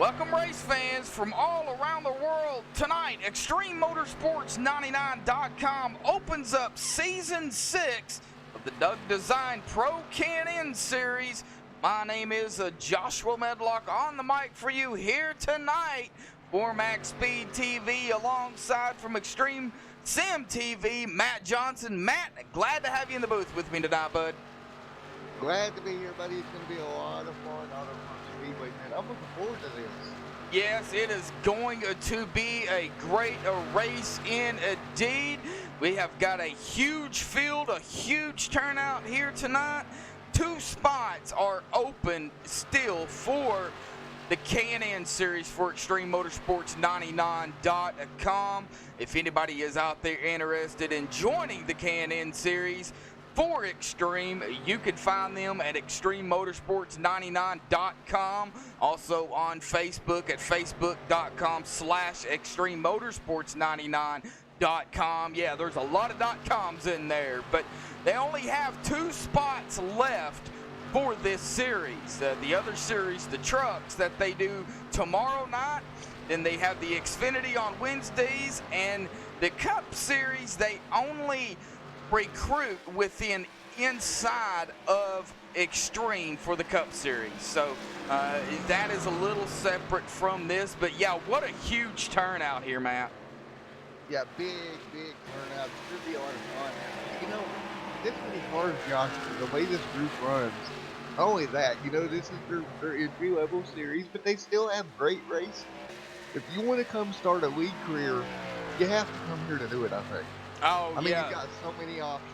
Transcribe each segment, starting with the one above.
Welcome race fans from all around the world. Tonight, ExtremeMotorsports99.com opens up Season 6 of the Doug Design Pro Can-In Series. My name is Joshua Medlock on the mic for you here tonight for MaxSpeedTV, alongside from Extreme Sim TV, Matt Johnson. Matt, glad to have you in the booth with me tonight, bud. Glad to be here, buddy. It's going to be a lot of fun out of Speedway, man. I'm looking forward to this. Yes, it is going to be a great race indeed. We have got a huge field, a huge turnout here tonight. 2 spots are open still for the K&N Series for ExtremeMotorsports99.com. If anybody is out there interested in joining the K&N Series for Extreme, you can find them at ExtremeMotorsports99.com. Also on Facebook at Facebook.com/ExtremeMotorsports99.com. Yeah, there's a lot of .coms in there, but they only have 2 spots left for this series. The other series, the trucks that they do tomorrow night, then they have the Xfinity on Wednesdays, and the Cup Series, they only recruit within inside of Extreme for the Cup Series. So that is a little separate from this, but yeah, what a huge turnout here, Matt. Yeah, big turnout. It should be a lot of fun. You know, this many cars, Josh, the way this group runs, not only that, you know, this is their entry-level series, but they still have great racing. If you want to come start a league career, you have to come here to do it, I think. Oh, I mean, yeah. you've got so many options.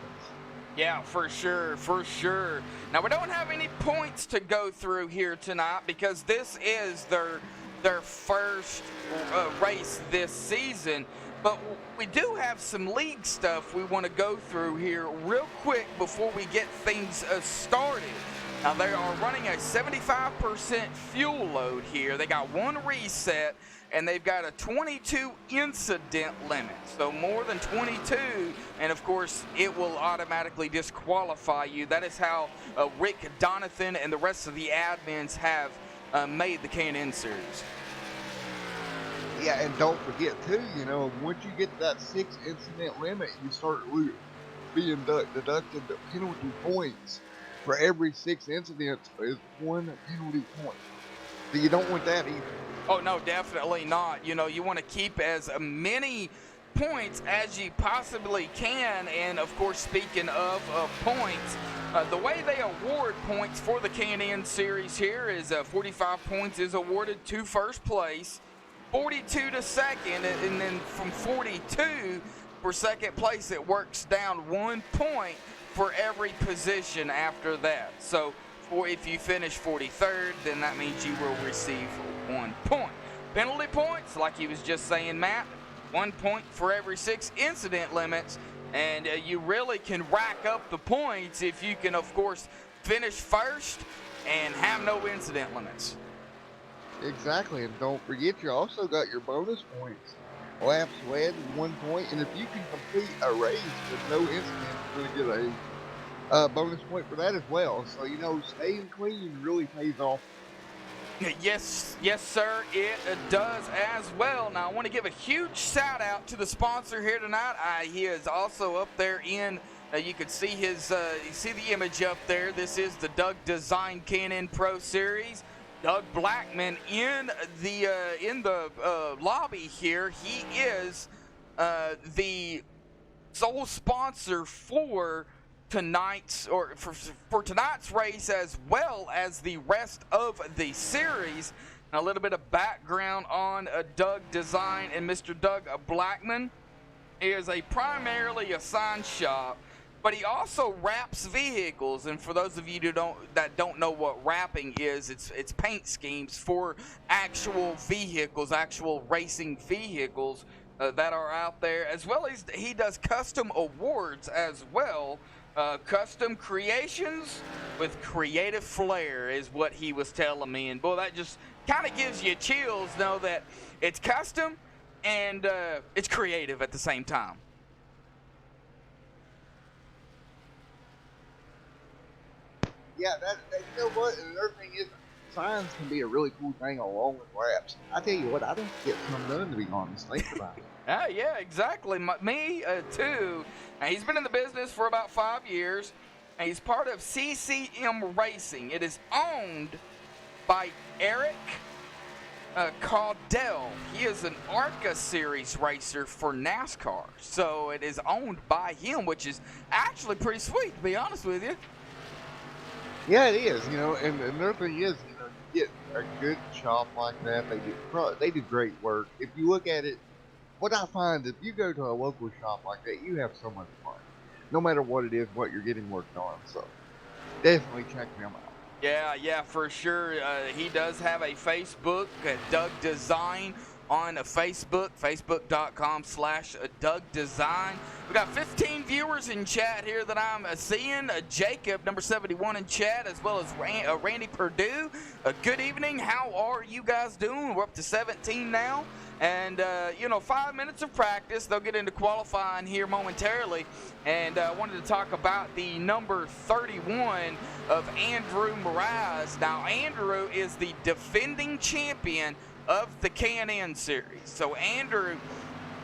Yeah, for sure, for sure. Now, we don't have any points to go through here tonight because this is their first race this season. But we do have some league stuff we want to go through here real quick before we get things started. Now, they are running a 75% fuel load here. They got 1 reset, and they've got a 22 incident limit. So more than 22, and of course, it will automatically disqualify you. That is how Rick Donathan and the rest of the admins have made the K&N Series. Yeah, and don't forget, too, you know, once you get to that 6 incident limit, you start being deducted the penalty points. For every 6 incidents is 1 penalty point. So you don't want that either. Oh, no, definitely not. You know, you want to keep as many points as you possibly can. And, of course, speaking of points, the way they award points for the K&N Series here is 45 points is awarded to first place, 42 to second, and then from 42 for second place, it works down 1 point for every position after that. So if you finish 43rd, then that means you will receive 1 point. Penalty points, like he was just saying, Matt, 1 point for every 6 incident limits, and you really can rack up the points if you can, of course, finish first and have no incident limits. Exactly, and don't forget, you also got your bonus points. Laps led, 1 point, and if you can complete a race with no incident, you're going to get a bonus point for that as well. So, you know, staying clean really pays off. Yes, sir, it does as well. Now, I want to give a huge shout out to the sponsor here tonight. He is also up there in, you can see his, you see the image up there. This is the Doug Design K&N Pro Series. Doug Blackman in the lobby here. He is the sole sponsor for tonight's race, as well as the rest of the series. Now, a little bit of background on Doug Design and Mr. Doug Blackman. He is primarily a sign shop, but he also wraps vehicles. And for those of you that don't know what wrapping is, it's paint schemes for actual vehicles, actual racing vehicles that are out there, as well as he does custom awards as well. Custom creations with creative flair is what he was telling me. And boy, that just kind of gives you chills, know that it's custom and it's creative at the same time. Yeah, you know what? And another thing is, signs can be a really cool thing along with wraps. I tell you what, I don't get some done, to be honest. Think about it. Yeah, exactly. Me too. Now, he's been in the business for about 5 years, and he's part of CCM Racing. It is owned by Eric Caudell. He is an ARCA Series racer for NASCAR, so it is owned by him, which is actually pretty sweet, to be honest with you. Yeah, it is. You know, and another thing is, you know, you get a good shop like that. They do great work. If you look at it, what I find, if you go to a local shop like that, you have so much fun, no matter what it is, what you're getting worked on. So definitely check them out. Yeah, for sure. He does have a Facebook, Doug Design on Facebook, facebook.com/Doug Design. We got 15 viewers in chat here that I'm seeing. Jacob, number 71 in chat, as well as Randy Purdue. Good evening. How are you guys doing? We're up to 17 now. And, 5 minutes of practice. They'll get into qualifying here momentarily. And I wanted to talk about the number 31 of Andrew Mraz. Now, Andrew is the defending champion of the K&N Series. So, Andrew,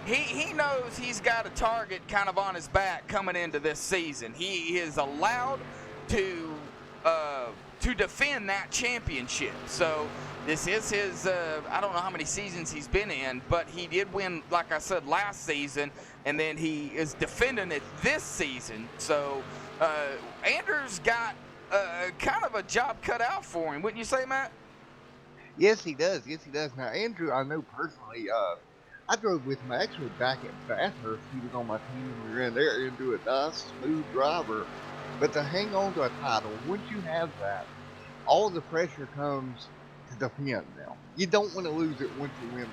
he knows he's got a target kind of on his back coming into this season. He is allowed to defend that championship. So, this is his, I don't know how many seasons he's been in, but he did win, like I said, last season, and then he is defending it this season. So, Andrew's got kind of a job cut out for him, wouldn't you say, Matt? Yes, he does. Yes, he does. Now, Andrew, I know personally, I drove with him actually back at Bathurst. He was on my team, and we were in there and do a nice, smooth driver. But to hang on to a title, once you have that, all the pressure comes to defend now. You don't want to lose it once you win.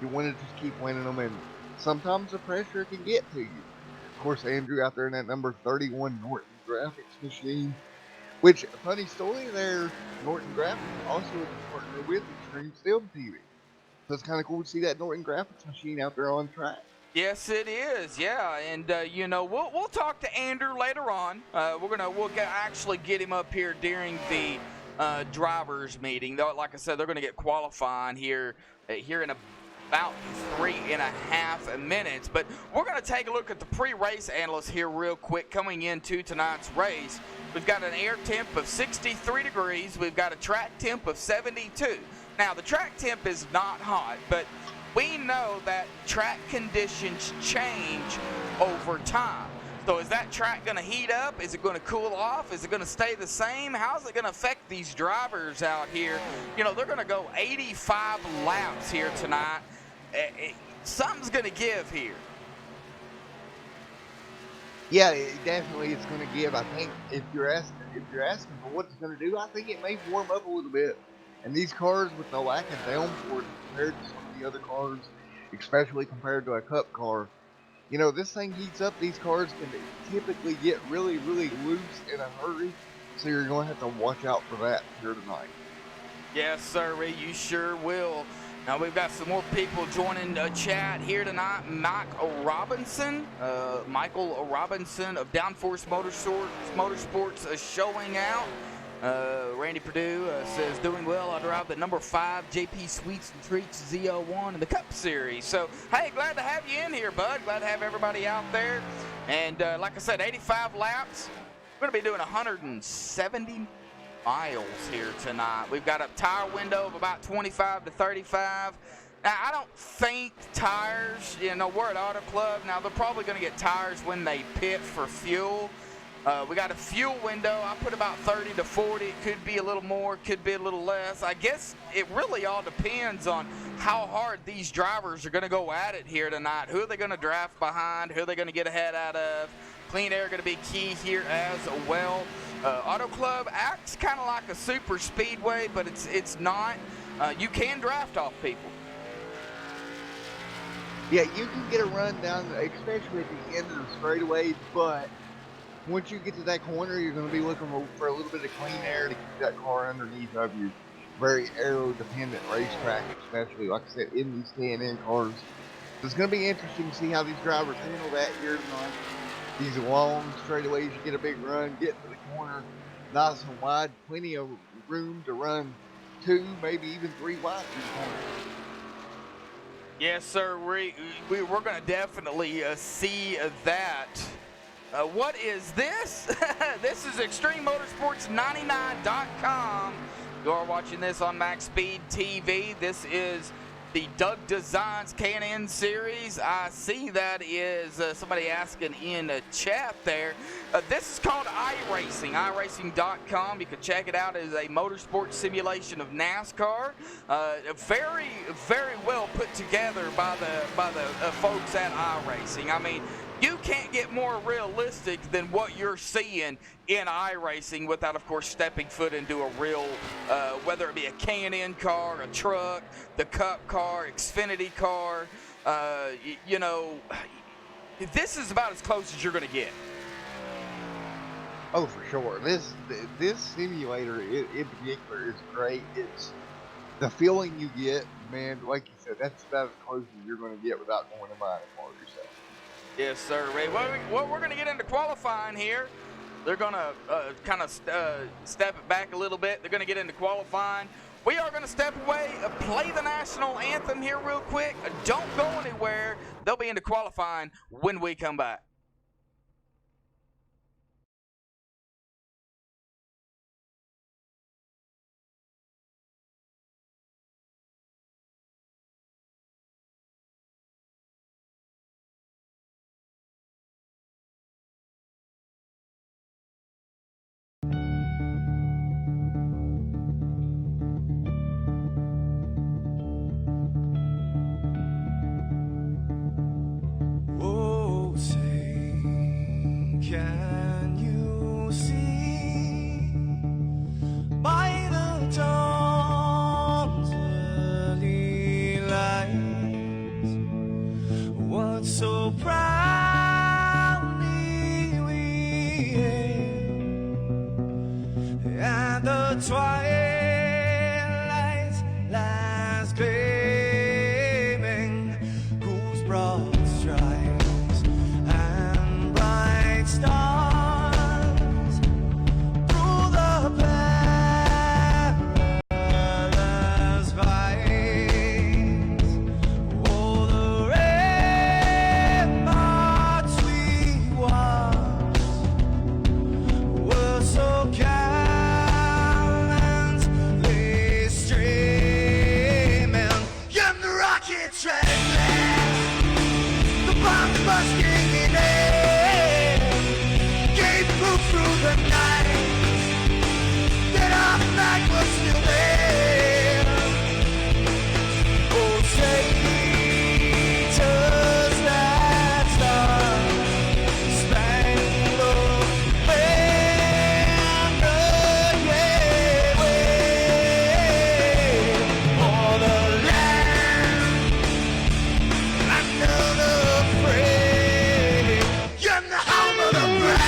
You want to just keep winning them, and sometimes the pressure can get to you. Of course, Andrew out there in that number 31 Norton graphics machine, which, funny story there, Norton Graphics also is a partner with Extreme Film TV. So it's kind of cool to see that Norton graphics machine out there on track. Yes, it is. Yeah, and we'll talk to Andrew later on. We'll actually get him up here during the drivers meeting. Like I said, they're going to get qualifying here in about 3.5 minutes. But we're going to take a look at the pre-race analysts here real quick coming into tonight's race. We've got an air temp of 63 degrees. We've got a track temp of 72. Now, the track temp is not hot, but we know that track conditions change over time. So is that track going to heat up? Is it going to cool off? Is it going to stay the same? How's it going to affect these drivers out here? You know, they're going to go 85 laps here tonight. Something's going to give here. Yeah, definitely it's going to give. I think if you're asking for what it's going to do, I think it may warm up a little bit. And these cars with no lack of downforce compared to some of the other cars, especially compared to a Cup car, you know, this thing heats up. These cars can typically get really, really loose in a hurry. So you're going to have to watch out for that here tonight. Yes, sir, you sure will. Now we've got some more people joining the chat here tonight. Michael Robinson of Downforce Motorsports showing out. Randy Purdue says, doing well. I drive the number 5 JP Sweets and Treats Z01 in the Cup Series. So, hey, glad to have you in here, bud. Glad to have everybody out there. And like I said, 85 laps. We're going to be doing 170 miles here tonight. We've got a tire window of about 25 to 35. Now, I don't think tires, we're at Auto Club. Now, they're probably going to get tires when they pit for fuel. We got a fuel window. I put about 30 to 40. It could be a little more, could be a little less. I guess it really all depends on how hard these drivers are going to go at it here tonight. Who are they going to draft behind? Who are they going to get ahead out of? Clean air going to be key here as well. Auto Club acts kind of like a super speedway, but it's not. You can draft off people. Yeah, you can get a run down, especially at the end of the straightaway, but once you get to that corner, you're going to be looking for a little bit of clean air to keep that car underneath of you. Very aero-dependent racetrack, especially, like I said, in these K&N cars. So it's going to be interesting to see how these drivers handle that here tonight. These long straightaways, you get a big run, get to the corner, nice and wide, plenty of room to run 2, maybe even 3 wide through the corner. Yes, sir. We're going to definitely see that. What is this? This is ExtremeMotorsports99.com You are watching this on MaxSpeedTV. This is the Doug Designs K&N series. I see that is somebody asking in the chat there. This is called iRacing, iRacing.com. You can check it out as a motorsport simulation of NASCAR. Very, very well put together by the folks at iRacing. I mean, you can't get more realistic than what you're seeing in iRacing without, of course, stepping foot into a real, whether it be a K&N car, a truck, the Cup car, Xfinity car. You know, this is about as close as you're going to get. Oh, for sure. This simulator in particular is great. It's the feeling you get, man. Like you said, that's about as close as you're going to get without going to mine for yourself. Yes, sir, Ray. Well, we're going to get into qualifying here. They're going to kind of step it back a little bit. They're going to get into qualifying. We are going to step away, play the national anthem here real quick. Don't go anywhere. They'll be into qualifying when we come back. Can you see by the dawn's early light what so proudly we hailed at the twilight's last gleaming, whose broad stripes and bright stars through the perilous fights, oh, the ramparts we watched were so gallantly streaming, and the rockets reckless, the bombs bursting in air, gave proof through the night that our flag was still there. Oh, traitors that star-spangled banner, yeah, wave for the land under the frame, and the home of the brave.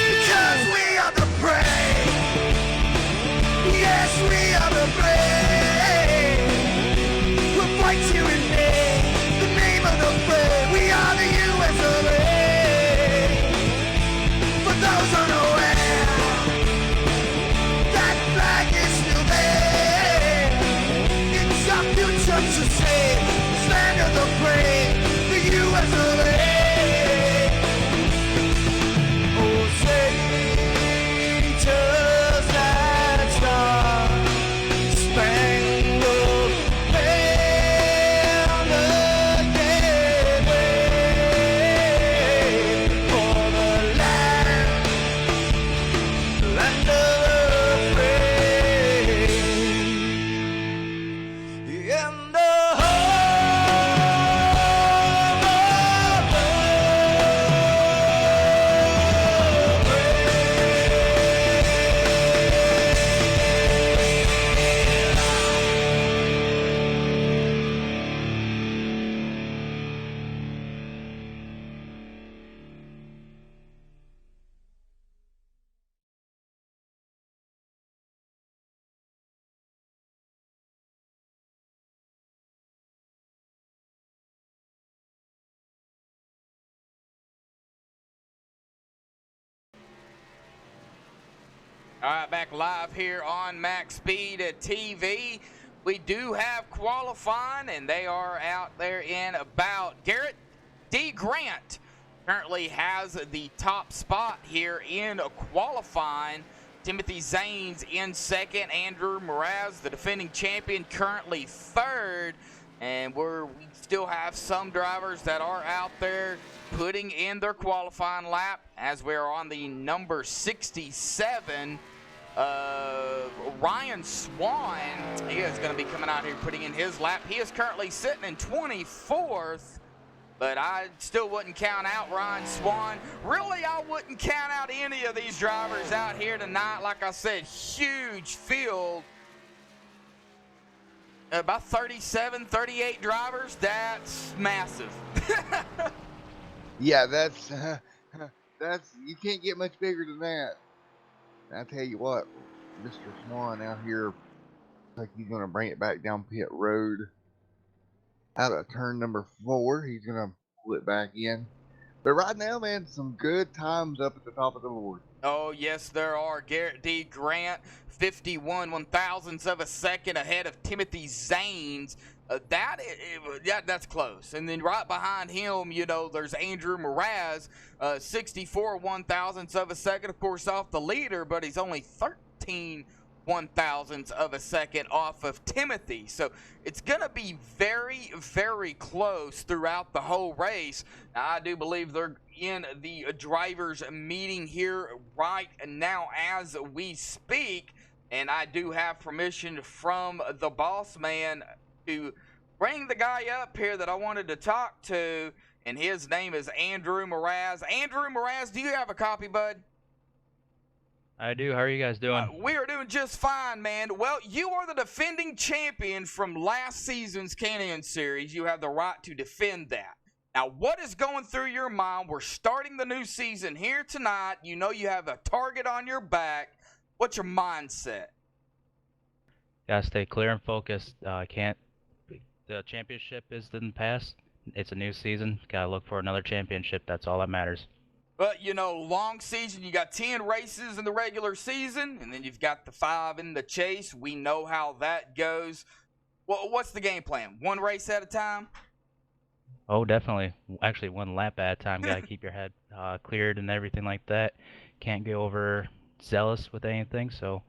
Because we are the brave. Yes, we are the brave. We'll fight you in name, the name of the brave. We are the US of A. For those unaware, that flag is still there. It's our future to save, this land of the brave, the US of A. Oh, traitors that All right, back live here on MaxSpeedTV. We do have qualifying, and they are out there in about. Garrett D. Grant currently has the top spot here in qualifying. Timothy Zanes in second. Andrew Mraz, the defending champion, currently third. And we still have some drivers that are out there putting in their qualifying lap as we're on the number 67. Ryan Swan, he is going to be coming out here putting in his lap. He is currently sitting in 24th, but I still wouldn't count out Ryan Swan. Really, I wouldn't count out any of these drivers out here tonight. Like I said, huge field. About 37, 38 drivers. That's massive. Yeah, that's you can't get much bigger than that. I tell you what, Mr. Swan out here, looks like he's gonna bring it back down pit road. Out of turn number 4, he's gonna pull it back in. But right now, man, some good times up at the top of the board. Oh, yes, there are. Garrett D. Grant, 51 one-thousandths of a second ahead of Timothy Zanes. That's close. And then right behind him, there's Andrew Mraz, 64 one-thousandths of a second, of course, off the leader, but he's only 13 one-thousandths of a second off of Timothy. So it's going to be very, very close throughout the whole race. Now, I do believe they're in the drivers' meeting here right now as we speak, and I do have permission from the boss man to bring the guy up here that I wanted to talk to, and his name is Andrew Mraz. Andrew Mraz, do you have a copy, bud? I do. How are you guys doing? We are doing just fine, man. Well, you are the defending champion from last season's Can-Am Series. You have the right to defend that. Now, what is going through your mind? We're starting the new season here tonight. You know you have a target on your back. What's your mindset? Gotta stay clear and focused. The championship is in the past. It's a new season. Gotta look for another championship. That's all that matters. But, long season, you got 10 races in the regular season, and then you've got the 5 in the chase. We know how that goes. Well, what's the game plan? One race at a time? Oh, definitely. Actually, one lap at a time. Gotta keep your head cleared and everything like that. Can't go over zealous with anything, so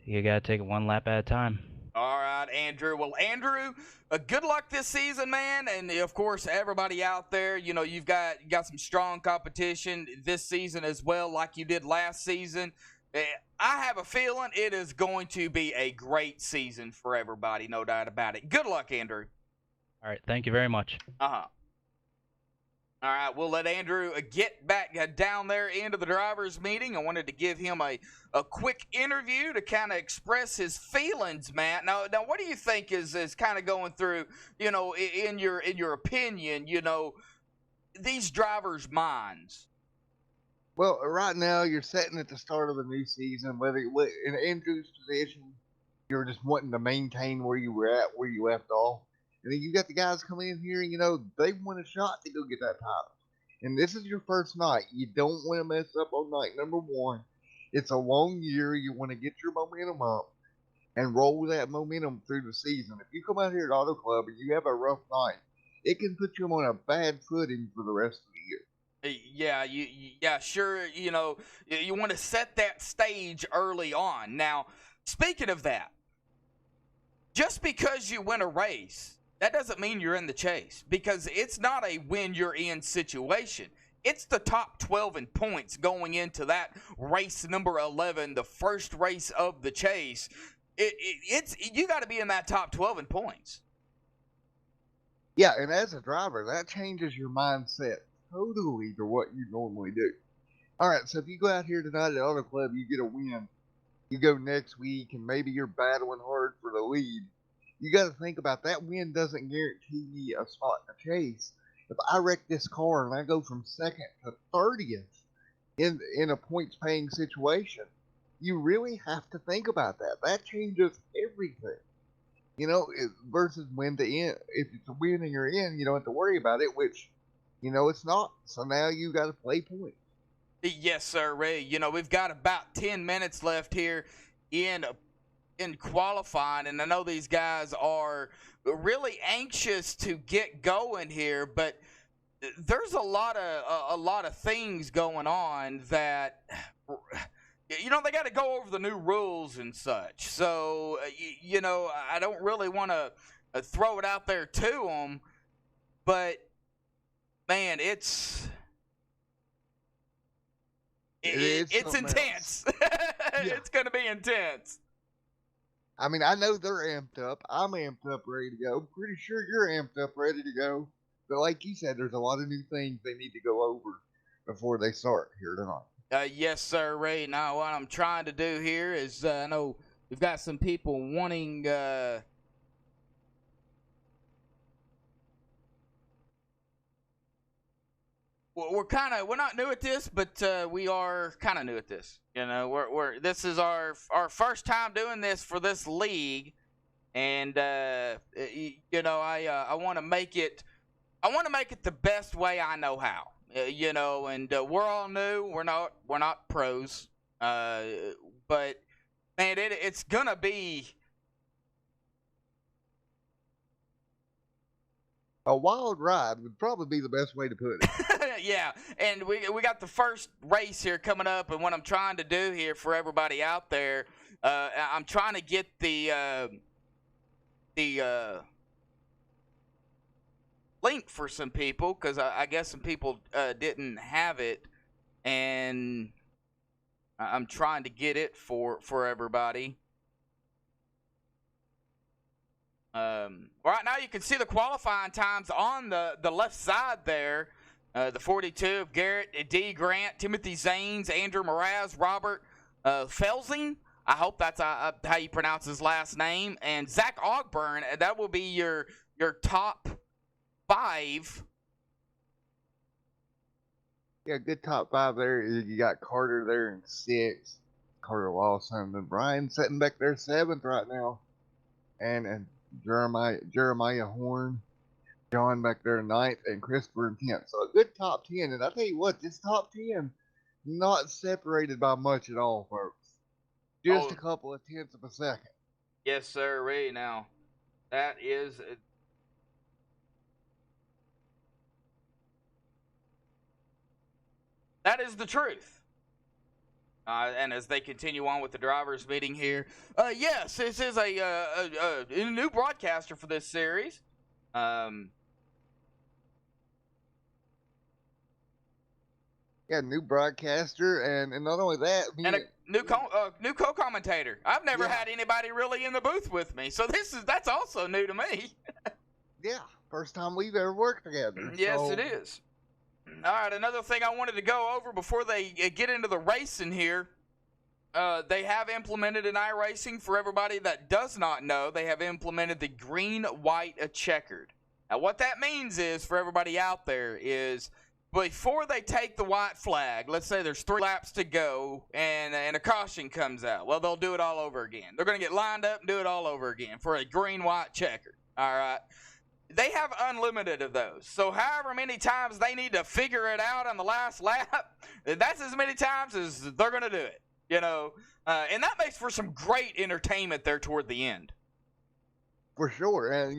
you gotta take it one lap at a time. All right, Andrew. Well, Andrew, good luck this season, man. And, of course, everybody out there, you've got some strong competition this season as well, like you did last season. I have a feeling it is going to be a great season for everybody, no doubt about it. Good luck, Andrew. All right, thank you very much. All right, we'll let Andrew get back down there into the driver's meeting. I wanted to give him a quick interview to kind of express his feelings, Matt. Now, what do you think is kind of going through, in your opinion, these drivers' minds? Well, right now you're sitting at the start of the new season. Whether in Andrew's position, you're just wanting to maintain where you were at, where you left off. And then you got the guys coming in here, they want a shot to go get that title. And this is your first night. You don't want to mess up on night number 1. It's a long year. You want to get your momentum up and roll that momentum through the season. If you come out here at Auto Club and you have a rough night, it can put you on a bad footing for the rest of the year. Yeah, sure. You want to set that stage early on. Now, speaking of that, just because you win a race, that doesn't mean you're in the chase, because it's not a win you're in situation. It's the top 12 in points going into that race number 11, the first race of the chase. You got to be in that top 12 in points. Yeah, and as a driver, that changes your mindset totally to what you normally do. All right, so if you go out here tonight at Auto Club, you get a win. You go next week, and maybe you're battling hard for the lead. You got to think about that win doesn't guarantee me a spot in the chase. If I wreck this car and I go from 2nd to 30th in a points-paying situation, you really have to think about that. That changes everything. Versus when the end. If it's a win and you're in, you don't have to worry about it, which, it's not. So now you got to play points. Yes, sir, Ray. You know, we've got about 10 minutes left here in qualifying, and I know these guys are really anxious to get going here, but there's a lot of things going on that they got to go over the new rules and such. So I don't really want to throw it out there to them, but man, it's intense. Yeah. It's going to be intense. I mean, I know they're amped up. I'm amped up, ready to go. Pretty sure you're amped up, ready to go. But like you said, there's a lot of new things they need to go over before they start here tonight. Yes, sir, Ray. Now, what I'm trying to do here is, I know we've got some people wanting. We're not new at this, but we are kind of new at this. You know, this is our first time doing this for this league, and I want to make it. I want to make it the best way I know how. And we're all new. We're not pros, but man, it's gonna be a wild ride would probably be the best way to put it. Yeah, and we got the first race here coming up, and what I'm trying to do here for everybody out there, I'm trying to get the link for some people, because I guess some people didn't have it, and I'm trying to get it for everybody. Right now you can see the qualifying times on the left side there. The 42 of Garrett D. Grant, Timothy Zanes, Andrew Mraz, Robert Felsing. I hope that's how you pronounce his last name. And Zach Ogburn. That will be your top 5. Yeah, good top 5 there. You got Carter there in 6. Carter Lawson. And Brian sitting back there 7th right now. And Jeremiah Horn. John back there 9th, and Christopher in 10th. So a good top 10. And I tell you what, this top 10 not separated by much at all, folks. Just a couple of tenths of a second. Yes, sir, Ray. Now, that is the truth. And as they continue on with the drivers' meeting here, yes, this is a new broadcaster for this series. Yeah, new broadcaster, and not only that, and a new co-commentator. I've never had anybody really in the booth with me, so that's also new to me. Yeah, first time we've ever worked together. Yes, it is. All right, another thing I wanted to go over before they get into the racing here. They have implemented in iRacing, for everybody that does not know, they have implemented the green, white, checkered. Now, what that means is, for everybody out there, is before they take the white flag, let's say there's 3 laps to go and a caution comes out. Well, they'll do it all over again. They're going to get lined up and do it all over again for a green, white, checkered. All right. They have unlimited of those. So however many times they need to figure it out on the last lap, that's as many times as they're going to do it. And that makes for some great entertainment there toward the end. For sure. And,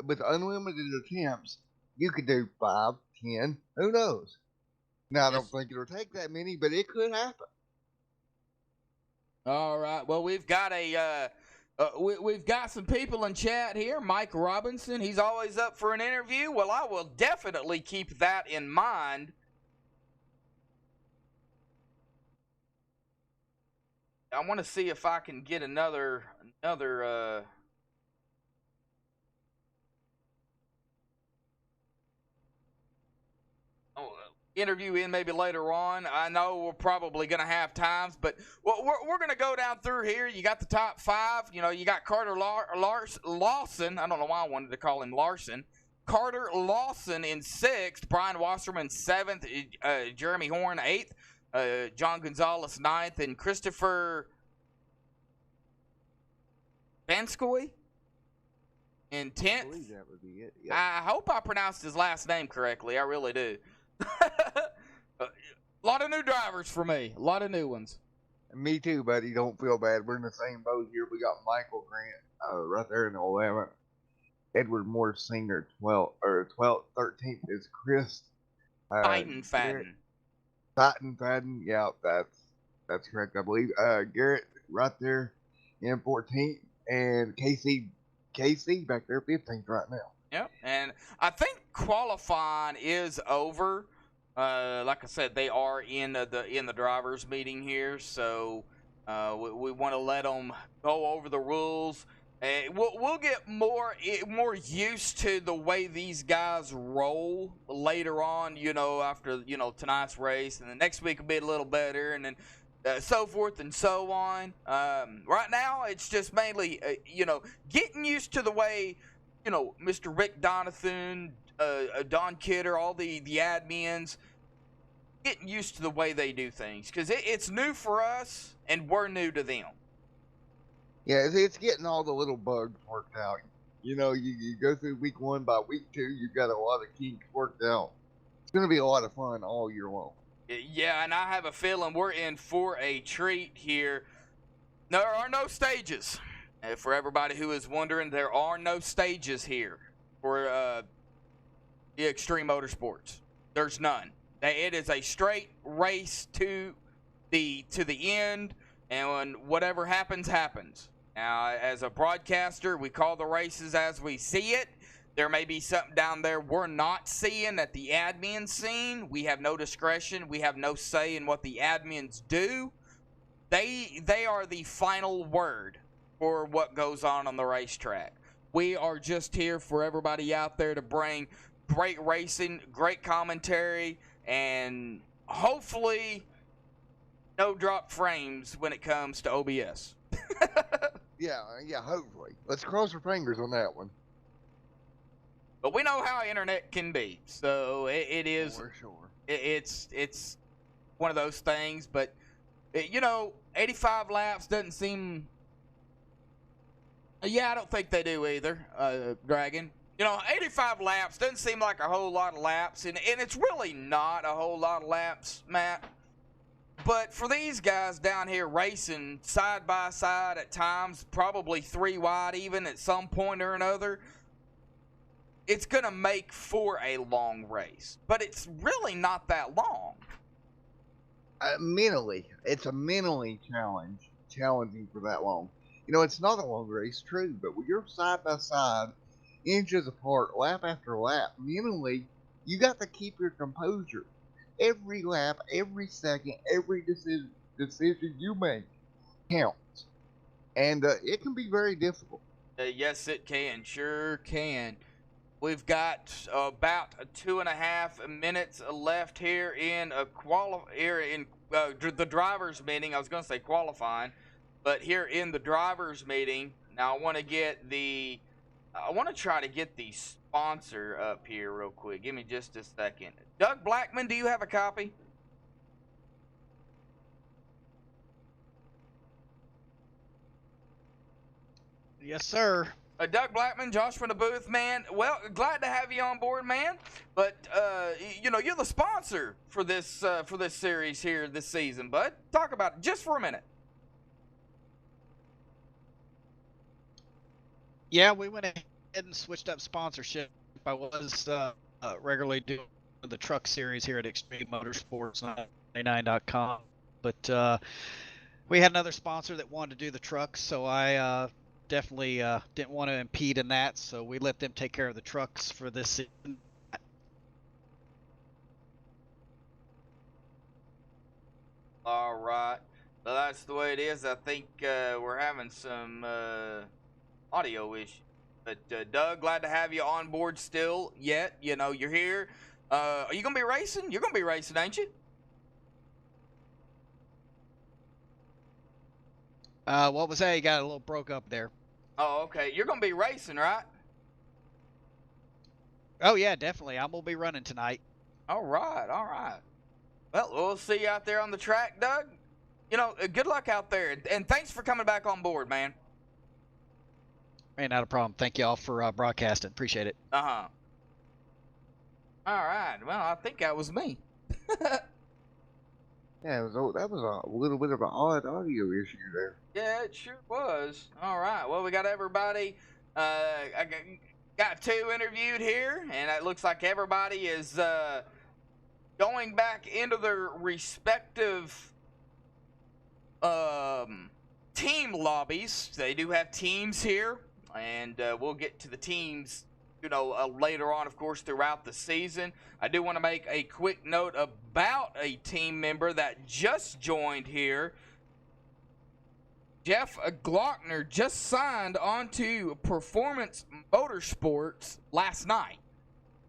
with unlimited attempts, you could do 5, 10, who knows? Now, I don't think it'll take that many, but it could happen. All right. Well, we've got we've got some people in chat here. Mike Robinson, he's always up for an interview. Well, I will definitely keep that in mind. I want to see if I can get another interview in maybe later on. I know we're probably going to have times, but we're going to go down through here. You got the top 5. You got Carter Lawson. I don't know why I wanted to call him Larson. Carter Lawson in 6th. Brian Wasserman 7th. Jeremy Horn 8th. John Gonzalez 9th. And Christopher Banskoy in 10th. I believe that would be it. Yeah. I hope I pronounced his last name correctly. I really do. A lot of new drivers for me. A lot of new ones. Me too, buddy. Don't feel bad. We're in the same boat here. We got Michael Grant right there in the 11th. Edward Morse Senior 12th, 13th is Chris. Fadden. Fadden. Yeah, that's correct, I believe. Garrett right there in 14th, and KC back there 15th right now. Yep, and I think qualifying is over. Like I said, they are in the drivers' meeting here, so we want to let them go over the rules. We'll get more used to the way these guys roll later on. After tonight's race, and the next week will be a little better, and then so forth and so on. Right now, it's just mainly getting used to the way Mr. Rick Donathan, Don Kidder, all the admins, getting used to the way they do things, because it's new for us and we're new to them. Yeah, it's getting all the little bugs worked out. You go through week 1, by week 2, you've got a lot of kinks worked out. It's going to be a lot of fun all year long. Yeah, and I have a feeling we're in for a treat here. There are no stages. For everybody who is wondering, there are no stages here for the Extreme Motorsports. There's none. It is a straight race to the end, and when whatever happens, happens. Now, as a broadcaster, we call the races as we see it. There may be something down there we're not seeing at the admin scene. We have no discretion. We have no say in what the admins do. They are the final word for what goes on the racetrack. We are just here for everybody out there to bring great racing, great commentary, and hopefully no drop frames when it comes to OBS. Yeah, hopefully. Let's cross our fingers on that one. But we know how internet can be, so it is. For sure. It's one of those things, but 85 laps doesn't seem. Yeah, I don't think they do either, Dragon. 85 laps doesn't seem like a whole lot of laps, and it's really not a whole lot of laps, Matt. But for these guys down here racing side by side at times, probably 3 wide even at some point or another, it's going to make for a long race. But it's really not that long. Mentally, it's a mentally challenging for that long. It's not a long race, true, but when you're side by side, inches apart, lap after lap, mentally, you got to keep your composure. Every lap, every second, every decision you make counts. And it can be very difficult. Yes, it can. Sure can. We've got about 2.5 minutes left here in the drivers' meeting. I was going to say qualifying, but here in the drivers' meeting, now I want to try to get the sponsor up here real quick. Give me just a second. Doug Blackman, do you have a copy? Yes, sir. Doug Blackman, Josh from the booth, man. Well, glad to have you on board, man. But you're the sponsor for this series here this season, bud. Talk about it just for a minute. Yeah, we went ahead and switched up sponsorship. I was regularly doing the truck series here at Extreme Motorsports 99.com, but we had another sponsor that wanted to do the trucks, so I definitely didn't want to impede in that, so we let them take care of the trucks for this season. All right. Well, that's the way it is. I think we're having some audio issues. But Doug, glad to have you on board still yet. You're here. Are you going to be racing? You're going to be racing, ain't you? What was that? You got a little broke up there. Oh, okay. You're going to be racing, right? Oh, yeah, definitely. I'm going to be running tonight. All right. Well, we'll see you out there on the track, Doug. Good luck out there. And thanks for coming back on board, man. Man, not a problem. Thank you all for broadcasting. Appreciate it. Uh-huh. All right. Well, I think that was me. Yeah, that was a little bit of an odd audio issue there. Yeah, it sure was. All right. Well, we got everybody. I got two interviewed here, and it looks like everybody is going back into their respective team lobbies. They do have teams here, and we'll get to the teams, later on, of course, throughout the season. I do want to make a quick note about a team member that just joined here. Jeff Glockner just signed onto Performance Motorsports last night.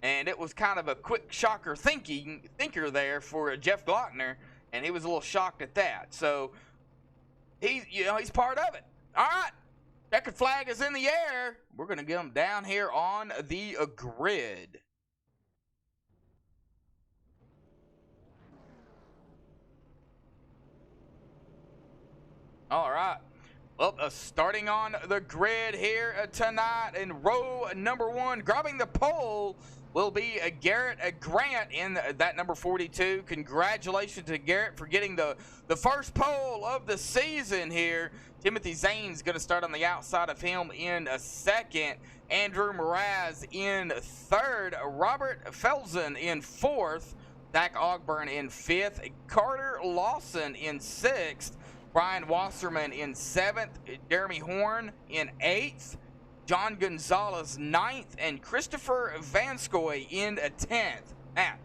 And it was kind of a quick shocker thinker there for Jeff Glockner, and he was a little shocked at that. So he's part of it. All right, checkered flag is in the air. We're gonna get him down here on the grid. All right. Well, starting on the grid here tonight in row number 1, grabbing the pole will be Garrett Grant in that number 42. Congratulations to Garrett for getting the first pole of the season here. Timothy Zane's going to start on the outside of him in a second. Andrew Mraz in third. Robert Felsen in fourth. Zach Ogburn in fifth. Carter Lawson in sixth. Brian Wasserman in seventh. Jeremy Horn in eighth. John Gonzalez, 9th, and Christopher Vanskoy in 10th. Matt.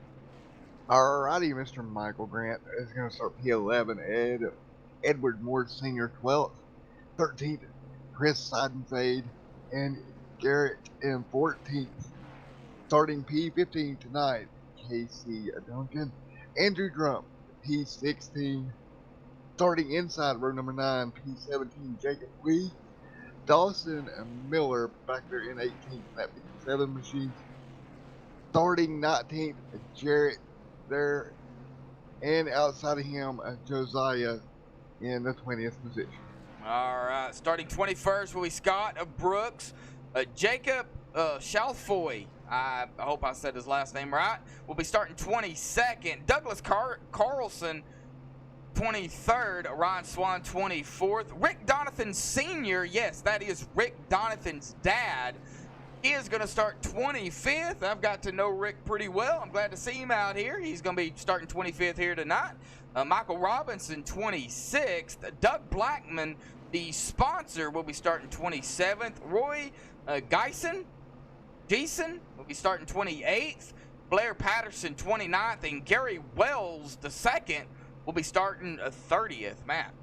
Alrighty, Mr. Michael Grant is going to start P11. Edward Moore Sr., 12th. 13th, Chris Seidenfeld and Garrett in 14th. Starting P15 tonight, Casey Duncan. Andrew Drump, P16. Starting inside row number 9, P17, Jacob Lee. Dawson Miller back there in 18th, that P7 machine. Starting 19th, Jarrett there. And outside of him, Josiah in the 20th position. All right, starting 21st will be Scott Brooks. Jacob Shalfoy, I hope I said his last name right, will be starting 22nd. Douglas Carlson, 23rd. Ryan Swan, 24th. Rick Donathan Sr., yes, that is Rick Donathan's dad. He is going to start 25th. I've got to know Rick pretty well. I'm glad to see him out here. He's going to be starting 25th here tonight. Michael Robinson, 26th. Doug Blackman, the sponsor, will be starting 27th. Roy Geisen will be starting 28th. Blair Patterson, 29th. And Gary Wells, the second, will be starting 30th. Matt.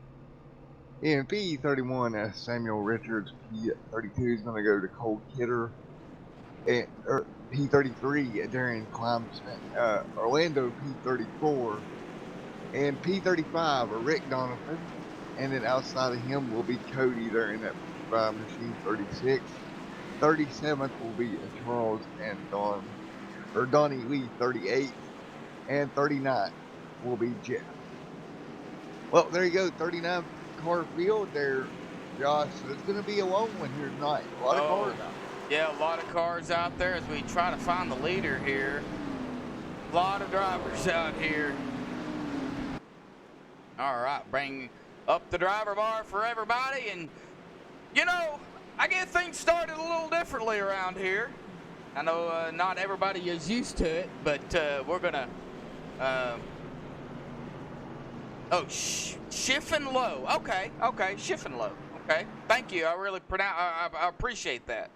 In P31, Samuel Richards. P32 is going to go to Cole Kidder. And P33, Darian Clemson. Orlando, P34. And P35, Rick Donovan. And then outside of him will be Cody there in that machine, 36. 37th will be Charles and Donnie Lee, 38. And 39 will be Jeff. Well, there you go, 39 car field there, Josh. So it's going to be a long one here tonight. A lot of cars out. Yeah, a lot of cars out there as we try to find the leader here. A lot of drivers out here. All right, bring up the driver bar for everybody. And, I get things started a little differently around here. I know not everybody is used to it, but we're going to... Shiffin Low. Okay, Shiffin Low. Okay, thank you. I really I appreciate that.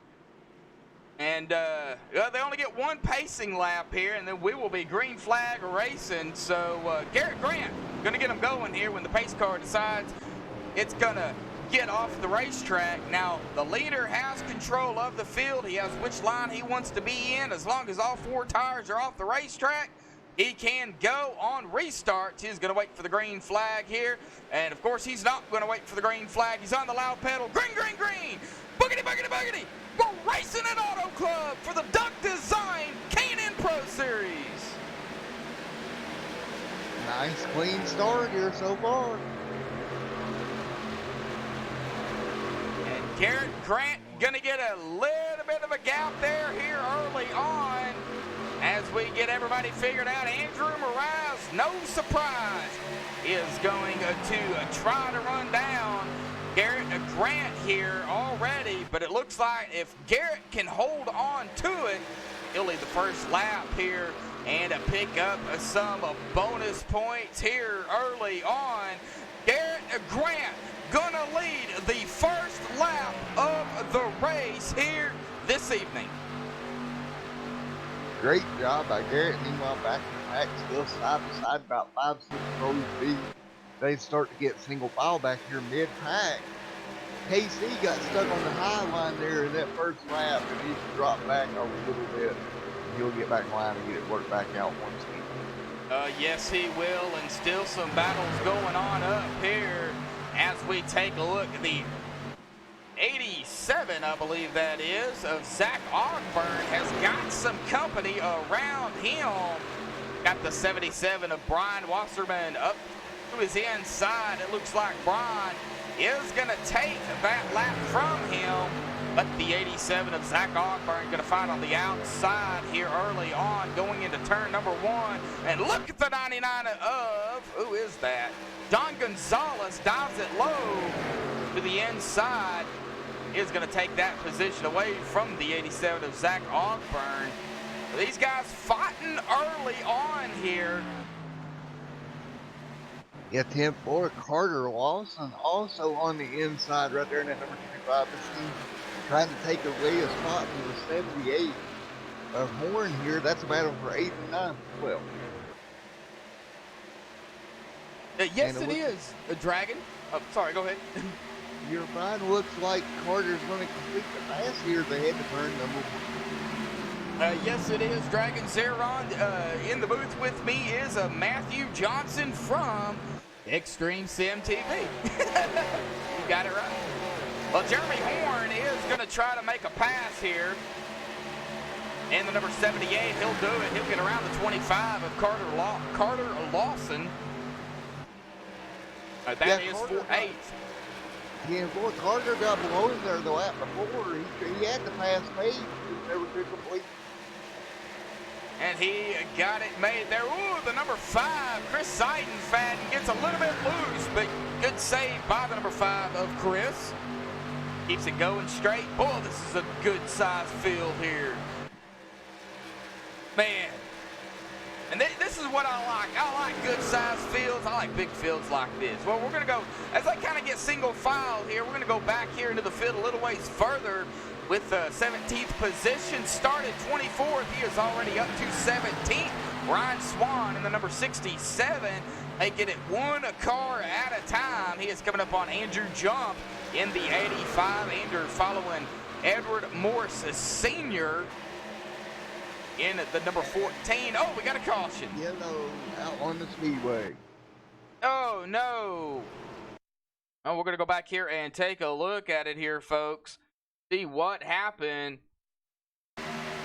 And they only get one pacing lap here, and then we will be green flag racing. So Garrett Grant gonna get them going here when the pace car decides it's gonna get off the racetrack. Now the leader has control of the field. He has which line he wants to be in. As long as all 4 tires are off the racetrack, he can go on restart. He's going to wait for the green flag here. And, of course, he's not going to wait for the green flag. He's on the loud pedal. Green, green, green. Boogity, boogity, boogity. We're racing at Auto Club for the Duck Design K&N Pro Series. Nice, clean start here so far. And Garrett Grant going to get a little bit of a gap there here early on. as we get everybody figured out, Andrew Mraz, no surprise, is going to try to run down Garrett Grant here already, but it looks like if Garrett can hold on to it, he'll lead the first lap here and pick up some bonus points here early on. Garrett Grant gonna lead the first lap of the race here this evening. Great job by Garrett. Meanwhile, back in the pack, still side by side, about 5-6 rows deep. They start to get single file back here mid-pack. KC got stuck on the high line there in that first lap, and he dropped back a little bit. He'll get back in line and get it worked back out once again. Yes, he will, and still some battles going on up here as we take a look at the 87, I believe that is, of Zach Ogburn has got some company around him. Got the 77 of Brian Wasserman up to his inside. It looks like Brian is going to take that lap from him, but the 87 of Zach Ogburn going to fight on the outside here early on, going into turn number 1. And look at the 99 of, who is that? Don Gonzalez dives it low to the inside. Is going to take that position away from the 87 of Zach Ogburn. These guys fighting early on here. Yeah, 10-4, Carter Lawson also on the inside right there in that number 25 machine, trying to take away a spot to the 78 of Horn here. That's a battle for 8th and 9th as well. Yes, it is, a Dragon. Oh, sorry, go ahead. Your mind looks like Carter's going to complete the pass here. They had to turn number 1. Yes, it is. Dragon Zeron in the booth with me is Matthew Johnson from Extreme Sim TV. You got it right. Well, Jeremy Horn is going to try to make a pass here. And the number 78, he'll do it. He'll get around the 25 of Carter Lawson. That is for 8th. Yeah, boy, Carter got below him there the lap before. He had to pass me. He never could complete. And he got it made there. Ooh, the number 5, Chris Seidenfaden gets a little bit loose, but good save by the number 5 of Chris. Keeps it going straight. Boy, this is a good size field here. Man. And this is what I like. I like good sized fields. I like big fields like this. Well, we're going to go, as I kind of get single file here, we're going to go back here into the field a little ways further with the 17th position. Started 24th. He is already up to 17th. Ryan Swan in the number 67. Making it one car at a time. He is coming up on Andrew Jump in the 85. Andrew following Edward Morse Sr. in the number 14. Oh, we got a caution. Yellow out on the speedway. Oh, no. Oh, we're going to go back here and take a look at it here, folks. See what happened.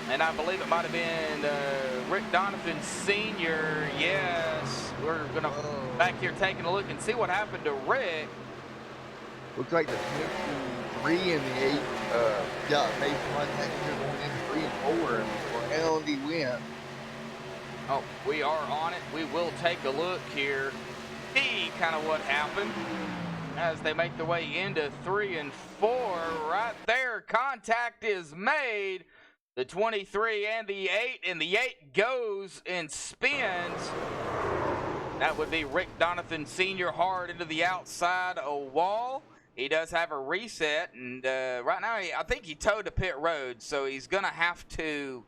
And I believe it might have been Rick Donovan Sr. Yes. We're going to back here taking a look and see what happened to Rick. Looks like the 23 and the 8 got made contact here going in 3 and 4. And L&D win. Oh, we are on it. We will take a look here. See kind of what happened as they make their way into 3 and 4. Right there, contact is made. The 23 and the 8, and the 8 goes and spins. That would be Rick Donovan Sr. hard into the outside wall. He does have a reset, and right now I think he towed a pit road, so he's going to have to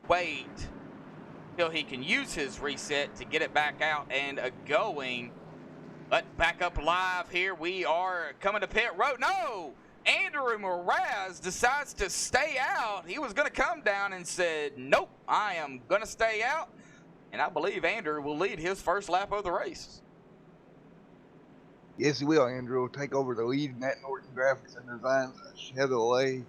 wait till he can use his reset to get it back out and going. But back up live here, we are coming to pit road. No! Andrew Mraz decides to stay out. He was going to come down and said, nope, I am going to stay out. And I believe Andrew will lead his first lap of the race. Yes, he will. Andrew will take over the lead in that Norton Graphics and Designs Chevrolet.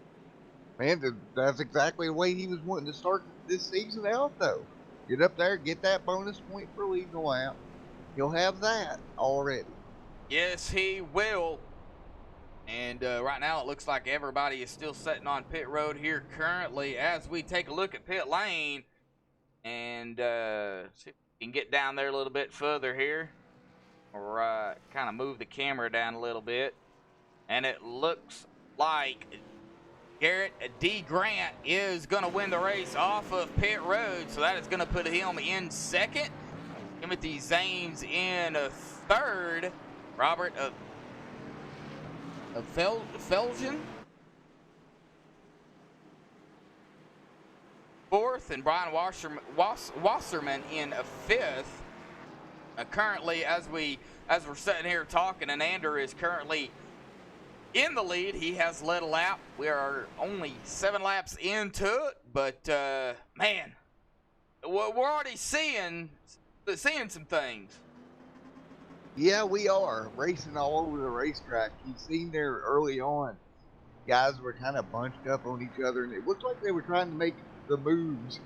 Man, that's exactly the way he was wanting to start this season out, though. Get up there, get that bonus point for leading the lap. He'll have that already. Yes, he will. And right now it looks like everybody is still sitting on pit road here currently as we take a look at pit lane. And see if we can get down there a little bit further here. Or kind of move the camera down a little bit. And it looks like Garrett D. Grant is going to win the race off of pit road. So that is going to put him in second. Timothy Zanes in third. Robert Felgen fourth, and Brian Wasserman in fifth. Currently, as we're sitting here talking, and Andrew is currently in the lead. He has led a lap. We are only 7 laps into it, but man, we're already seeing some things. Yeah, we are racing all over the racetrack. You've seen there early on, guys were kind of bunched up on each other, and it looked like they were trying to make the moves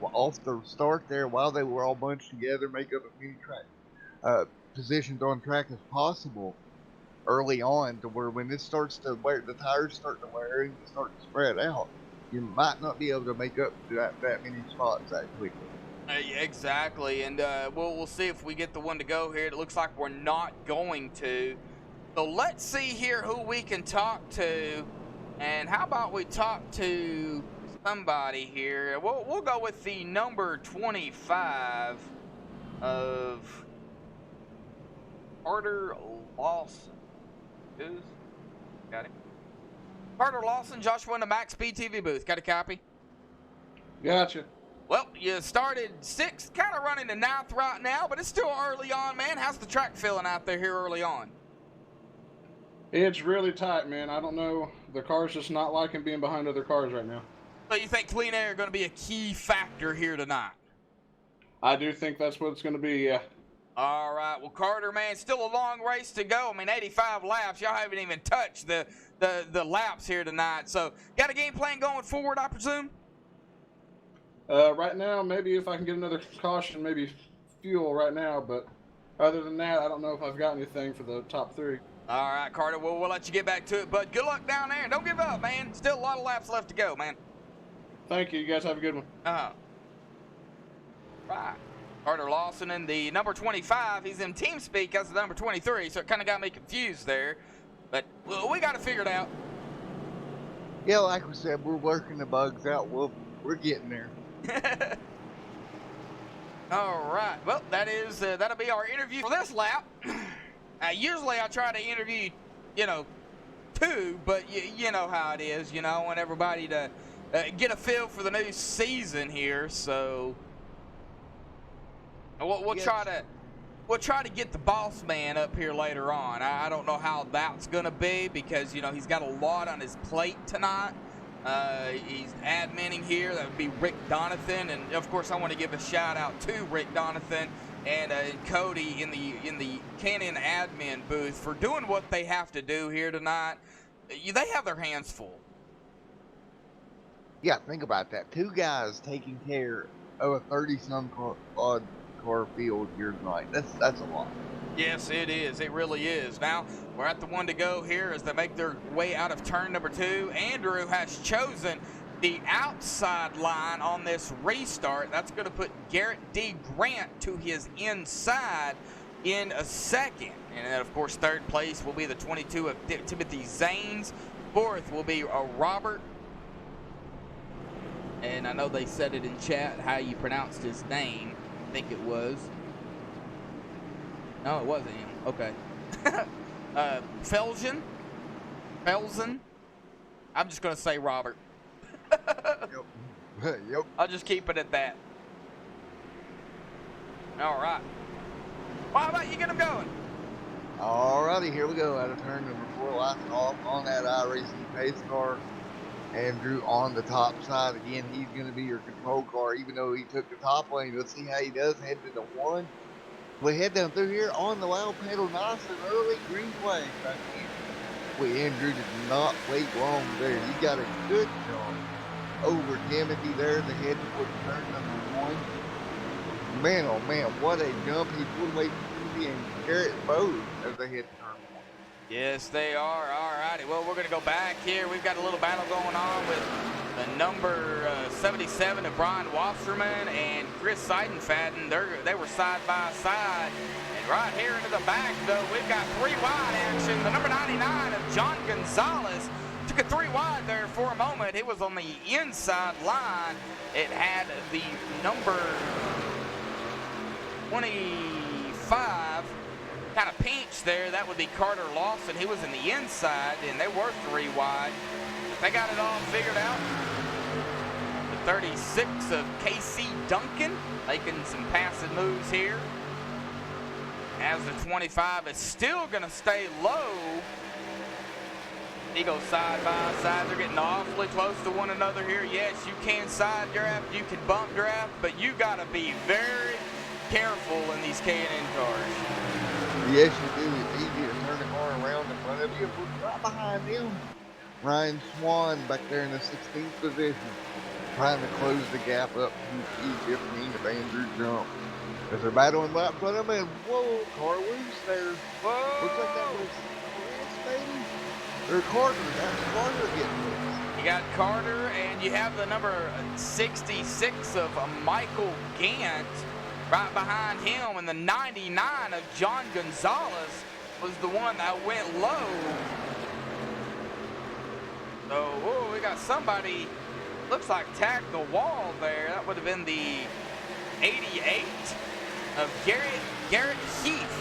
off the start there while they were all bunched together, make up as many track positions on track as possible early on, to where when this starts to wear, the tires start to wear and start to spread out, you might not be able to make up that many spots that quickly. Exactly, and we'll see if we get the one to go here. It looks like we're not going to. So let's see here who we can talk to, and how about we talk to somebody here. We'll go with the number 25 of Carter Lawson. Who's got it? Carter Lawson, Joshua in the MaxSpeedTV booth. Got a copy? Gotcha. Well, you started 6th, kind of running the 9th right now, but it's still early on, man. How's the track feeling out there here early on? It's really tight, man. I don't know. The car's just not liking being behind other cars right now. So you think clean air is going to be a key factor here tonight? I do think that's what it's going to be, yeah. All right. Well, Carter, man, still a long race to go. I mean, 85 laps. Y'all haven't even touched the laps here tonight. So got a game plan going forward, I presume? Right now, maybe if I can get another caution, maybe fuel right now. But other than that, I don't know if I've got anything for the top 3. All right, Carter. Well, we'll let you get back to it. But good luck down there. Don't give up, man. Still a lot of laps left to go, man. Thank you. You guys have a good one. Right. Carter Lawson in the number 25. He's in team speak as the number 23, so it kind of got me confused there. But well, we got to figure it out. Yeah, like we said, we're working the bugs out. We're getting there. All right. Well, that'll be our interview for this lap. Usually I try to interview, 2, but you know how it is. I want everybody to get a feel for the new season here. So we'll try to get the boss man up here later on. I don't know how that's gonna be because he's got a lot on his plate tonight. He's adminning here. That would be Rick Donathan, and of course I want to give a shout out to Rick Donathan and Cody in the Canon admin booth for doing what they have to do here tonight. They have their hands full. Yeah, think about that. 2 guys taking care of a 30-some odd car field here tonight. That's a lot. Yes, it is. It really is. Now, we're at the one to go here as they make their way out of turn number 2. Andrew has chosen the outside line on this restart. That's going to put Garrett D. Grant to his inside in a second. And then, of course, 3rd place will be the 22 of Timothy Zanes. 4th will be Robert. And I know they said it in chat how you pronounced his name. I think it was. No, it wasn't him. Okay. Felgen. I'm just going to say Robert. Yep. I'll just keep it at that. All right. Well, how about you get him going? Alrighty, here we go. Out of turn number 4, lights off on that iRacing pace car. Andrew on the top side again. He's going to be your control car, even though he took the top lane. Let's see how he does. Head to the 1. We head down through here on the loud pedal, nice and early. Green flag back in. Well, Andrew did not wait long there. He got a good jump over Timothy there to head towards turn number 1. Man, oh man, what a jump. He pulled away from Timothy and Garrett both as they hit turn 1. Yes, they are. All righty. Well, we're going to go back here. We've got a little battle going on with the number 77 of Brian Wasserman and Chris Seidenfaden. They were side by side. And right here into the back, though, we've got 3 wide action. The number 99 of John Gonzalez took a 3 wide there for a moment. It was on the inside line. It had the number 25 kind of pinch there. That would be Carter Lawson. He was in the inside, and they were 3 wide. They got it all figured out. The 36 of KC Duncan making some passing moves here. As the 25 is still going to stay low. He goes side by side. They're getting awfully close to one another here. Yes, you can side draft, you can bump draft, but you got to be very careful in these K&N cars. Yes, you do. It's easy to turn the car around in front of you. We're right behind him. Ryan Swan back there in the 16th position, trying to close the gap up to E15 of Andrew Jump. As they're battling right in front of him, and whoa, car loose there. Whoa! Looks like that was Chris, maybe? Or Carter. That's Carter getting loose. You got Carter, and you have the number 66 of Michael Gant right behind him, and the 99 of John Gonzalez was the one that went low. So, whoa, we got somebody, looks like tagged the wall there. That would have been the 88 of Garrett Heath.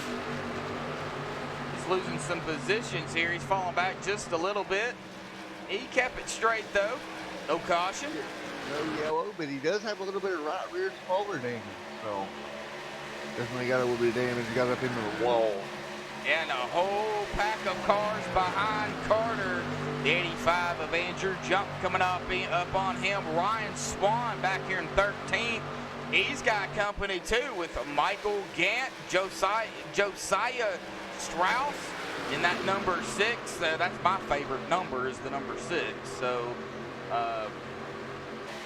He's losing some positions here. He's falling back just a little bit. He kept it straight, though. No caution. No yellow, but he does have a little bit of right rear spoiler damage. So, definitely got a little bit of damage. He got up into the wall. And a whole pack of cars behind Carter. The 85 of Andrew Jump coming up on him. Ryan Swan back here in 13th. He's got company too with Michael Gant, Josiah Strauss in that number 6. That's my favorite number, is the number 6. So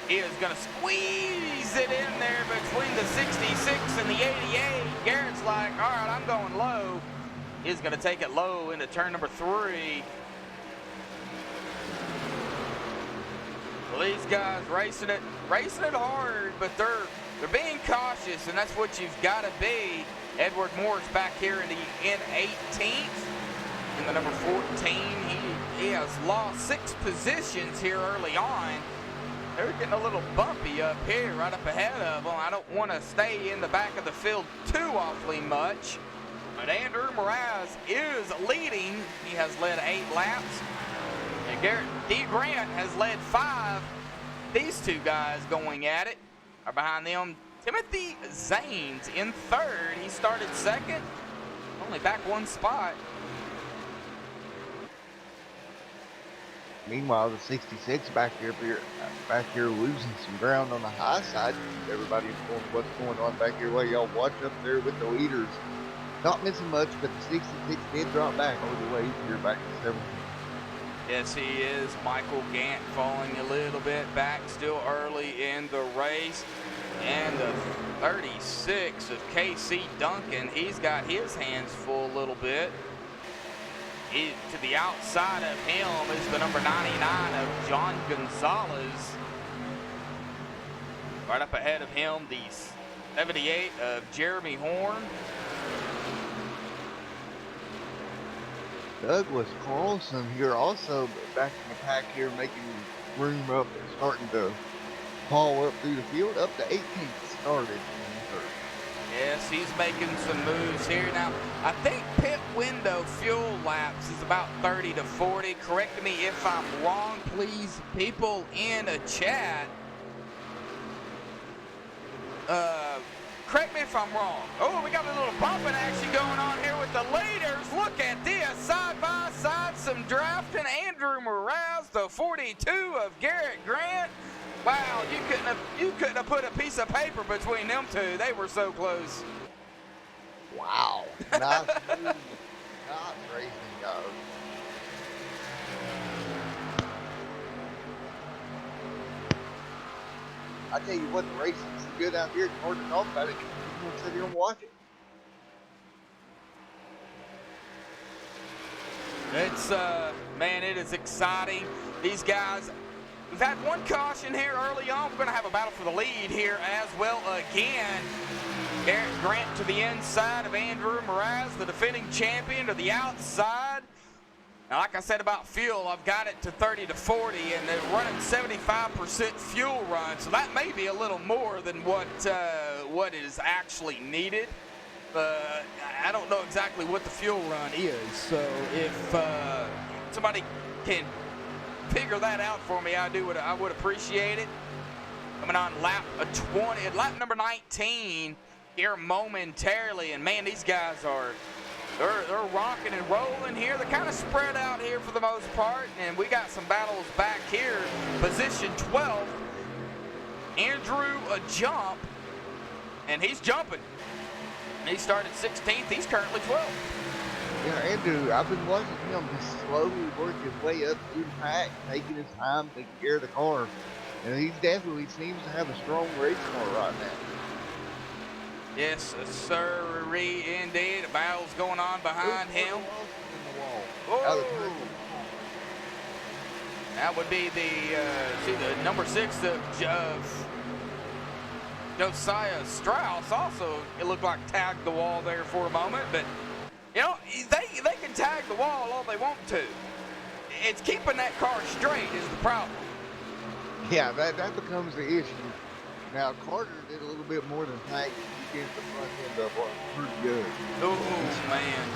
he is going to squeeze it in there between the 66 and the 88. Garrett's like, all right, I'm going low. He's going to take it low into turn number 3. Well, these guys racing it hard, but they're being cautious, and that's what you've got to be. Edward Moore's back here in 18th. In the number 14, he has lost 6 positions here early on. They're getting a little bumpy up here, right up ahead of them. I don't want to stay in the back of the field too awfully much. But Andrew Mraz is leading. He has led 8 laps. And Garrett D. Grant has led 5. These 2 guys going at it are behind them. Timothy Zanes in 3rd. He started 2nd. Only back 1 spot. Meanwhile, the 66 back here losing some ground on the high side. Everybody informed what's going on back here. Well, y'all watch up there with the leaders. Not missing much, but the 66 did drop back over the way here back to 7. Yes, he is. Michael Gant falling a little bit back, still early in the race. And the 36 of KC Duncan, he's got his hands full a little bit. To the outside of him is the number 99 of John Gonzalez. Right up ahead of him, the 78 of Jeremy Horn. Douglas Carlson here also back in the pack here, making room up and starting to haul up through the field. Up to 18th started. Yes, he's making some moves here. Now, I think pit window fuel laps is about 30 to 40. Correct me if I'm wrong, please, people in the chat. Correct me if I'm wrong. Oh, we got a little bumping action going on here with the leaders. Look at this, side by side, some drafting. Andrew Mraz, the 42 of Garrett Grant. Wow, you couldn't have put a piece of paper between them 2. They were so close. Wow, nice move. Nice racing, guys. I tell you what, the racing's so good out here. It's hard to talk about it. You want to sit here and watch it. It's, man, it is exciting. These guys, we've had one caution here early on. We're going to have a battle for the lead here as well again. Eric Grant to the inside of Andrew Mraz, the defending champion, to the outside. Now, like I said about fuel, I've got it to 30 to 40, and they're running 75% fuel run, so that may be a little more than what is actually needed. I don't know exactly what the fuel run is, so if somebody can figure that out for me, I would appreciate it. Coming on lap number 19 here momentarily, and man, these guys are. They're rocking and rolling here. They're kind of spread out here for the most part, and we got some battles back here. Position 12, Andrew a jump, and he's jumping. He started 16th. He's currently 12th. Yeah, Andrew, I've been watching him just slowly work his way up through the pack, taking his time, taking care of the car, and he definitely seems to have a strong race car right now. Yes, sir, indeed. A battle's going on behind him. Oh. That would be the number 6 of Josiah Strauss. Also, it looked like tagged the wall there for a moment, but you know they can tag the wall all they want to. It's keeping that car straight is the problem. Yeah, that becomes the issue. Now Carter did a little bit more than tag. He gets the front end up pretty good. Oh man.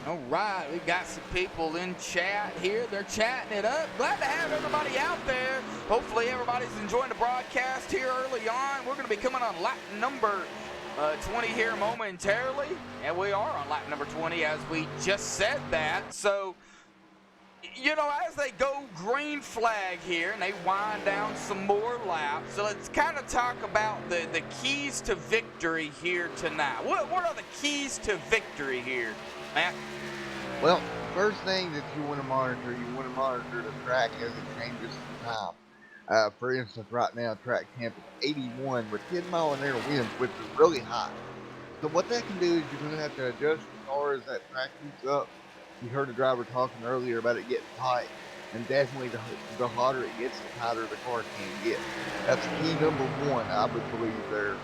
All right, we got some people in chat here. They're chatting it up. Glad to have everybody out there. Hopefully everybody's enjoying the broadcast here early on. We're going to be coming on lap number 20 here momentarily. And we are on lap number 20 as we just said that. So, you know, as they go green flag here and they wind down some more laps, so let's kind of talk about the keys to victory here tonight. What are the keys to victory here, Matt? Well, first thing that you want to monitor the track as it changes time. For instance, right now, track temp is 81 with 10 mile an hour winds, which is really high. So what that can do is you're going to have to adjust the car as that track heats up. You heard the driver talking earlier about it getting tight, and definitely the hotter it gets, the tighter the car can get. That's key number 1, I would believe, there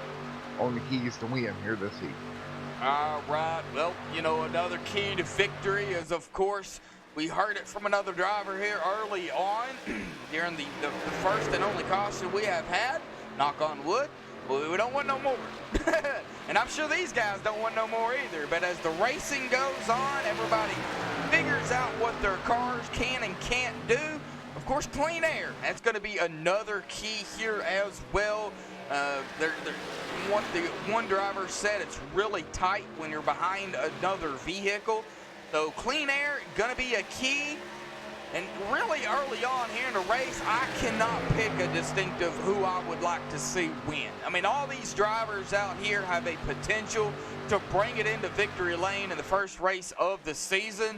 on the keys to win here this season. All right, well, you know, another key to victory is, of course, we heard it from another driver here early on during the first and only caution we have had, knock on wood. We don't want no more. And I'm sure these guys don't want no more either. But as the racing goes on, everybody figures out what their cars can and can't do. Of course, clean air. That's going to be another key here as well. One driver said it's really tight when you're behind another vehicle. So clean air going to be a key. And really early on here in the race, I cannot pick a distinctive who I would like to see win. I mean, all these drivers out here have a potential to bring it into victory lane in the first race of the season.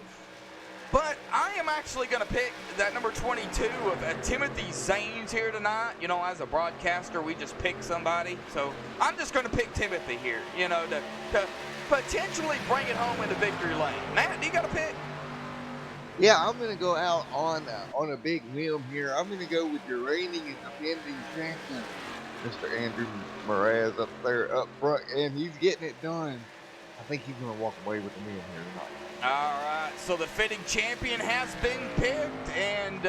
But I am actually going to pick that number 22 of Timothy Zanes here tonight. You know, as a broadcaster, we just pick somebody. So I'm just going to pick Timothy here, you know, to potentially bring it home into victory lane. Matt, do you got a pick? Yeah, I'm going to go out on a big limb here. I'm going to go with your reigning and defending champion, Mr. Andrew Mraz up there up front, and he's getting it done. I think he's going to walk away with the win here tonight. All right, so the defending champion has been picked, and,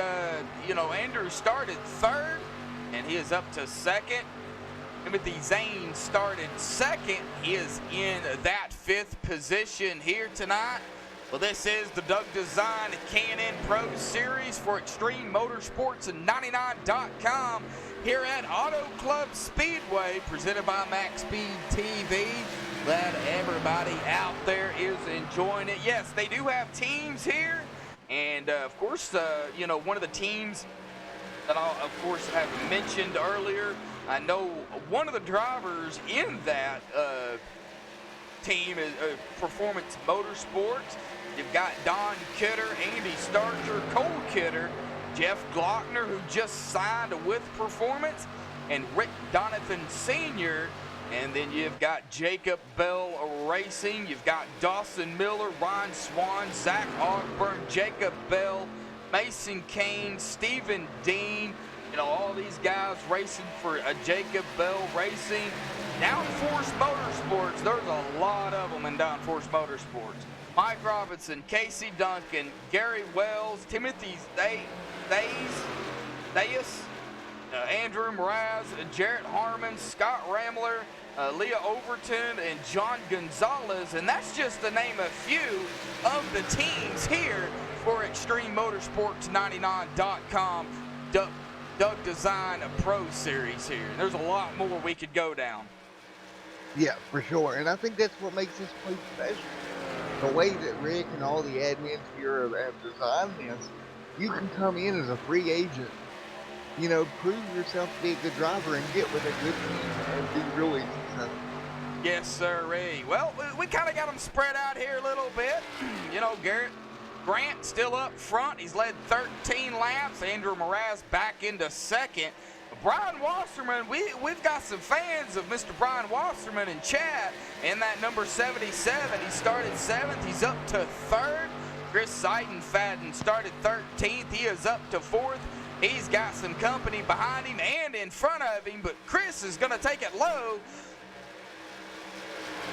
you know, Andrew started third, and he is up to second. Timothy Zane started second. He is in that 5th position here tonight. Well, this is the Doug Design K&N Pro Series for Extreme Motorsports and 99.com here at Auto Club Speedway, presented by MaxSpeedTV. Glad everybody out there is enjoying it. Yes, they do have teams here, and of course, you know, one of the teams that I, of course, have mentioned earlier, I know one of the drivers in that team is Performance Motorsports. You've got Don Kidder, Andy Starcher, Cole Kidder, Jeff Glockner, who just signed with Performance, and Rick Donathan Sr. And then you've got Jacob Bell Racing. You've got Dawson Miller, Ryan Swan, Zach Ogburn, Jacob Bell, Mason Kane, Stephen Dean. You know, all these guys racing for Jacob Bell Racing. Downforce Motorsports, there's a lot of them in Downforce Motorsports. Mike Robinson, Casey Duncan, Gary Wells, Timothy Thayes, Andrew Mraz, Jarrett Harmon, Scott Ramler, Leah Overton, and John Gonzalez. And that's just to name a few of the teams here for ExtremeMotorsports99.com Doug Design Pro Series here. There's a lot more we could go down. Yeah, for sure. And I think that's what makes this place special. The way that Rick and all the admins here have designed this, you can come in as a free agent, you know, prove yourself to be a good driver and get with a good team and be really successful. Yes, sir. Well, we kind of got them spread out here a little bit. You know, Grant still up front. He's led 13 laps. Andrew Mraz back into second. Brian Wasserman, we've got some fans of Mr. Brian Wasserman in chat in that number 77. He started 7th. He's up to 3rd. Chris Seidenfaden started 13th. He is up to 4th. He's got some company behind him and in front of him, but Chris is going to take it low.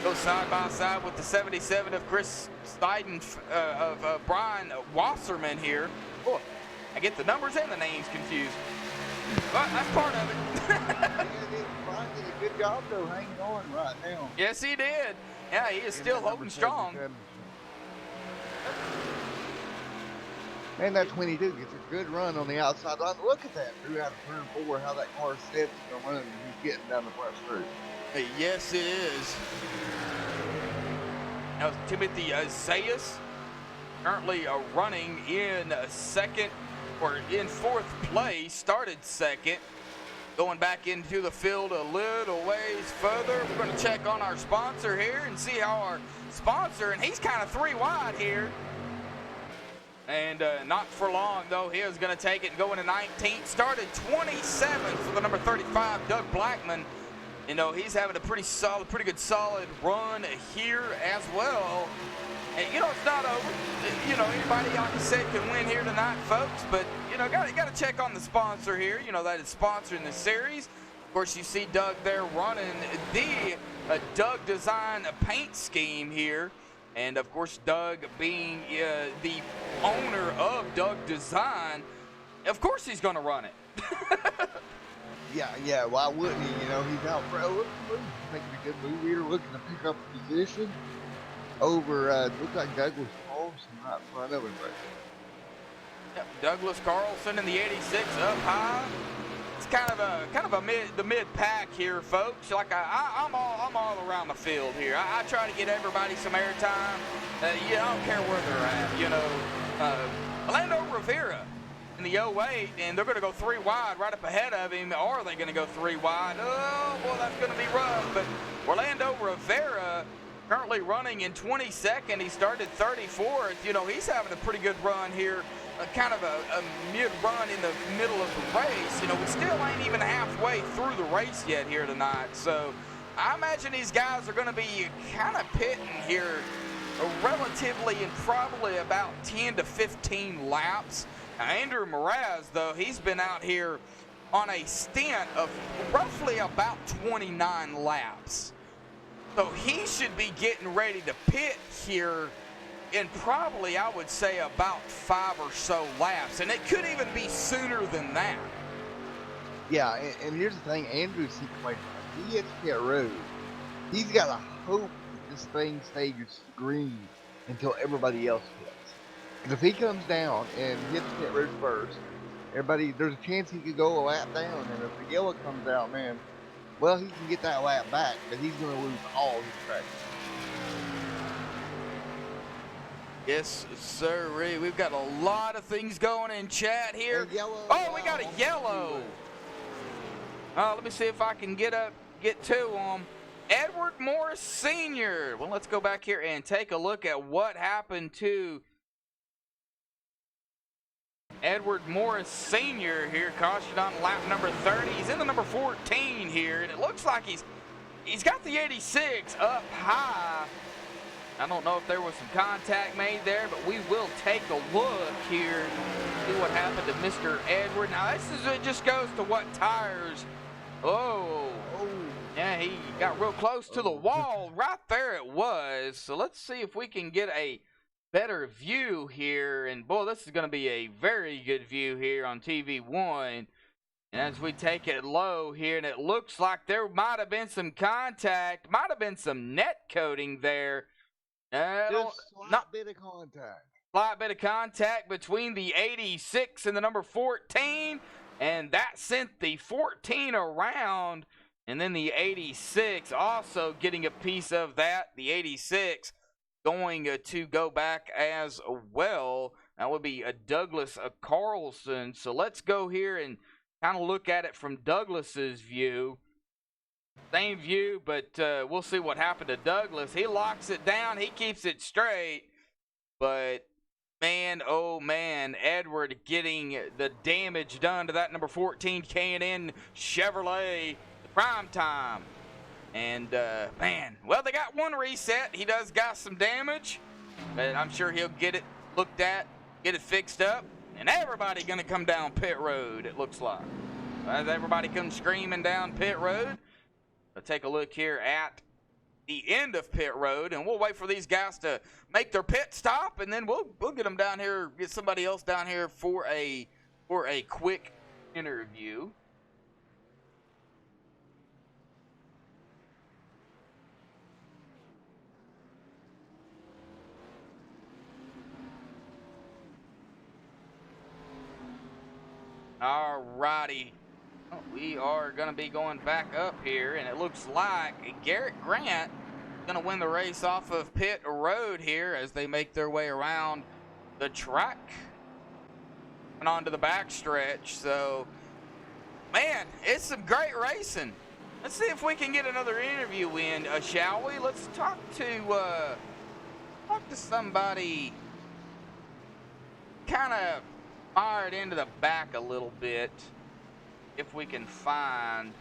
Go side by side with the 77 of Chris Steiden, of Brian Wasserman here. Boy, I get the numbers and the names confused. But that's part of it. Brian did a good job, though, hanging on right now. Yes, he did. Yeah, he is still holding strong. Man, that 22 gets a good run on the outside line. Look at that throughout turn 4, how that car steps and runs and he's getting down the front straight. Yes, it is. Now, Timothy Zayas currently running in second, or in 4th place, started second. Going back into the field a little ways further. We're going to check on our sponsor here and see how our sponsor, and he's kind of 3 wide here. And not for long, though. He is going to take it and go into 19th. Started 27th for the number 35, Doug Blackman. You know, he's having a pretty good solid run here as well. And, you know, it's not over. You know, anybody, like I said, can win here tonight, folks. But, you know, got to check on the sponsor here. You know, that is sponsoring the series. Of course, you see Doug there running the Doug Design paint scheme here. And, of course, Doug being the owner of Doug Design, of course he's going to run it. Yeah, why wouldn't he? You know, he's out for making a good move here, looking to pick up a position over, looks like Douglas Carlson right in front of him right Yep, Douglas Carlson in the 86 up high. It's kind of a mid pack here, folks. Like I'm all around the field here. I try to get everybody some airtime. Yeah, I don't care where they're at. You know, Orlando Rivera in the 08, and they're going to go 3 wide right up ahead of him. Or are they going to go 3 wide? Oh boy, that's going to be rough. But Orlando Rivera currently running in 22nd. He started 34th. You know, he's having a pretty good run here. Kind of a mid-run in the middle of the race. You know, we still ain't even halfway through the race yet here tonight. So I imagine these guys are going to be kind of pitting here relatively in probably about 10 to 15 laps. Now, Andrew Mraz, though, he's been out here on a stint of roughly about 29 laps. So he should be getting ready to pit here in probably, I would say, about 5 or so laps. And it could even be sooner than that. Yeah, and here's the thing, Andrew's situation, he hits pit road. He's got to hope that this thing stays green until everybody else hits. Because if he comes down and hits pit road first, there's a chance he could go a lap down. And if the yellow comes out, man, well, he can get that lap back, but he's going to lose all his track. Yes, sir. We've got a lot of things going in chat here. Oh, we got a yellow. Let me see if I can get to him. Edward Morris Sr. Well, let's go back here and take a look at what happened to Edward Morris Sr. here. Caution on lap number 30. He's in the number 14 here, and it looks like he's he's got the 86 up high. I don't know if there was some contact made there, but we will take a look here, see what happened to Mr. Edward. Now, it just goes to what tires. Oh, yeah, he got real close to the wall. Right there it was. So let's see if we can get a better view here. And, boy, this is going to be a very good view here on TV1. And as we take it low here, and it looks like there might have been some contact, might have been some net coating there. Just slight bit of contact. Slight bit of contact between the 86 and the number 14, and that sent the 14 around, and then the 86 also getting a piece of that. The 86 going to go back as well. That would be a Douglas Carlson. So let's go here and kind of look at it from Douglas's view. Same view, but we'll see what happened to Douglas. He locks it down. He keeps it straight. But, man, oh, man, Edward getting the damage done to that number 14 K&N Chevrolet, prime time. And, man, well, they got one reset. He does got some damage. But I'm sure he'll get it looked at, get it fixed up. And everybody going to come down pit road, it looks like. As everybody comes screaming down pit road. Let's take a look here at the end of pit road, and we'll wait for these guys to make their pit stop, and then we'll get them down here, get somebody else down here for a quick interview. All righty. We are going to be going back up here, and it looks like Garrett Grant is going to win the race off of pit road here as they make their way around the track and onto the backstretch. So, man, it's some great racing. Let's see if we can get another interview in, shall we? Let's talk to somebody kind of fired into the back a little bit. If we can find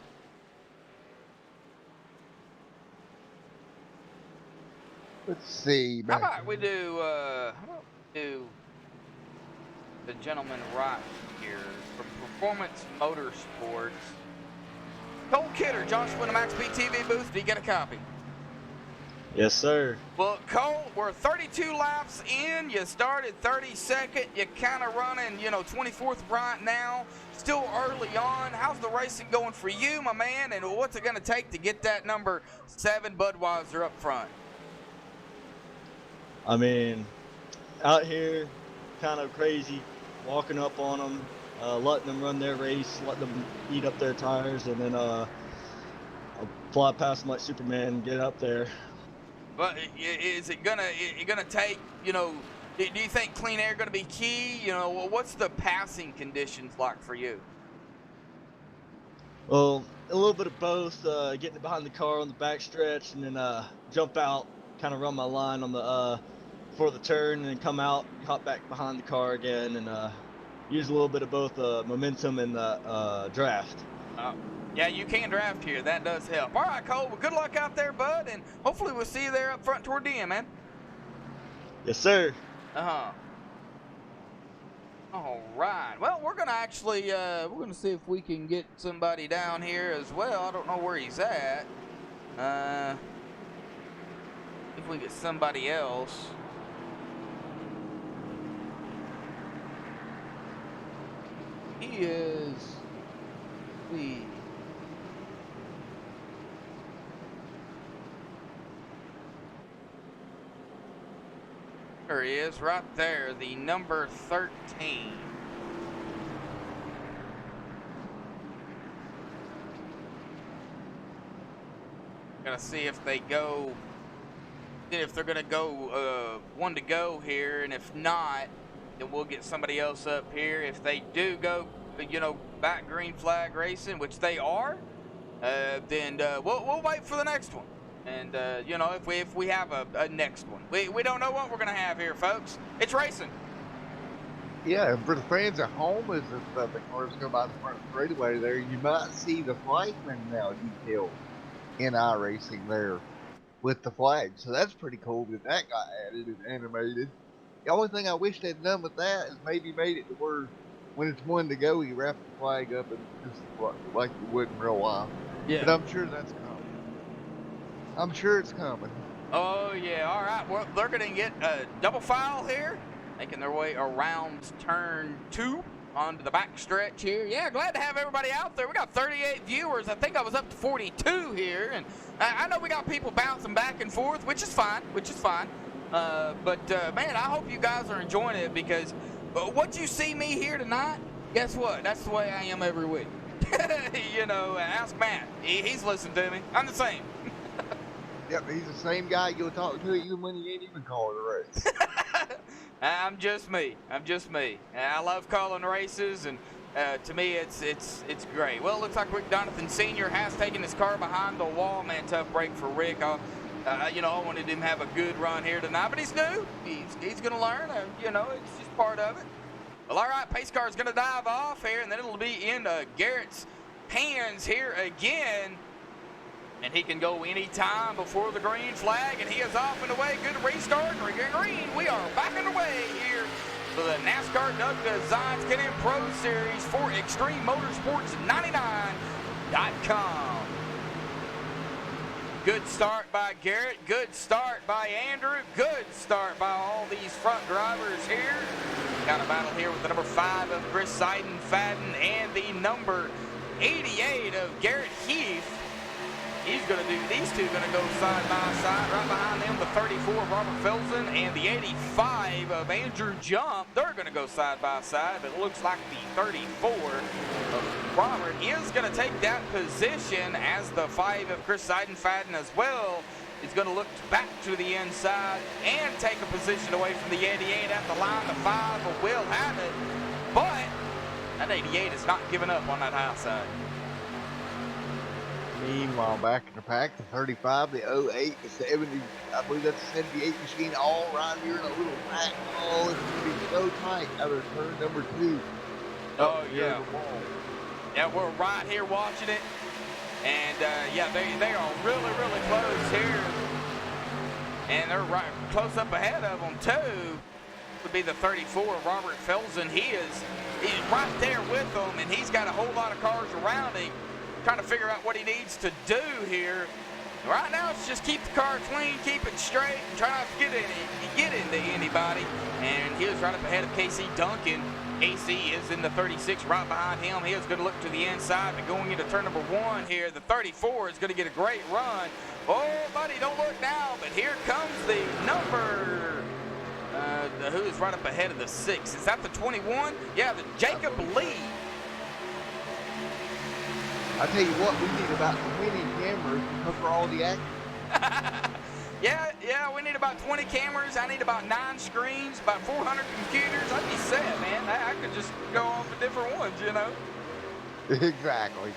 Let's see. how about we do the gentleman right here from Performance Motorsports, Cole Kidder. Joshua in the MaxSpeedTV booth. Do you get a copy? Yes, sir. Well, Cole, we're 32 laps in. You started 32nd. You're kind of running, 24th right now. Still early on. How's the racing going for you, my man? And what's it going to take to get that number 7 Budweiser up front? I mean, out here, kind of crazy, walking up on them, letting them run their race, letting them eat up their tires, and then I'll fly past them like Superman and get up there. But is it gonna take, do you think clean air gonna be key? What's the passing conditions like for you? Well, a little bit of both, getting behind the car on the backstretch and then jump out, kind of run my line on the for the turn, and then come out, hop back behind the car again, and use a little bit of both momentum and draft. Yeah, you can draft here. That does help. All right, Cole. Well, good luck out there, bud, and hopefully we'll see you there up front toward the end, man. Yes, sir. All right. Well, we're gonna actually we're gonna see if we can get somebody down here as well. I don't know where he's at. If we get somebody else. He is the. There he is, right there, the number 13. Gonna see if they go, if they're gonna go one to go here, and if not, then we'll get somebody else up here. If they do go, back green flag racing, which they are, then we'll wait for the next one. And if we have a next one, we don't know what we're gonna have here, folks. It's racing. Yeah, and for the fans at home, as the cars go by the front straightaway there, you might see the flagman now detailed NI racing there with the flag. So that's pretty cool that that got added and animated. The only thing I wish they'd done with that is maybe made it to where when it's one to go, you wrap the flag up and just like you would in real life. Yeah. But I'm sure that's coming. I'm sure it's coming. Oh, yeah. All right. Well, they're going to get a double file here, making their way around turn 2 onto the back stretch here. Yeah, glad to have everybody out there. We got 38 viewers. I think I was up to 42 here. And I know we got people bouncing back and forth, which is fine, man, I hope you guys are enjoying it because what you see me here tonight, guess what? That's the way I am every week. You know, ask Matt. He's listening to me. I'm the same. Yep, he's the same guy you'll talk to even when he ain't even calling a race. I'm just me. I love calling races, and to me, it's great. Well, it looks like Rick Donathan Sr. has taken his car behind the wall. Man, tough break for Rick. You know, I wanted him to have a good run here tonight, but he's new. He's going to learn. You know, it's just part of it. Well, all right, pace car is going to dive off here, and then it'll be in Garrett's hands here again. And he can go any time before the green flag, and he is off and away. Good restart. Green, we are back and away here for the NASCAR Duck Designs Can-Am Pro Series for Extreme Motorsports 99.com. Good start by Garrett. Good start by Andrew. Good start by all these front drivers here. Got a battle here with the number 5 of Chris Fadden and the number 88 of Garrett Heath. He's going to do, these two going to go side by side. Right behind them, the 34 of Robert Felsen and the 85 of Andrew Jump. They're going to go side by side, but it looks like the 34 of Robert is going to take that position as the 5 of Chris Fadden as well. He's going to look back to the inside and take a position away from the 88 at the line. The 5 of Will Hammett, but that 88 is not giving up on that high side. Meanwhile, back in the pack, the 35, the 08, the 70, I believe that's the 78 machine, all right here in a little pack. Oh, it's going to be so tight out of turn number 2. Oh, yeah. Yeah, we're right here watching it. And, yeah, they are really, really close here. And they're right close up ahead of them, too. Would be the 34 of Robert Felsen. He's right there with them, and he's got a whole lot of cars around him. Trying to figure out what he needs to do here. Right now, it's just keep the car clean, keep it straight, and try not to get into anybody. And he is right up ahead of Casey Duncan. AC is in the 36 right behind him. He is going to look to the inside, but going into turn number 1 here, the 34 is going to get a great run. Oh, buddy, don't look now, but here comes the number, who is right up ahead of the 6. Is that the 21? Yeah, the Jacob Lee. I tell you what, we need about 20 cameras to cover all the action. yeah, we need about 20 cameras. I need about 9 screens, about 400 computers. I'd be set, man. I could just go on for different ones, you know? Exactly.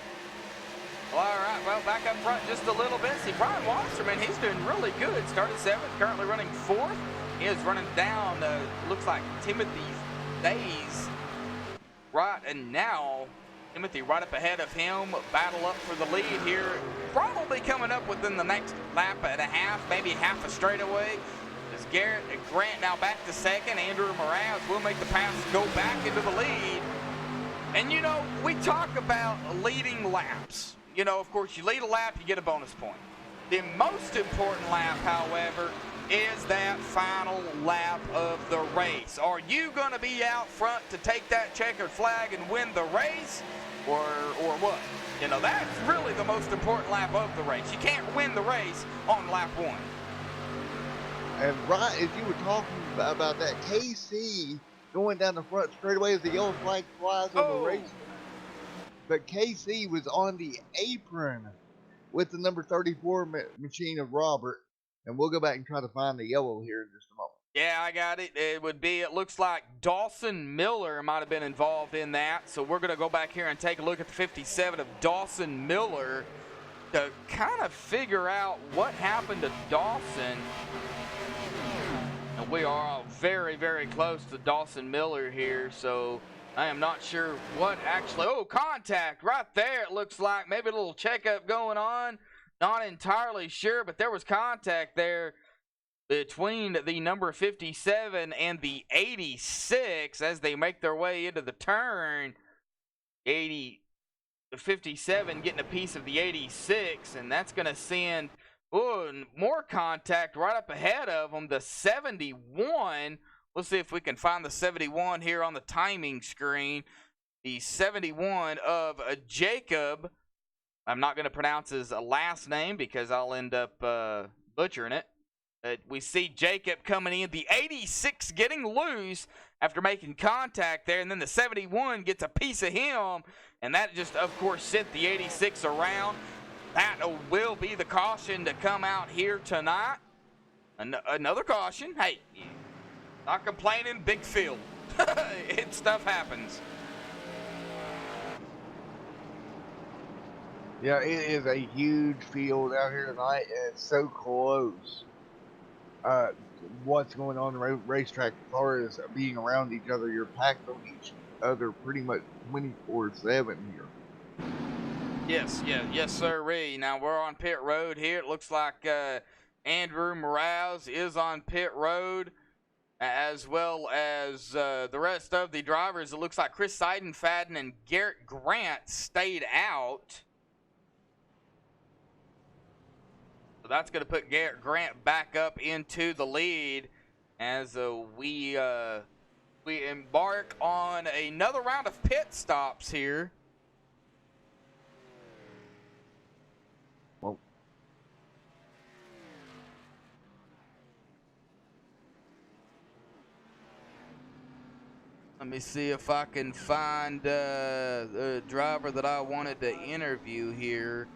Well, all right, well, back up front just a little bit. See, Brian Wasserman, he's doing really good. Started 7th, currently running 4th. He is running down, looks like Timothy Days. Right, and now Timothy right up ahead of him, battle up for the lead here. Probably coming up within the next lap and a half, maybe half a straightaway. As Garrett and Grant now back to 2nd. Andrew Moraz will make the pass, go back into the lead. And you know, we talk about leading laps. You know, of course, you lead a lap, you get a bonus point. The most important lap, however, is that final lap of the race. Are you going to be out front to take that checkered flag and win the race? Or what? You know, that's really the most important lap of the race. You can't win the race on lap 1. And right as you were talking about that, KC going down the front straightaway as the yellow flag flies on the race. But KC was on the apron with the number 34 machine of Robert. And we'll go back and try to find the yellow here in just a moment. Yeah, I got it. It looks like Dawson Miller might have been involved in that. So we're going to go back here and take a look at the 57 of Dawson Miller to kind of figure out what happened to Dawson. And we are very, very close to Dawson Miller here. So I am not sure what actually, contact right there. It looks like maybe a little checkup going on. Not entirely sure, but there was contact there between the number 57 and the 86 as they make their way into the turn. 57 getting a piece of the 86, and that's going to send more contact right up ahead of them. The 71. Let's see if we can find the 71 here on the timing screen. The 71 of Jacob. I'm not going to pronounce his last name because I'll end up butchering it. We see Jacob coming in. The 86 getting loose after making contact there. And then the 71 gets a piece of him. And that just, of course, sent the 86 around. That will be the caution to come out here tonight. Another caution. Hey, not complaining. Big field. Stuff happens. Yeah, it is a huge field out here tonight, and it's so close. What's going on the racetrack as far as being around each other, you're packed on each other pretty much 24/7 here. Yes, sirree. Now we're on pit road here. It looks like Andrew Mraz is on pit road, as well as the rest of the drivers. It looks like Chris Seidenfaden and Garrett Grant stayed out. So that's going to put Garrett Grant back up into the lead as we embark on another round of pit stops here. Well, let me see if I can find the driver that I wanted to interview here.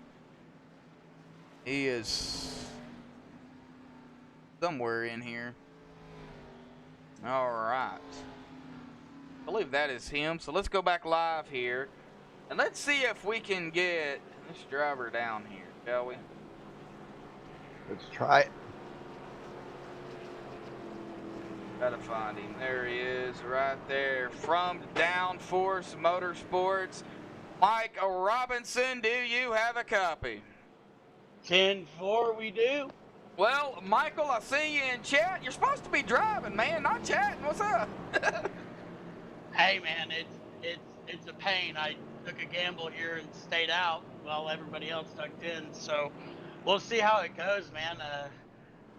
He is somewhere in here. All right. I believe that is him. So let's go back live here. And let's see if we can get this driver down here, shall we? let's try it. Gotta find him. There he is, right there. From Downforce Motorsports, Mike Robinson, do you have a copy? 10-4 we do. Well, Michael, I see you in chat. You're supposed to be driving, man, not chatting. What's up? Hey man, it's a pain. I took a gamble here and stayed out while everybody else ducked in. So we'll see how it goes, man.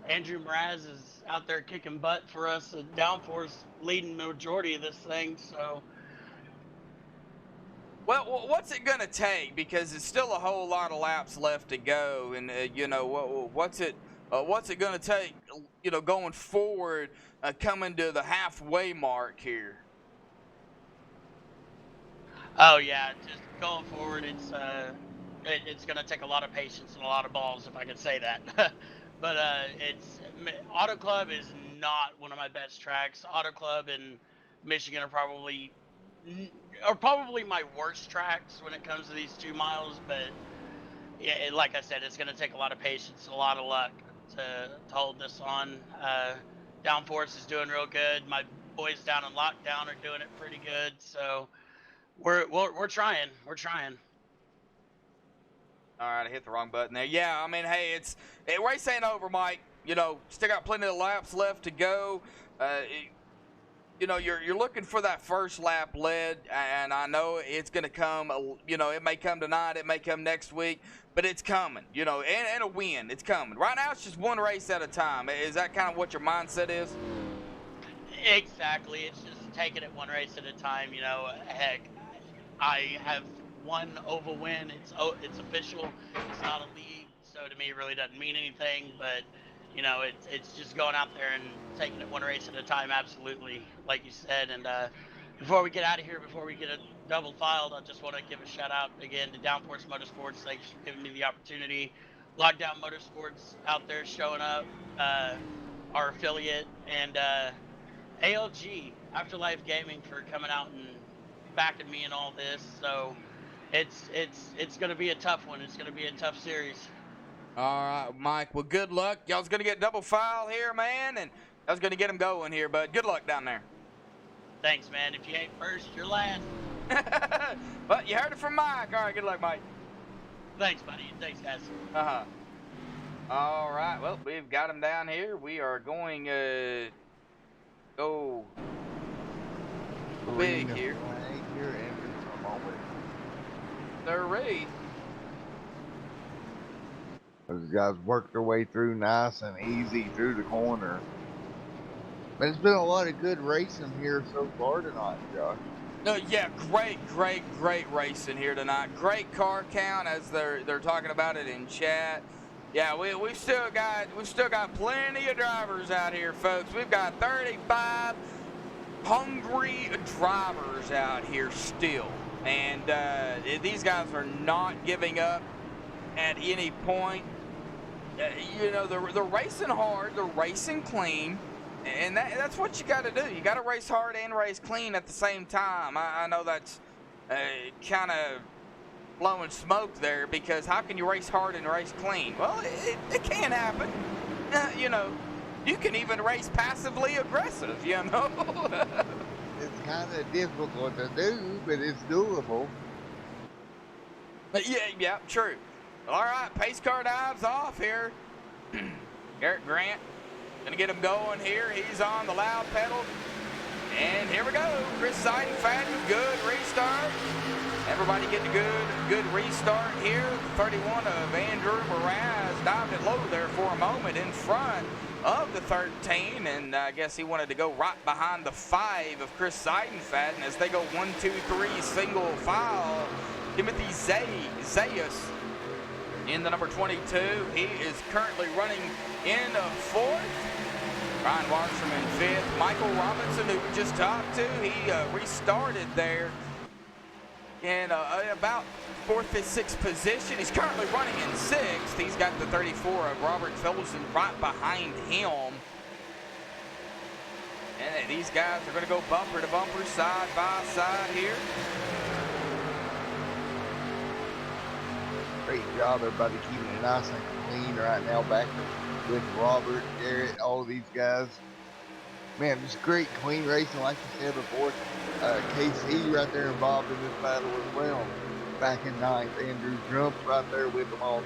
Andrew Mraz is out there kicking butt for us at Downforce, leading the majority of this thing. So. Well, what's it gonna take? Because it's still a whole lot of laps left to go, and what's it gonna take? Going forward, coming to the halfway mark here. Oh yeah, just going forward, it's gonna take a lot of patience and a lot of balls, if I could say that. But Auto Club is not one of my best tracks. Auto Club and Michigan are probably my worst tracks when it comes to these 2 miles, but yeah, like I said, it's going to take a lot of patience, a lot of luck to hold this on. Downforce is doing real good. My boys down in lockdown are doing it pretty good, so we're trying. We're trying. All right, I hit the wrong button there. Yeah, I mean, hey, race ain't over, Mike. Still got plenty of laps left to go. You're looking for that first lap lead, and I know it's going to come. It may come tonight, it may come next week, but it's coming. And a win, it's coming. Right now, it's just one race at a time. Is that kind of what your mindset is? Exactly. It's just taking it one race at a time. Heck, I have one oval win. It's official. It's not a league, so to me, it really doesn't mean anything. But it's just going out there and taking it one race at a time, absolutely, like you said. And before we get out of here, before we get it double filed, I just want to give a shout out again to Downforce Motorsports. Thanks for giving me the opportunity. Lockdown Motorsports out there showing up, our affiliate, and ALG, Afterlife Gaming, for coming out and backing me in all this. So it's going to be a tough one. It's going to be a tough series. All right, Mike. Well, good luck. Y'all's going to get double file here, man, and I was going to get them going here, but good luck down there. Thanks, man. If you ain't first, you're last. But you heard it from Mike. All right, good luck, Mike. Thanks, buddy. Thanks, guys. Uh-huh. All right, well, we've got him down here. We are going go big Green here. flag here, Andrew, for a moment. They're ready. Those guys worked their way through nice and easy through the corner. But it's been a lot of good racing here so far tonight, Josh. Yeah, great racing here tonight. Great car count, as they're talking about it in chat. Yeah, we've still got plenty of drivers out here, folks. We've got 35 hungry drivers out here still, and these guys are not giving up at any point. You know, they're racing hard, they're racing clean. And that's what you got to do. You got to race hard and race clean at the same time. I know that's kind of blowing smoke there, because how can you race hard and race clean? Well, it can happen. You know, you can even race passively aggressive, you know. It's kind of difficult to do, but it's doable. Yeah, true. All right, pace car dives off here. Garrett Grant gonna get him going here. He's on the loud pedal. And here we go. Chris Seidenfaden, good restart. Everybody getting a good restart here. The 31 of Andrew Mraz dived it low there for a moment in front of the 13. And I guess he wanted to go right behind the 5 of Chris Seidenfaden as they go 1, 2, 3 single file. Timothy Zayas in the number 22. He is currently running in 4th. Ryan Waterstrom in 5th. Michael Robinson, who we just talked to, he restarted there in about 4th, 5th, 6th position. He's currently running in 6th. He's got the 34 of Robert Phillipson right behind him. And these guys are going to go bumper to bumper, side by side here. Great job, everybody, keeping it nice and clean right now back with Robert, Garrett, all of these guys. Man, just great, clean racing, like you said before. KC right there involved in this battle as well. Back in 9th, Andrew jumps right there with them also.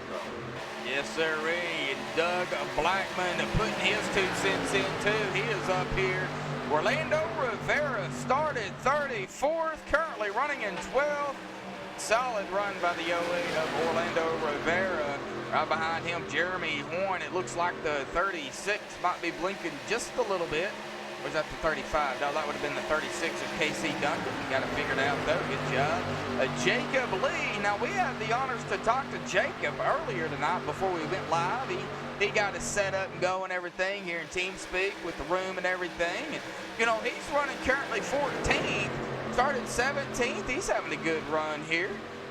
Yes, sir. And Doug Blackman putting his 2 cents in too. He is up here. Orlando Rivera started 34th, currently running in 12th. Solid run by the 08 of Orlando Rivera. Right behind him, Jeremy Horn. It looks like the 36 might be blinking just a little bit. Or is that the 35? No, that would have been the 36 of KC Duncan. You got it figured out, though. Good job. Jacob Lee. Now, we had the honors to talk to Jacob earlier tonight before we went live. He got us set up and go and everything here in TeamSpeak with the room and everything. And, you know, he's running currently 14th. Started 17th. He's having a good run here.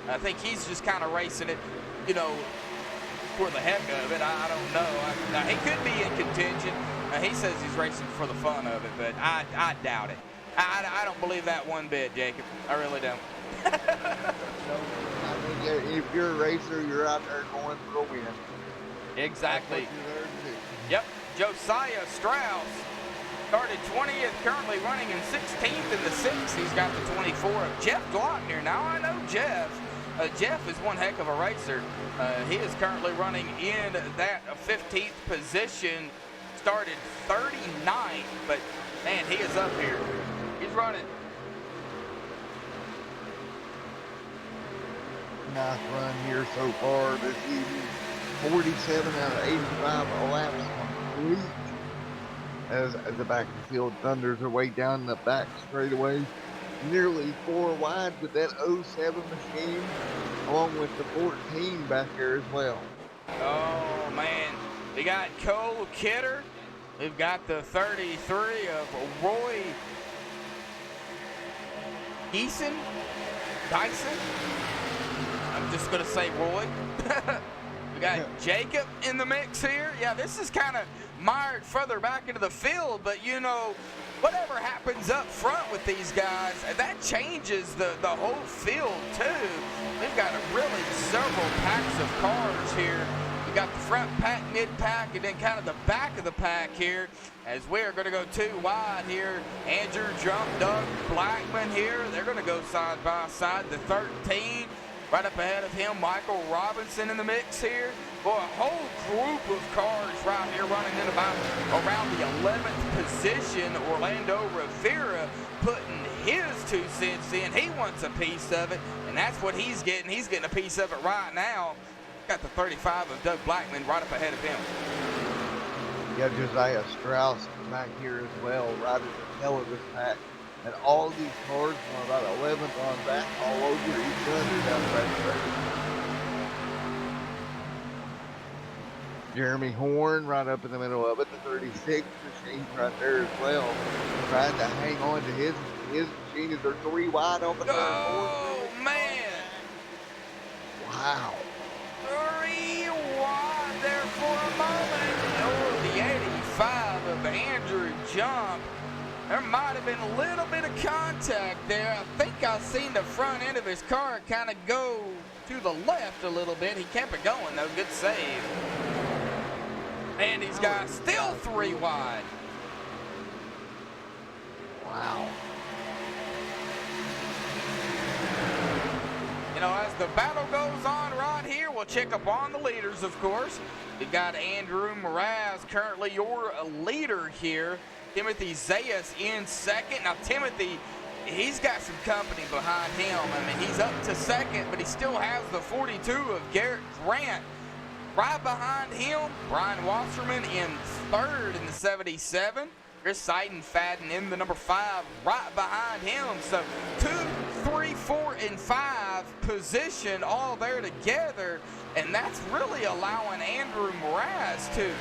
I think he's just kind of racing it, you know, for the heck of it. I don't know. Now, he could be in contention. He says he's racing for the fun of it, but I doubt it. I don't believe that one bit, Jacob. I really don't. If you're a racer, you're out there going for a win. Exactly. That's what you're there to do. Yep. Josiah Strauss started 20th, currently running in 16th in the 6th. He's got the 24 of Jeff Glockner. Now, I know Jeff. Jeff is one heck of a racer. He is currently running in that 15th position. Started 39th, but man, he is up here. He's running. Nice run here so far this evening. 47 out of 85 laps complete. As the back of the field thunders their way down the back straightaway. Nearly 4 wide with that 07 machine, along with the 14 back there as well. Oh man, we got Cole Kidder. We've got the 33 of Roy Dyson. I'm just gonna say Roy. We got Jacob in the mix here. Yeah, this is kind of mired further back into the field, but you know, whatever happens up front with these guys, that changes the whole field too. We've got really several packs of cars here. We got the front pack, mid pack, and then kind of the back of the pack here, as we're going to go 2 wide here. Andrew Jump, Doug Blackman here. They're going to go side by side. The 13 Right up ahead of him, Michael Robinson in the mix here. Boy, a whole group of cars right here running in about around the 11th position. Orlando Rivera putting his 2 cents in. He wants a piece of it, and that's what he's getting. He's getting a piece of it right now. Got the 35 of Doug Blackman right up ahead of him. You got Josiah Strauss back here as well, right at the tail of this pack. And all these cars from about 11th on back all over each other down the back stretch. Jeremy Horn right up in the middle of it, the 36 machine right there as well. Trying to hang on to his machine as they're 3 wide off the third. Oh, man. Wow. 3 wide there for a moment. Oh, the 85 of Andrew Jump. There might have been a little bit of contact there. I think I seen the front end of his car kind of go to the left a little bit. He kept it going, though. Good save. And he's got still 3 wide. Wow. You know, as the battle goes on right here, we'll check up on the leaders, of course. We've got Andrew Mraz, currently your leader here. Timothy Zayas in second. Now, Timothy, he's got some company behind him. I mean, he's up to second, but he still has the 42 of Garrett Grant. Right behind him, Brian Wasserman in third in the 77. Chris Seidenfaden in the number 5 right behind him. So 2, 3, 4, and 5 position all there together. And that's really allowing Andrew Mraz to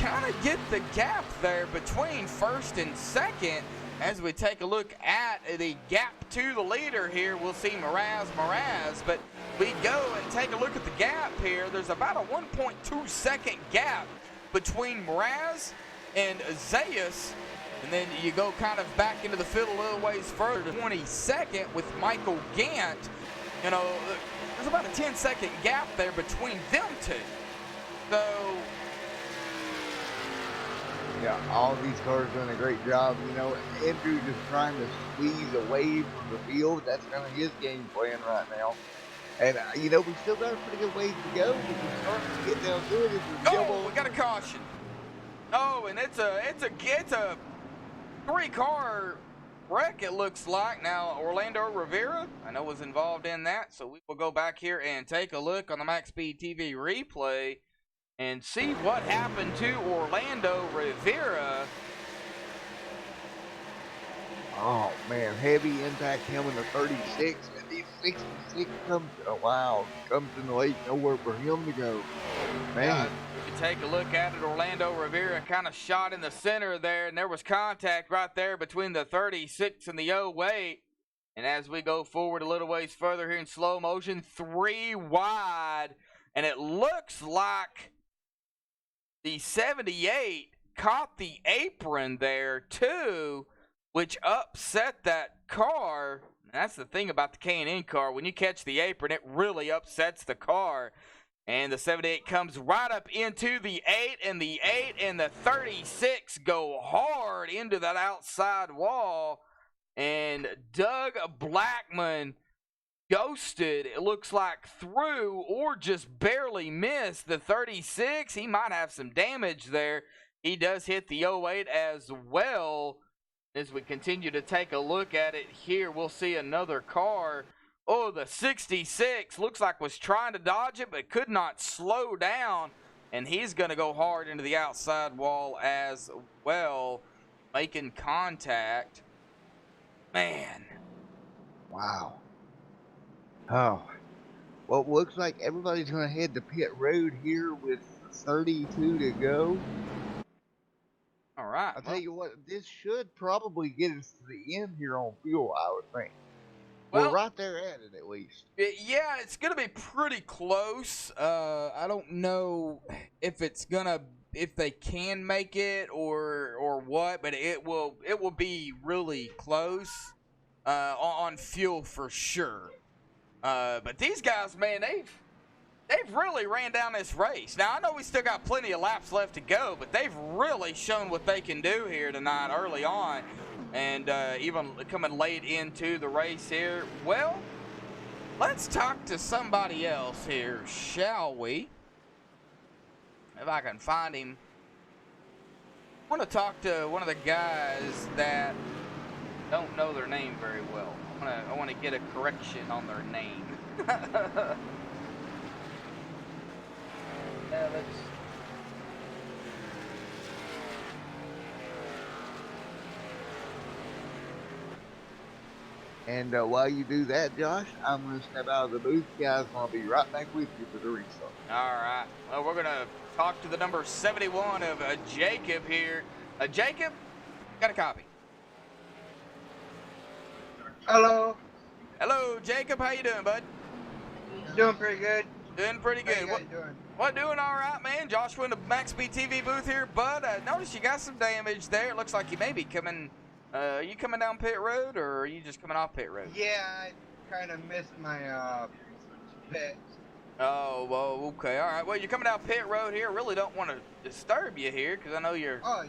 kind of get the gap there between first and second. As we take a look at the gap to the leader here, we'll see Mraz, but we go and take a look at the gap here. There's about a 1.2 second gap between Mraz and Zayas, and then you go kind of back into the field a little ways further to 22nd with Michael Gant. You know, there's about a 10-second gap there between them two. So, yeah, all these cars doing a great job. You know, Andrew just trying to squeeze away from the field. That's kind of his game plan right now. And, you know, we still got a pretty good ways to go. We can start to get down to it. Oh, we got a caution. Oh, and it's a 3-car wreck, it looks like. Now, Orlando Rivera, I know, was involved in that. So we will go back here and take a look on the MaxSpeedTV replay and see what happened to Orlando Rivera. Oh, man, heavy impact him in the 36. And the 66 comes in the late nowhere for him to go. Man. You take a look at it, Orlando Rivera kind of shot in the center there, and there was contact right there between the 36 and the 08. And as we go forward a little ways further here in slow motion, 3 wide, and it looks like the 78 caught the apron there too, which upset that car. That's the thing about the K&N car. When you catch the apron, it really upsets the car. And the 78 comes right up into the 8, and the 8 and the 36 go hard into that outside wall. And Doug Blackman ghosted, it looks like, through or just barely missed the 36. He might have some damage there. He does hit the 08 as well. As we continue to take a look at it here, we'll see another car. Oh, the 66 looks like was trying to dodge it, but could not slow down. And he's going to go hard into the outside wall as well, making contact. Man. Wow. Oh. Well, it looks like everybody's going to head to pit road here with 32 to go. All right. I'll tell you what, this should probably get us to the end here on fuel, I would think. Well, we're right there at it, at least. Yeah, it's going to be pretty close. I don't know if they can make it or what, but it will be really close on fuel for sure. But these guys, man, they've really ran down this race. Now, I know we still got plenty of laps left to go, but they've really shown what they can do here tonight early on. And even coming late into the race here. Well, let's talk to somebody else here, shall we? If I can find him. I want to talk to one of the guys that don't know their name very well. I want to get a correction on their name. Let's. And while you do that, Josh, I'm going to step out of the booth, guys, and I'll be right back with you for the restart. All right. Well, we're going to talk to the number 71 of Jacob here. Jacob, got a copy. Hello. Hello, Jacob. How you doing, bud? Doing pretty good. Doing pretty good. How you guys doing? What, doing all right, man? Joshua in the MaxSpeedTV booth here, bud. I noticed you got some damage there. It looks like you may be coming... are you coming down pit road, or are you just coming off pit road? Yeah, I kind of missed my pit. Oh, well, okay, all right. Well, you're coming down pit road here. Really don't want to disturb you here, because I know you're... Oh,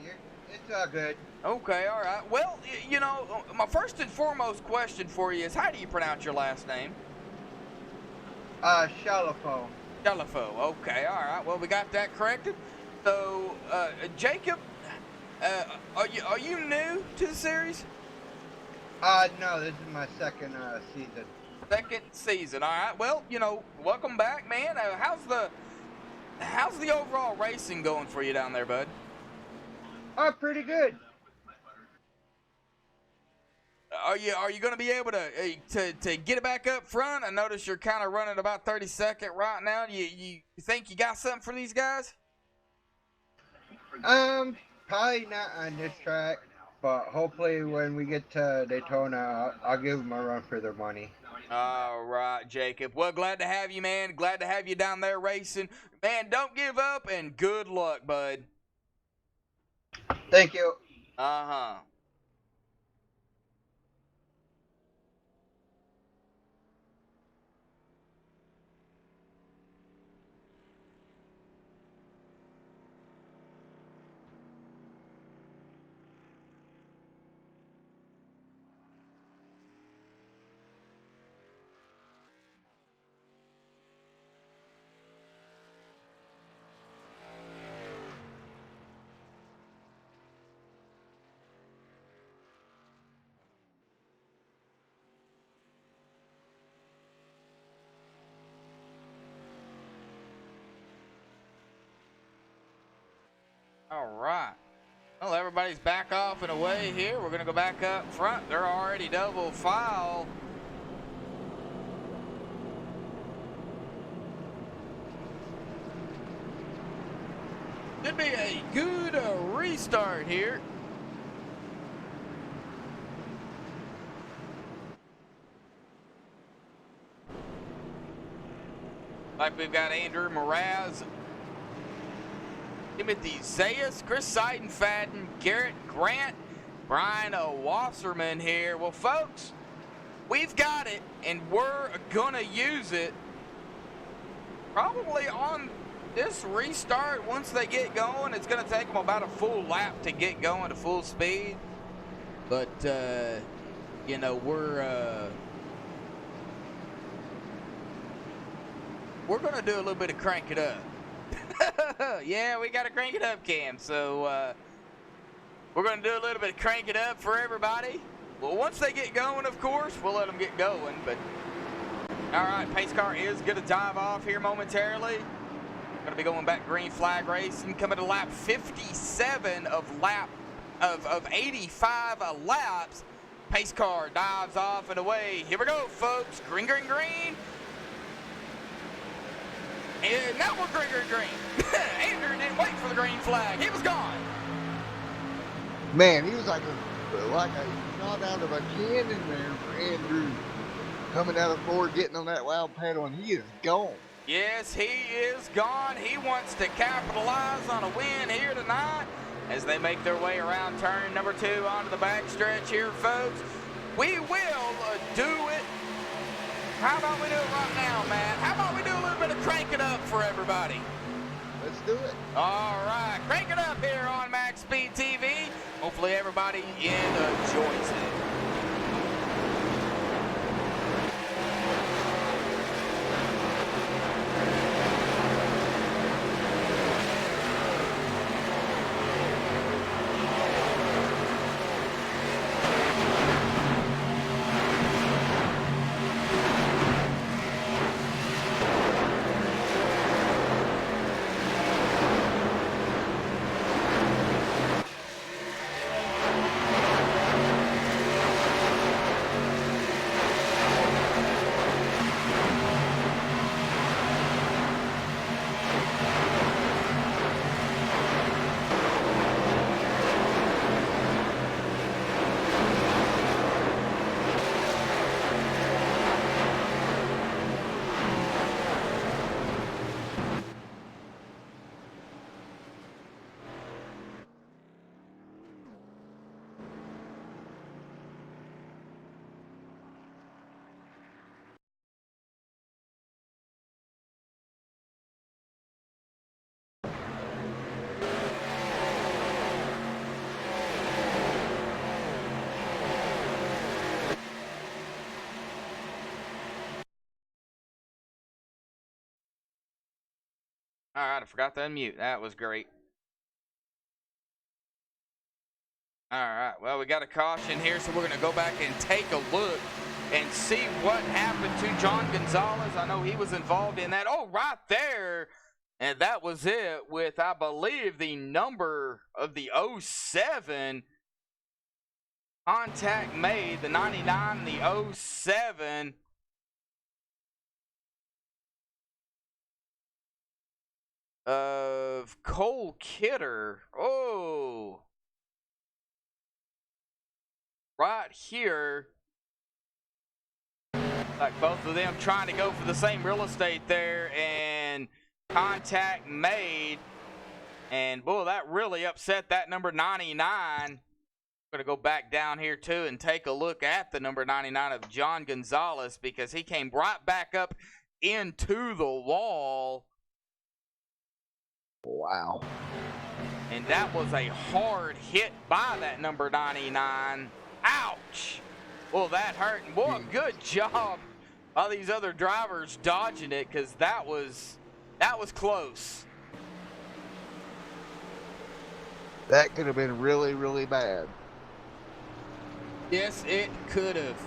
it's all good. Okay, all right. Well, you know, my first and foremost question for you is, how do you pronounce your last name? Shalafo. Shalafo. Okay, all right. Well, we got that corrected. So, Jacob, are you new to the series? No, this is my second season. Second season. All right. Well, you know, welcome back, man. How's the overall racing going for you down there, bud? Oh, pretty good. Are you going to be able to get it back up front? I notice you're kind of running about 32nd right now. You think you got something for these guys? Probably not on this track, but hopefully when we get to Daytona, I'll give them a run for their money. All right, Jacob. Well, glad to have you, man. Glad to have you down there racing. Man, don't give up, and good luck, bud. Thank you. Uh-huh. All right. Well, everybody's back off and away here. We're going to go back up front. They're already double file. Should be a good restart here. Like we've got Andrew Mraz, Timothy Zayas, Chris Seidenfaden, Garrett Grant, Brian Wasserman here. Well, folks, we've got it, and we're going to use it probably on this restart. Once they get going, it's going to take them about a full lap to get going to full speed. But, you know, we're going to do a little bit of crank it up. Yeah, we got to crank it up, Cam. So we're going to do a little bit of crank it up for everybody. Well, once they get going, of course, we'll let them get going. But all right, pace car is going to dive off here momentarily. Going to be going back green flag racing, coming to lap 57 of 85 laps. Pace car dives off and away. Here we go, folks. Green, green, green. And now we're green, green, green. Andrew didn't wait for the green flag. He was gone. Man, he was like a shot out of a cannon there for Andrew. Coming out of Ford, getting on that loud pedal, and he is gone. Yes, he is gone. He wants to capitalize on a win here tonight as they make their way around turn number 2 onto the backstretch here, folks. We will do it. How about we do it right now, Matt? How about we do a little bit of crank it up for everybody? Let's do it. All right, crank it up here on MaxSpeedTV. Hopefully everybody enjoys it. All right, I forgot to unmute. That was great. All right, well, we got a caution here, so we're going to go back and take a look and see what happened to John Gonzalez. I know he was involved in that. Oh, right there. And that was it with, I believe, the number of the 07. Contact made, the 99 and the 07. Of Cole Kidder. Oh. Right here. Like both of them trying to go for the same real estate there, and contact made. And boy, that really upset that number 99. I'm going to go back down here too and take a look at the number 99 of John Gonzalez, because he came right back up into the wall. Wow. And that was a hard hit by that number 99. Ouch. Well, that hurt. And boy, good job by these other drivers dodging it, because that was close. That could have been really, really bad. Yes, it could have.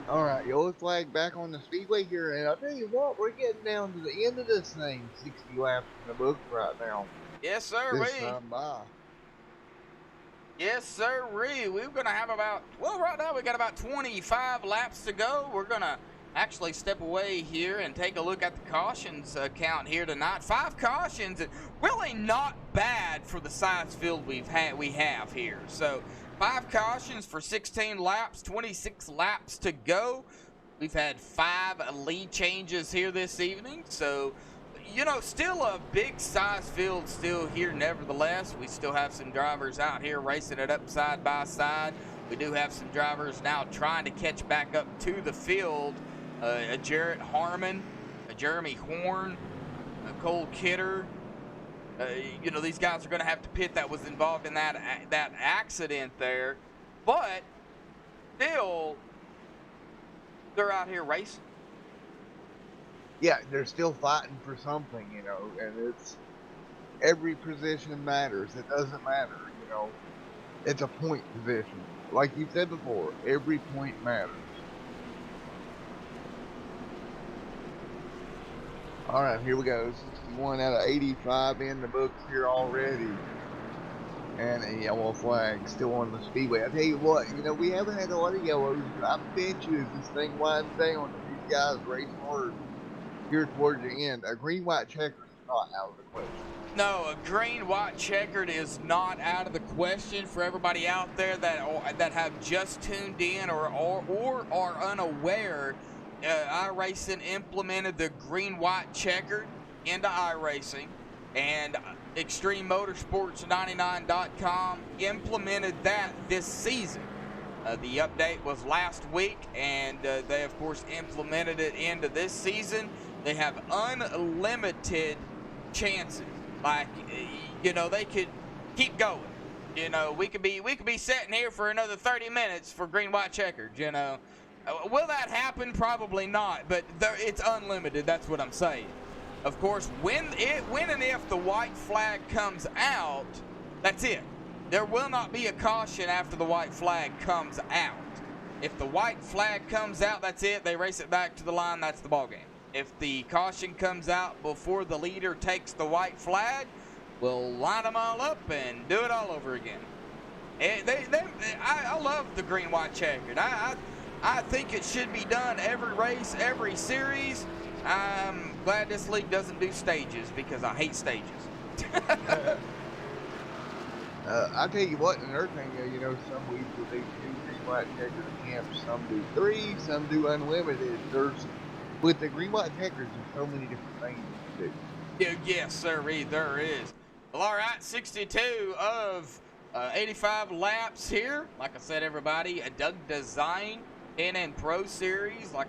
All right, yellow flag back on the speedway here, and I'll tell you what, we're getting down to the end of this thing. 60 laps in the book right now. Yes, sir. This time by. Yes, sir. We're going to have about, well, right now we got about 25 laps to go. We're going to actually step away here and take a look at the cautions count here tonight. 5 cautions, really not bad for the size field we have here. So 5 cautions for 16 laps, 26 laps to go. We've had 5 lead changes here this evening, so you know, still a big size field still here. Nevertheless, we still have some drivers out here racing it up side by side. We do have some drivers now trying to catch back up to the field. A Jarrett Harmon, a Jeremy Horn, a Cole Kidder. You know, these guys are going to have to pit that was involved in that accident there. But still, they're out here racing. Yeah, they're still fighting for something, you know, and it's every position matters. It doesn't matter, you know. It's a point position. Like you said before, every point matters. All right, here we go. 61 out of 85 in the books here already. And a yellow flag still on the speedway. I tell you what, you know, we haven't had a lot of yellows, but I bet you as this thing winds down, these guys race hard here towards the end. A green-white checkered is not out of the question. No, a green-white checkered is not out of the question for everybody out there that have just tuned in or are unaware. iRacing implemented the green-white checkered into iRacing, and ExtremeMotorsports99.com implemented that this season. The update was last week, and they, of course, implemented it into this season. They have unlimited chances. Like, you know, they could keep going. You know, we could be sitting here for another 30 minutes for green-white checkered, you know. Will that happen? Probably not, but it's unlimited. That's what I'm saying. Of course, when and if the white flag comes out, that's it. There will not be a caution after the white flag comes out. If the white flag comes out, that's it. They race it back to the line. That's the ball game. If the caution comes out before the leader takes the white flag, we'll line them all up and do it all over again. I love the green-white checkered. I think it should be done every race, every series. I'm glad this league doesn't do stages because I hate stages. I'll tell you what, another thing, you know, some weeks will do 2 green-white checkered attempts, some do 3, some do unlimited. With the green-white checkers, there's so many different things to do. Yeah, yes, sir, there is. Well, all right, 62 of 85 laps here. Like I said, everybody, a Doug Design N Pro Series. Like,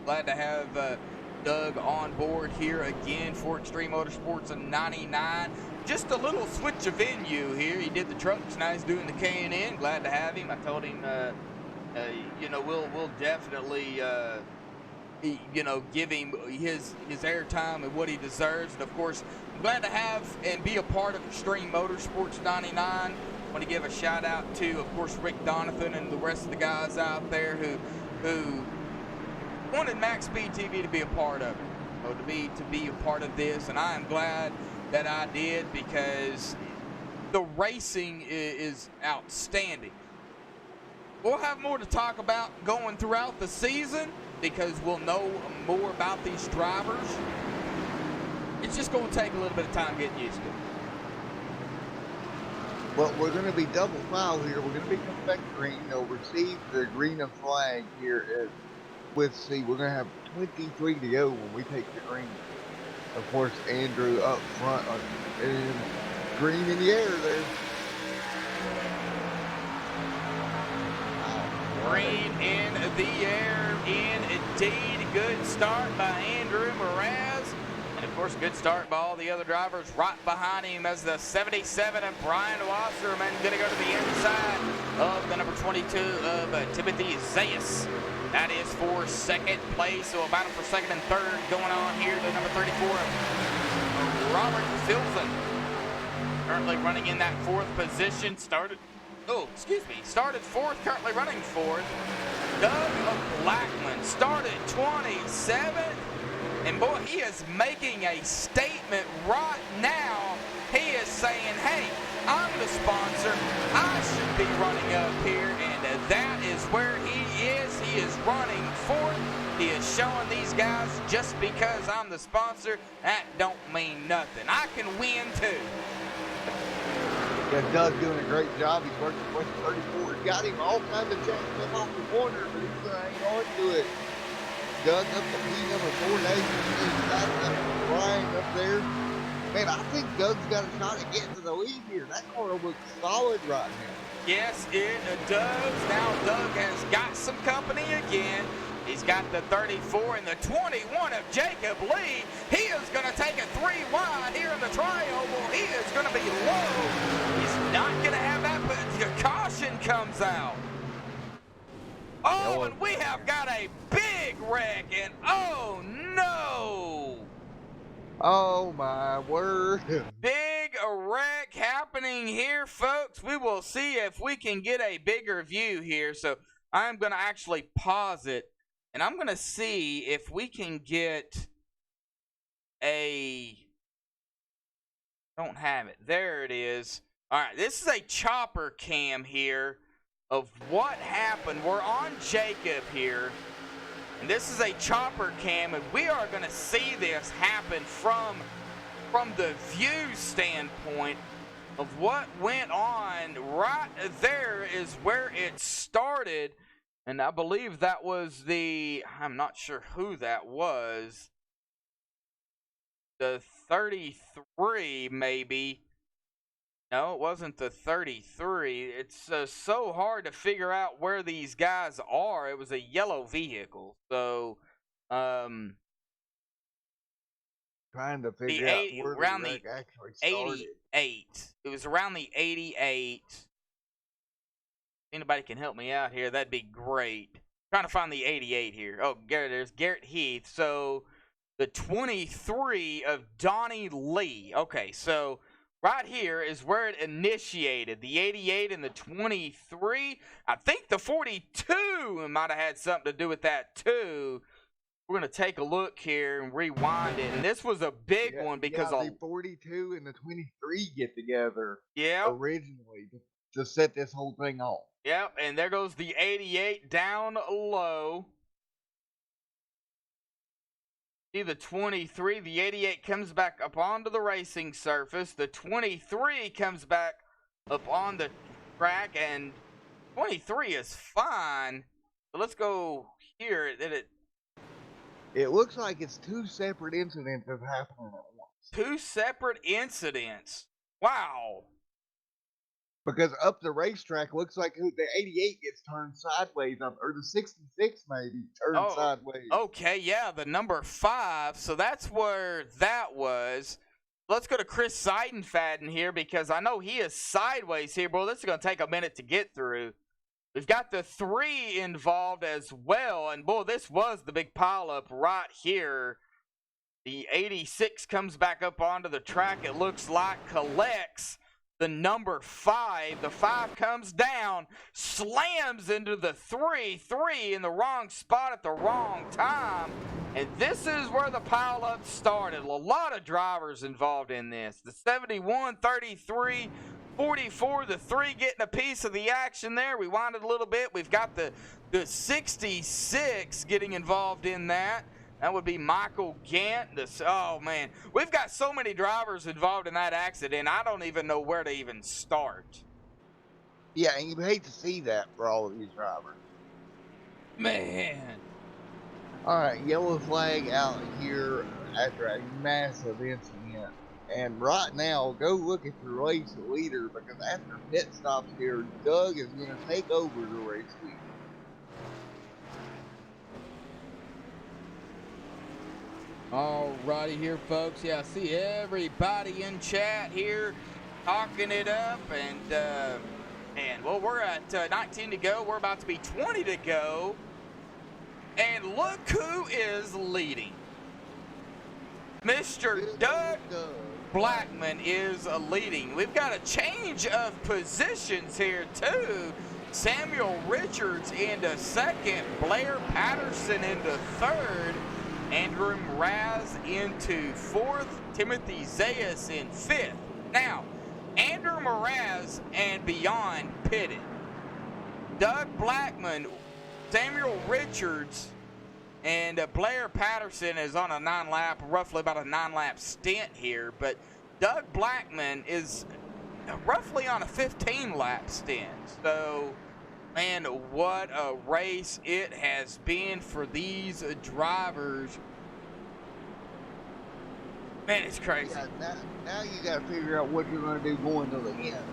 glad to have Doug on board here again for Extreme Motorsports in 99. Just a little switch of venue here. He did the trucks, now he's doing the K&N. Glad to have him. I told him, you know, we'll definitely give him his airtime and what he deserves. And of course, I'm glad to have and be a part of Extreme Motorsports 99. I want to give a shout out to, of course, Rick Donathan and the rest of the guys out there who wanted MaxSpeedTV to be a part of it, to be a part of this, and I am glad that I did, because the racing is outstanding. We'll have more to talk about going throughout the season, because we'll know more about these drivers. It's just going to take a little bit of time getting used to it. Well, we're going to be double file here. We're going to be coming back green. They'll receive the green flag here with C. We're going to have 23 to go when we take the green. Of course, Andrew up front and green in the air there. Green in the air, indeed. Good start by Andrew Mraz. And of course, good start by all the other drivers right behind him as the 77 of Brian Wasserman going to go to the inside of the number 22 of Timothy Zayas. That is for second place. So a battle for second and third going on here. The number 34 of Robert Filson. Currently running in that fourth position. Started fourth, currently running fourth. Doug Blackman started 27th. And boy, he is making a statement right now. He is saying, hey, I'm the sponsor. I should be running up here. And that is where he is. He is running fourth. He is showing these guys, just because I'm the sponsor, that don't mean nothing. I can win too. Yeah, Doug doing a great job. He's working with 34. He's got him all kinds of chances up off the corner, but he's going to hang on to it. Doug up to P number 4 Nation. He's got Brian up there. Man, I think Doug's got a shot at getting to the lead here. That corner looks solid right now. Yes, it does. Now Doug has got some company again. He's got the 34 and the 21 of Jacob Lee. He is going to take it 3 wide here in the tri-oval. He is going to be low. He's not going to have that, but the caution comes out. Oh, and we have got a big wreck, and oh no! Oh my word. Big wreck happening here, folks. We will see if we can get a bigger view here. So I'm going to actually pause it, and I'm going to see if we can get a... Don't have it. There it is. All right, this is a chopper cam here of what happened. We're on Jacob here, and this is a chopper cam, and we are going to see this happen from the view standpoint of what went on. Right there is where it started, and I believe that was I'm not sure who that was, the 33 maybe. No, it wasn't the 33. It's so hard to figure out where these guys are. It was a yellow vehicle. So, trying to figure out where around the the actually started. 88. It was around the 88. Anybody can help me out here, that'd be great. Trying to find the 88 here. Oh, there's Garrett Heath. So, the 23 of Donnie Lee. Okay, so... right here is where it initiated. The 88 and the 23. I think the 42 might have had something to do with that too. We're going to take a look here and rewind it. And this was a big one because the 42 and the 23 get together originally to set this whole thing off. Yep, and there goes the 88 down low. See the 23, the 88 comes back up onto the racing surface. The 23 comes back up on the track, and 23 is fine. So let's go here. It looks like it's 2 separate incidents that happened at once. 2 separate incidents. Wow. Because up the racetrack looks like the 88 gets turned sideways, or the 66 maybe turned sideways. Okay, yeah, the number 5. So that's where that was. Let's go to Chris Seidenfaden here, because I know he is sideways here, bro. This is going to take a minute to get through. We've got the 3 involved as well. And, boy, this was the big pileup right here. The 86 comes back up onto the track, it looks like, collects the number 5. The 5 comes down, slams into the 3 in the wrong spot at the wrong time. And this is where the pileup started. A lot of drivers involved in this. The 71, 33, 44, the 3 getting a piece of the action there. We winded a little bit. We've got the 66 getting involved in that. That would be Michael Gant. Oh, man. We've got so many drivers involved in that accident, I don't even know where to even start. Yeah, and you hate to see that for all of these drivers. Man. All right, yellow flag out here after a massive incident. And right now, go look at the race leader, because after pit stops here, Doug is going to take over the race leader. Alrighty here, folks. Yeah, I see everybody in chat here talking it up, and well, we're at 19 to go. We're about to be 20 to go, and look who is leading. Mr. Doug Blackman is leading. We've got a change of positions here too. Samuel Richards into second, Blair Patterson into third, Andrew Mraz into fourth, Timothy Zayas in fifth. Now, Andrew Mraz and beyond pitted. Doug Blackman, Samuel Richards, and Blair Patterson is on a roughly about a 9-lap stint here, but Doug Blackman is roughly on a 15-lap stint. So, man, what a race it has been for these drivers. Man, it's crazy. Yeah, now you got to figure out what you're going to do going to the end,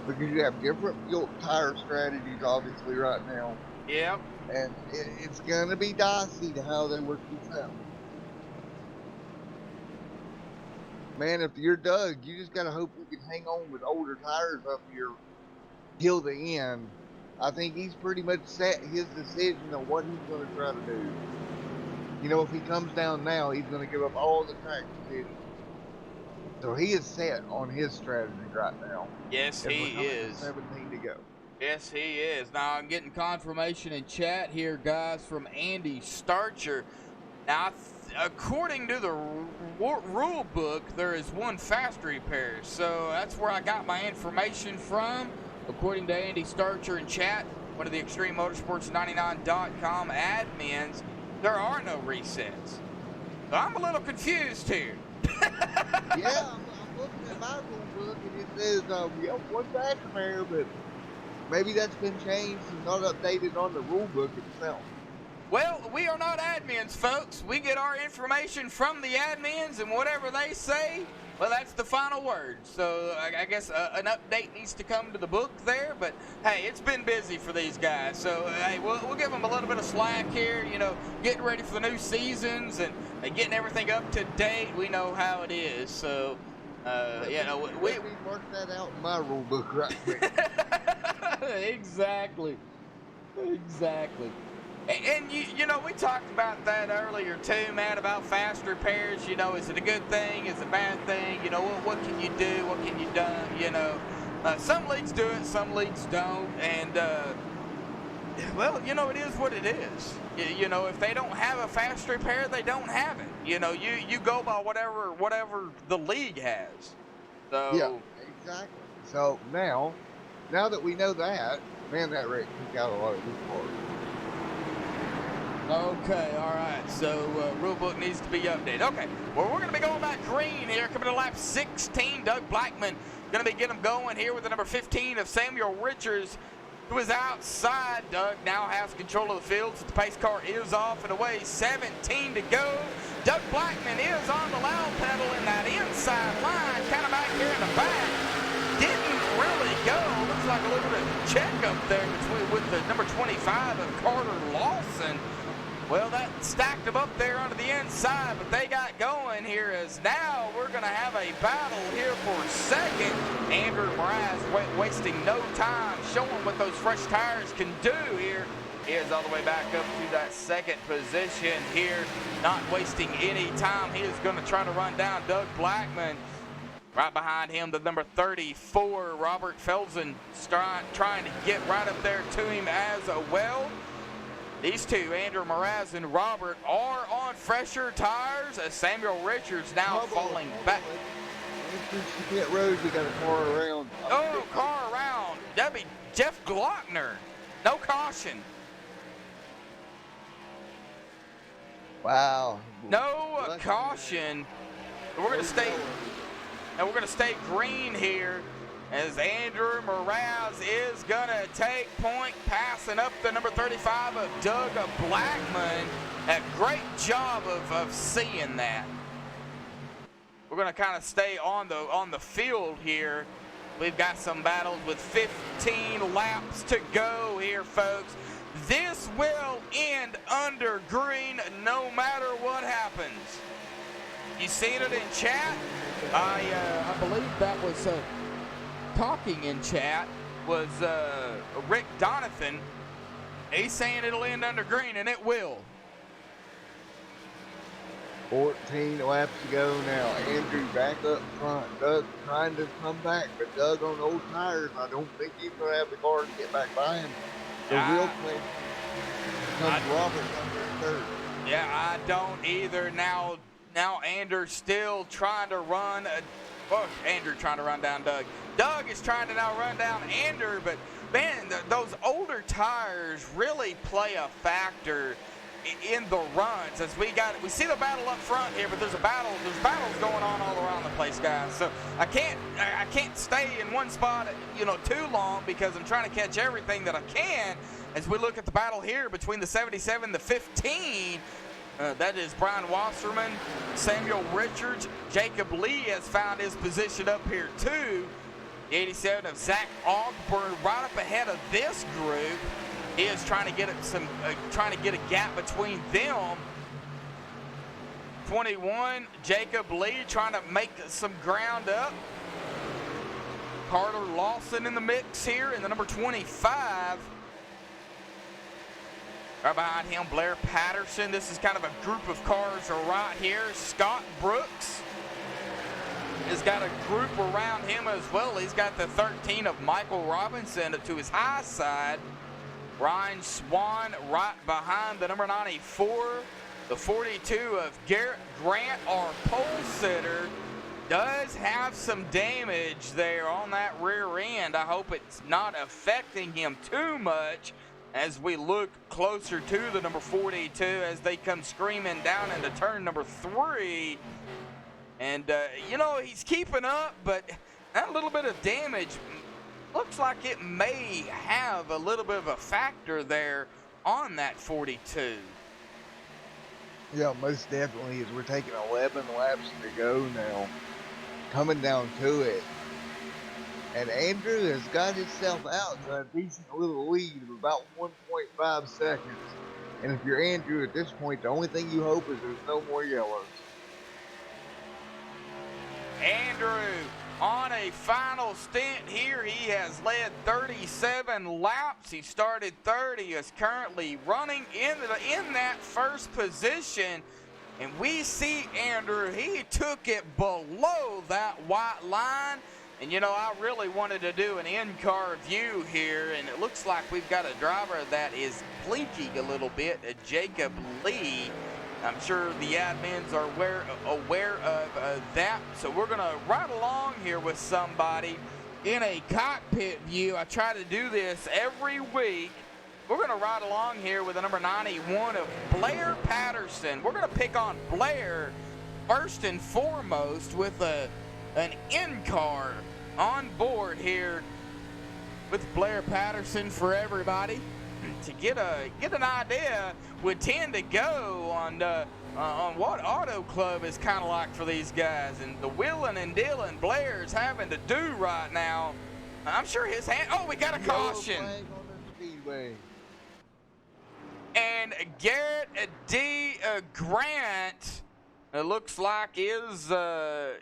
because you have different fuel tire strategies, obviously, right now. Yep. And it's going to be dicey to how they work this out. Man, if you're Doug, you just got to hope you can hang on with older tires up here till the end. I think he's pretty much set his decision on what he's going to try to do. You know, if he comes down now, he's going to give up all the track decisions. So he is set on his strategy right now. Yes, he is. 17 to go. Yes, he is. Now, I'm getting confirmation in chat here, guys, from Andy Starcher. Now, according to the rule book, there is one fast repair. So that's where I got my information from. According to Andy Starcher in chat, one of the ExtremeMotorsports99.com admins, there are no resets. So I'm a little confused here. Yeah, I'm looking at my rule book, and it says, one fast repair, but maybe that's been changed and not updated on the rule book itself. Well, we are not admins, folks. We get our information from the admins, and whatever they say, well, that's the final word. So I guess an update needs to come to the book there. But, hey, it's been busy for these guys. So, hey, we'll give them a little bit of slack here, you know, getting ready for the new seasons and getting everything up to date. We know how it is. So, you know, we mark that out in my rule book right quick. Exactly. And you know, we talked about that earlier too, man, about fast repairs. You know, is it a good thing? Is it a bad thing? You know, what can you do? What can you do? You know, some leagues do it, some leagues don't. And, well, you know, it is what it is. You know, if they don't have a fast repair, they don't have it. You know, you go by whatever the league has. So, yeah, exactly. So now that we know that, man, that wreck took out a lot of good parts. Okay, all right. So rule book needs to be updated. Okay, well, we're going to be going back green here, coming to lap 16. Doug Blackman going to be getting them going here with the number 15 of Samuel Richards, who is outside. Doug now has control of the field, so the pace car is off and away. 17 to go. Doug Blackman is on the loud pedal in that inside line, kind of back here in the back. Didn't really go. Looks like a little bit of check up there with the number 25 of Carter Lawson. Well, that stack active up there onto the inside, but they got going here as now we're going to have a battle here for second. Andrew Mraz wasting no time, showing what those fresh tires can do here. He is all the way back up to that second position here, not wasting any time. He is going to try to run down Doug Blackman. Right behind him, the number 34, Robert Felsen, trying to get right up there to him as well. These two, Andrew Mraz and Robert, are on fresher tires as Samuel Richards now falling back. Pit road, we got a car around. Oh, car around. That'd be Jeff Glockner. No caution. Wow. No caution. We're going to stay. And we're going to stay green here as Andrew Mraz is going to take point, passing up the number 35 of Doug Blackman. A great job of seeing that. We're going to kind of stay on the field here. We've got some battles with 15 laps to go here, folks. This will end under green no matter what happens. You seen it in chat? I believe that was talking in chat was Rick Donathan. He's saying it'll end under green, and it will. 14 laps to go now. Andrew back up front. Doug trying to come back, but Doug on old tires. I don't think he's going to have the car to get back by him. The real play comes Robert under third. Yeah, I don't either. Now Andrew still trying to run. Andrew trying to run down Doug. Doug is trying to now run down Andrew, but man, those older tires really play a factor in the runs. As we see the battle up front here, but there's battles going on all around the place, guys. So I can't stay in one spot, too long because I'm trying to catch everything that I can. As we look at the battle here between the 77 and the 15. That is Brian Wasserman, Samuel Richards. Jacob Lee has found his position up here too. The 87 of Zach Ogburn right up ahead of this group. He is trying to get a gap between them. 21, Jacob Lee trying to make some ground up. Carter Lawson in the mix here in the number 25. Right behind him, Blair Patterson. This is kind of a group of cars right here. Scott Brooks has got a group around him as well. He's got the 13 of Michael Robinson to his high side. Ryan Swan right behind the number 94. The 42 of Garrett Grant, our pole sitter, does have some damage there on that rear end. I hope it's not affecting him too much as we look closer to the number 42 as they come screaming down into turn number 3. And, he's keeping up, but that little bit of damage looks like it may have a little bit of a factor there on that 42. Yeah, most definitely, as we're taking 11 laps to go now. Coming down to it. And Andrew has got himself out to a decent little lead of about 1.5 seconds. And if you're Andrew at this point, the only thing you hope is there's no more yellows. Andrew on a final stint here. He has led 37 laps. He started third. He is currently running in that first position. And we see Andrew, he took it below that white line. And, I really wanted to do an in-car view here, and it looks like we've got a driver that is blinking a little bit, Jacob Lee. I'm sure the admins are aware of that. So we're going to ride along here with somebody in a cockpit view. I try to do this every week. We're going to ride along here with the number 91 of Blair Patterson. We're going to pick on Blair first and foremost with an in-car on board here with Blair Patterson for everybody to get an idea. Would tend to go on what Auto Club is kind of like for these guys, and the wheeling and dealing Blair's having to do right now. I'm sure his hand. Oh, we got a caution. Flag on the speedway. And and Garrett D. Grant, it looks like is the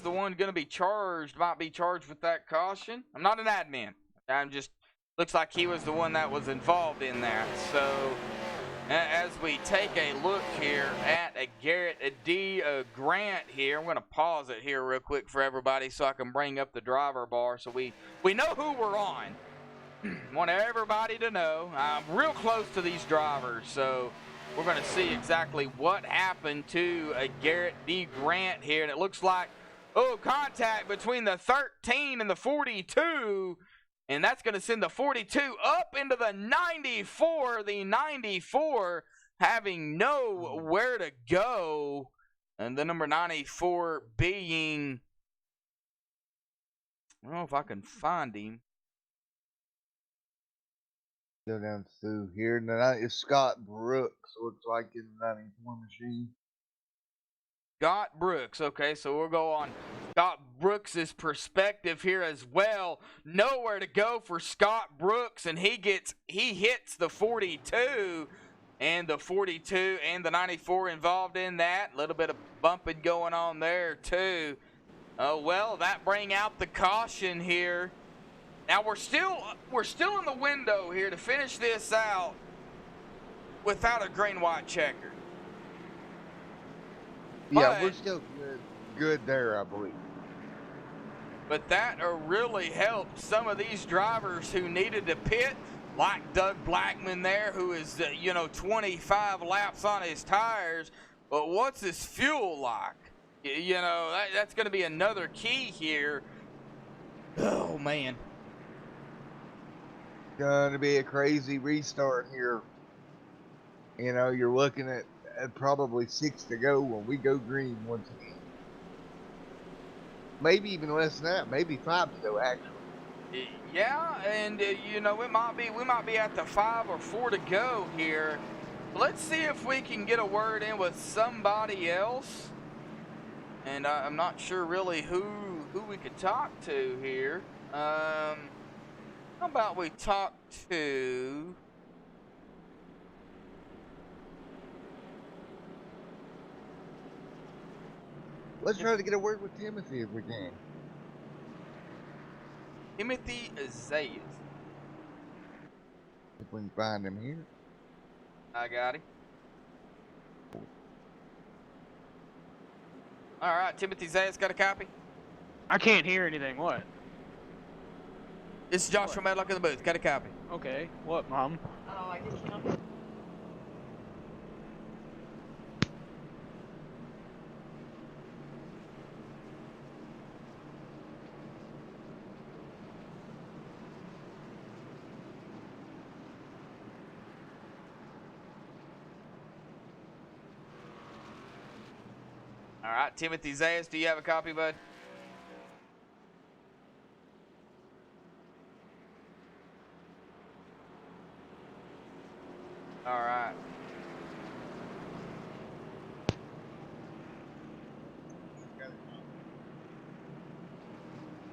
one going to be charged, might be charged with that caution. I'm not an admin. I'm just, looks like he was the one that was involved in that. So as we take a look here at a Garrett D. Grant here, I'm going to pause it here real quick for everybody so I can bring up the driver bar so we know who we're on. Want everybody to know I'm real close to these drivers, so we're going to see exactly what happened to a Garrett D. Grant here. And it looks like, contact between the 13 and the 42. And that's going to send the 42 up into the 94. The 94 having nowhere to go. And the number 94 being, I don't know if I can find him. Go down through here. And then it's Scott Brooks, looks like in the 94 machine. Scott Brooks. Okay, so we'll go on Scott Brooks's perspective here as well. Nowhere to go for Scott Brooks, and he hits the 42, and the 42 and the 94 involved in that. A little bit of bumping going on there too. Oh well, that bring out the caution here. Now we're still in the window here to finish this out without a green-white checker. Yeah, we're still good there, I believe. But that really helped some of these drivers who needed to pit, like Doug Blackman there, who is 25 laps on his tires. But what's his fuel like? That's going to be another key here. Oh man. Gonna be a crazy restart here. You're looking at probably 6 to go when we go green once again. Maybe even less than that. Maybe 5 to go actually. Yeah, and we might be at the 5 or 4 to go here. Let's see if we can get a word in with somebody else. And I'm not sure really who we could talk to here. How about we talk to... Let's try to get a word with Timothy if we can. Timothy Zayas. If we can find him here. I got him. All right, Timothy Zayas got a copy? I can't hear anything. What? This is Josh from Medlock in the booth. Got a copy. Okay. What, Mom? Oh, I guess you know. All right, Timothy Zayas, do you have a copy, bud? All right.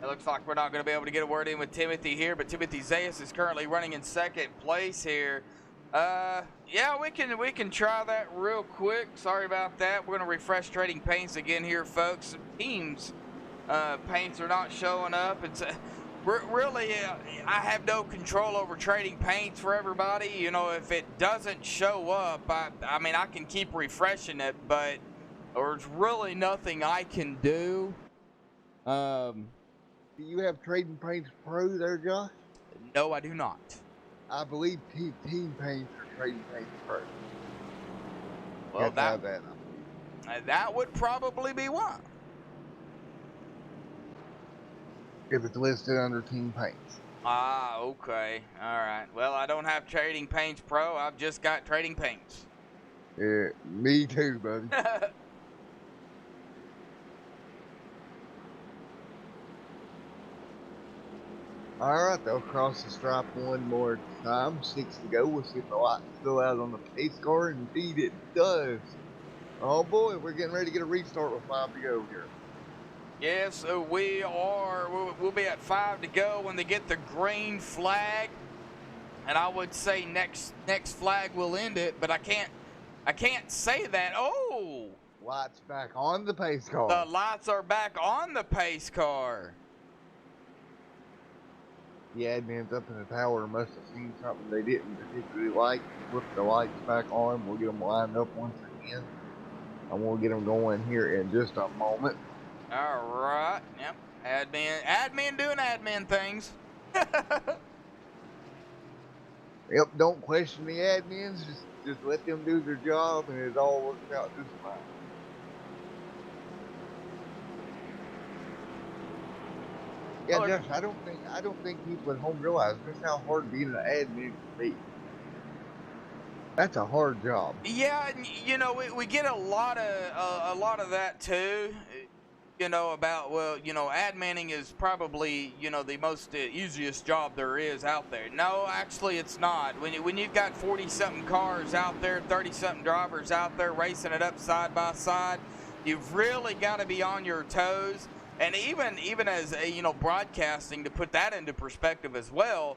It looks like we're not going to be able to get a word in with Timothy here, but Timothy Zayas is currently running in second place here. Yeah, we can try that real quick. Sorry about that. We're going to refresh Trading Paints again here, folks. Teams paints are not showing up. It's really, I have no control over Trading Paints for everybody. If it doesn't show up, I mean, I can keep refreshing it, but there's really nothing I can do. Do you have Trading Paints Pro there, Josh? No, I do not. I believe Team Paints or Trading Paints Pro. Well, that would probably be one. If it's listed under Team Paints. Ah, okay. All right. Well, I don't have Trading Paints Pro. I've just got Trading Paints. Yeah, me too, buddy. Alright, they'll cross the stripe one more time. 6 to go. We'll see if the light's still out on the pace car. Indeed it does. Oh boy, we're getting ready to get a restart with 5 to go here. Yes, we are. We'll be at 5 to go when they get the green flag. And I would say next flag will end it, but I can't say that. Oh, Lights back on the pace car. the lights are back on the pace car. The admins up in the tower must have seen something they didn't particularly like. Flip the lights back on. We'll get them lined up once again. And we'll get them going here in just a moment. All right. Yep. Admin doing admin things. Yep, don't question the admins. Just let them do their job, and it all works out just fine. Yeah, Oh, Josh, I don't think people at home realize just how hard being an admin can be. That's a hard job. Yeah, and you know, we get a lot of that too. You know, about, well, you know, adminning is probably, you know, the most easiest job there is out there. No, actually it's not. When you've got 40-something cars out there, 30-something drivers out there racing it up side by side, you've really got to be on your toes. And even as, you know, broadcasting, to put that into perspective as well,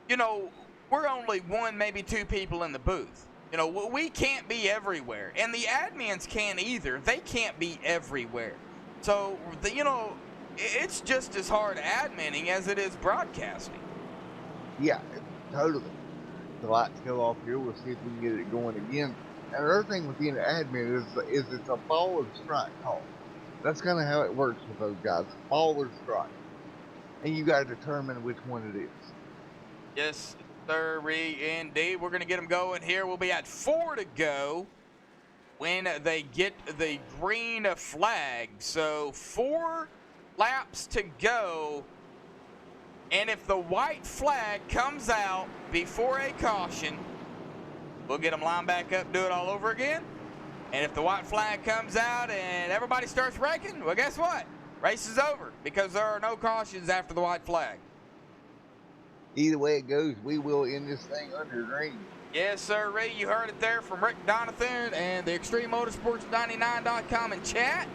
you know, we're only one, maybe two people in the booth. You know, we can't be everywhere. And the admins can't either. They can't be everywhere. So, you know, it's just as hard adminning as it is broadcasting. Yeah, totally. The lights go off here. We'll see if we can get it going again. And another thing with being an admin is it's a ball or strike call. That's kind of how it works with those guys. Ball or strike. And you got to determine which one it is. Yes, sir, indeed. We're going to get them going here. We'll be at 4 to go when they get the green flag. So 4 laps to go. And if the white flag comes out before a caution, we'll get them lined back up, do it all over again. And if the white flag comes out and everybody starts wrecking, well, guess what? Race is over because there are no cautions after the white flag. Either way it goes, we will end this thing under green. Yes, sir, Ray. You heard it there from Rick Donathan and the ExtremeMotorsports99.com in chat.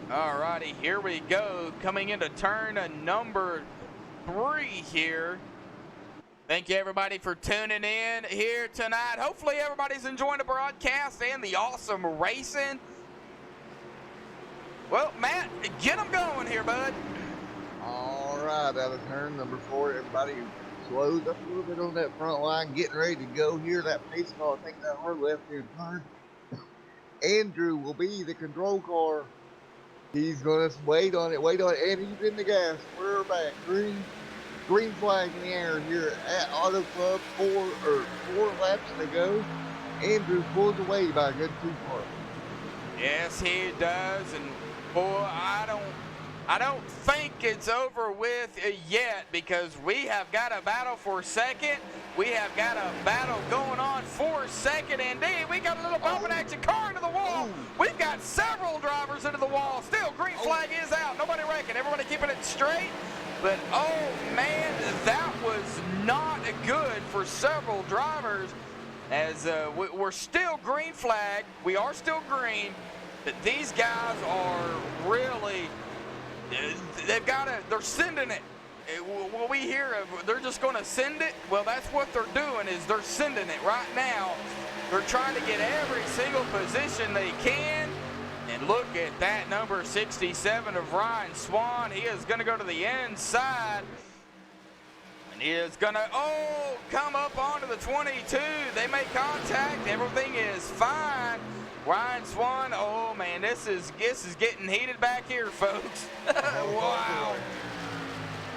Alrighty, here we go. Coming into turn number 3 here. Thank you, everybody, for tuning in here tonight. Hopefully, everybody's enjoying the broadcast and the awesome racing. Well, Matt, get them going here, bud. All right, out of turn number 4, everybody slows up a little bit on that front line, getting ready to go here. That pace car, take that hard left-hand turn. Andrew will be the control car. He's going to wait on it, and he's in the gas. We're back. Green flag in the air here at Auto Club. 4 laps to go. Andrew pulls away by a good 2 cars. Yes, he does, and boy, I don't think it's over with yet, because we have got a battle for second. We have got a battle going on for second. Indeed, we got a little bumping action, car into the wall. We've got several drivers into the wall. Still, green flag is out. Nobody wrecking. Everybody keeping it straight. But, oh, man, that was not good for several drivers, as we're still green flag. We are still green. But these guys are really, they're sending it. What we hear of, they're just going to send it. Well, that's what they're doing, is they're sending it right now. They're trying to get every single position they can. And look at that, number 67 of Ryan Swan. He is going to go to the inside. And he is going to, come up onto the 22. They make contact. Everything is fine. Ryan Swan, oh man, this is getting heated back here, folks. Wow.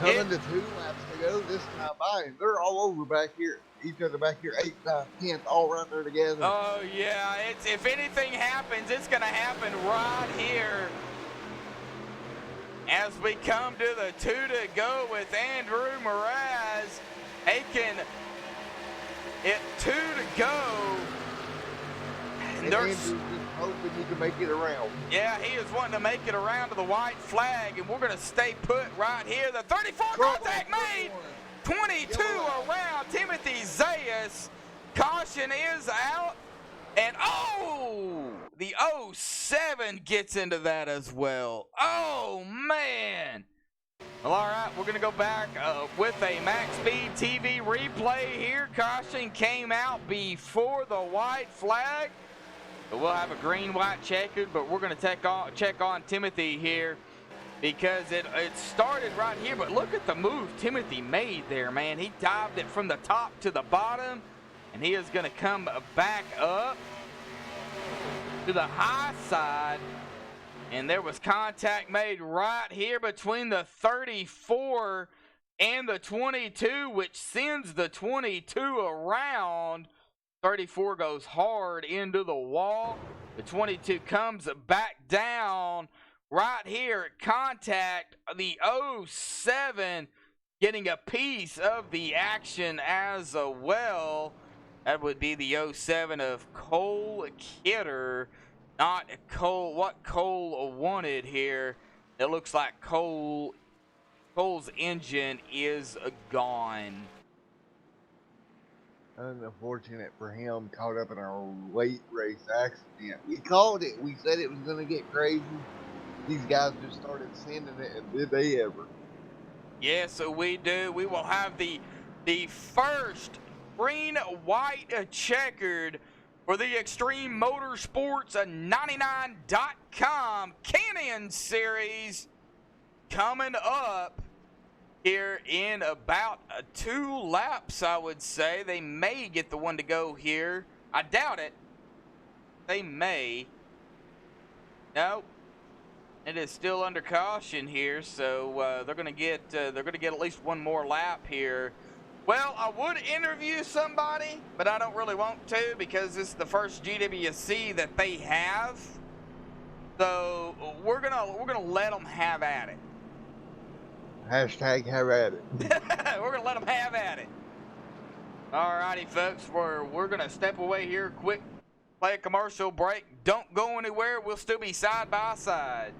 Coming to 2 laps to go this time by, and they're all over back here. Each other back here, 8th, 9th, 10th, all right there together. Oh yeah, if anything happens, it's gonna happen right here. As we come to the 2 to go with Andrew Mraz, Aiken at 2 to go. And Andrew's just hoping he can make it around. Yeah, he is wanting to make it around to the white flag, and we're going to stay put right here. The 34 contact made. 22 around Timothy Zayas. Caution is out. And, the 07 gets into that as well. Oh, man. Well, all right, we're going to go back with a MaxSpeedTV replay here. Caution came out before the white flag. So we'll have a green-white checkered, but we're going to check on Timothy here because it started right here. But look at the move Timothy made there, man. He dived it from the top to the bottom, and he is going to come back up to the high side. And there was contact made right here between the 34 and the 22, which sends the 22 around. 34 goes hard into the wall. The 22 comes back down right here at contact. The 07 getting a piece of the action as well. That would be the 07 of Cole Kidder. Not Cole, what Cole wanted here. It looks like Cole's engine is gone. Unfortunate for him, caught up in a late race accident. We called it. We said it was going to get crazy. These guys just started sending it, and did they ever? Yes, so we do. We will have the first green-white checkered for the Extreme Motorsports 99.com Can-Am Series coming up here in about 2 laps, I would say. They may get the one to go here. I doubt it. They may. Nope. It is still under caution here, so they're gonna get at least one more lap here. Well, I would interview somebody, but I don't really want to because this is the first GWC that they have. So we're gonna let them have at it. Hashtag have at it. We're gonna let them have at it. Alrighty, folks, we're gonna step away here quick, play a commercial break. Don't go anywhere. We'll still be side by side.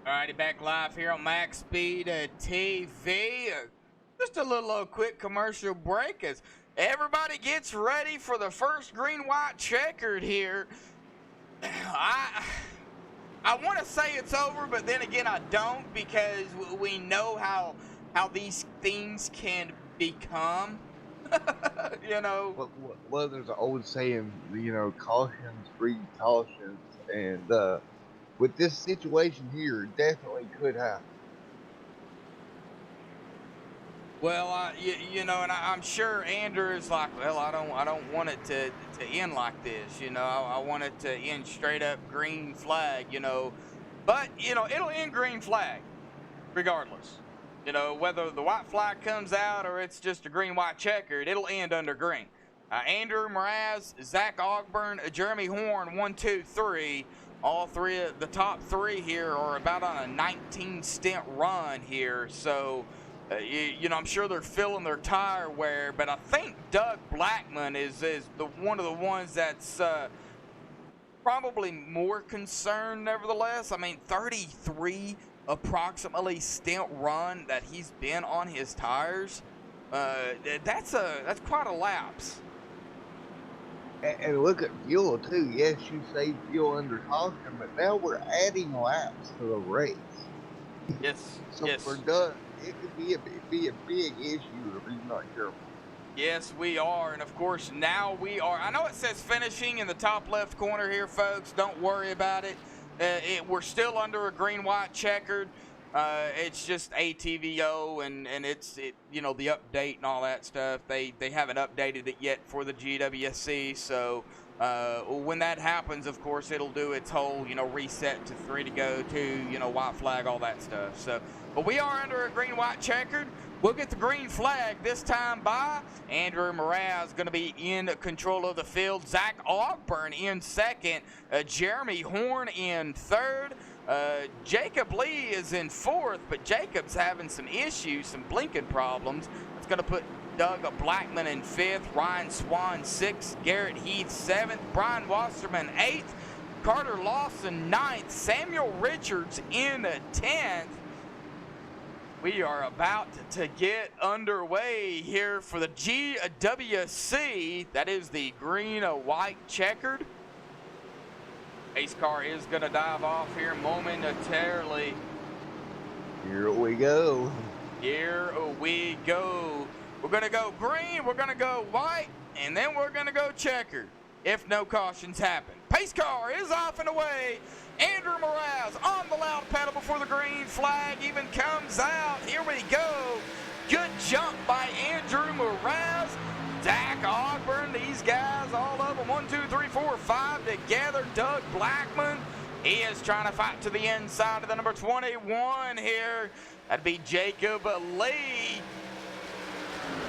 Alrighty, back live here on MaxSpeedTV. Just a little quick commercial break as everybody gets ready for the first green-white checkered here. I want to say it's over, but then again I don't, because we know how these things can become. You know. Well, there's an old saying, you know, cautions breed cautions, and with this situation here, it definitely could happen. Well, you know, and I'm sure Andrew is like, well, I don't want it to end like this, you know. I want it to end straight up green flag, you know. But, you know, it'll end green flag regardless. You know, whether the white flag comes out or it's just a green-white checkered, it'll end under green. Andrew Mraz, Zach Ogburn, Jeremy Horn, 1, 2, 3. All three of the top three here are about on a 19-stint run here. So, you know, I'm sure they're filling their tire wear. But I think Doug Blackman is one of the ones that's probably more concerned nevertheless. I mean, 33 approximately stint run that he's been on his tires, that's quite a lapse. And look at fuel too. Yes, you save fuel under caution, but now we're adding laps to the race. Yes, So yes. for Doug, it could be a big issue if he's not careful. Yes, we are, and of course now we are. I know it says finishing in the top left corner here, folks. Don't worry about it. We're still under a green-white checkered. It's just ATVO, and it's the update and all that stuff. They haven't updated it yet for the GWSC, so when that happens, of course, it'll do its whole reset to 3 to go, 2, white flag, all that stuff. So, but we are under a green-white checkered. We'll get the green flag this time by Andrew Mraz, going to be in control of the field. Zach Ogburn in second. Jeremy Horn in third. Jacob Lee is in fourth, but Jacob's having some issues, some blinking problems. That's going to put Doug Blackman in fifth. Ryan Swan sixth. Garrett Heath seventh. Brian Wasserman eighth. Carter Lawson ninth. Samuel Richards in 10th. We are about to get underway here for the GWC. That is the green-white checkered. Pace car is going to dive off here momentarily. Here we go. Here we go. We're going to go green, we're going to go white, and then we're going to go checkered if no cautions happen. Pace car is off and away. Andrew Mraz on the loud pedal before the green flag even comes out. Here we go. Good jump by Andrew Mraz. Zach Ogburn, these guys, all of them, 1, 2, 3, 4, 5 together. Doug Blackman, he is trying to fight to the inside of the number 21 here. That'd be Jacob Lee.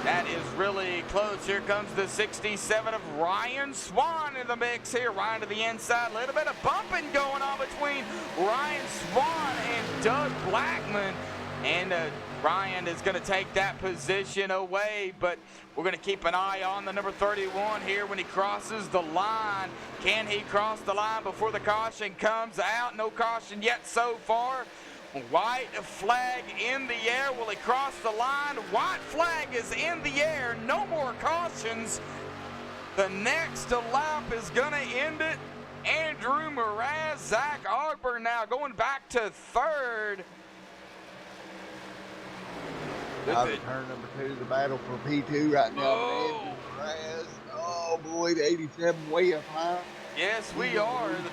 That is really close. Here comes the 67 of Ryan Swan in the mix here. Ryan to the inside. A little bit of bumping going on between Ryan Swan and Doug Blackman. And Ryan is going to take that position away, but we're going to keep an eye on the number 31 here when he crosses the line. Can he cross the line before the caution comes out? No caution yet so far. White flag in the air. Will he cross the line? White flag is in the air. No more cautions. The next lap is going to end it. Andrew Mraz, Zach Ogburn now going back to third. Out of turn number 2, the battle for P2 right now. Oh. Andrew Mraz. Oh boy, the 87 way up high. Yes, we are. The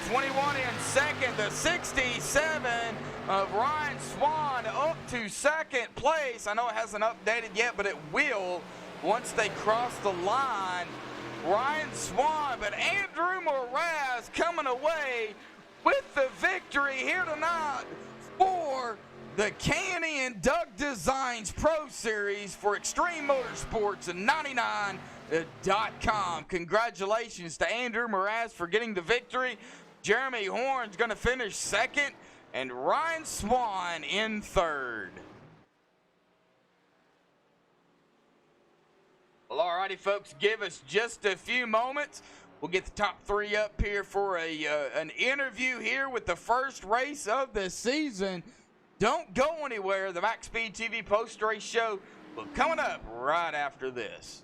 21 in second, the 67 of Ryan Swan up to second place. I know it hasn't updated yet, but it will once they cross the line. Ryan Swan, but Andrew Mraz coming away with the victory here tonight for the Canny and Doug Designs Pro Series for Extreme Motorsports and 99.com. Congratulations to Andrew Mraz for getting the victory. Jeremy Horn's going to finish second, and Ryan Swan in third. Well, alrighty, folks, give us just a few moments. We'll get the top 3 up here for an interview here with the first race of the season. Don't go anywhere. The MaxSpeedTV post-race show will be coming up right after this.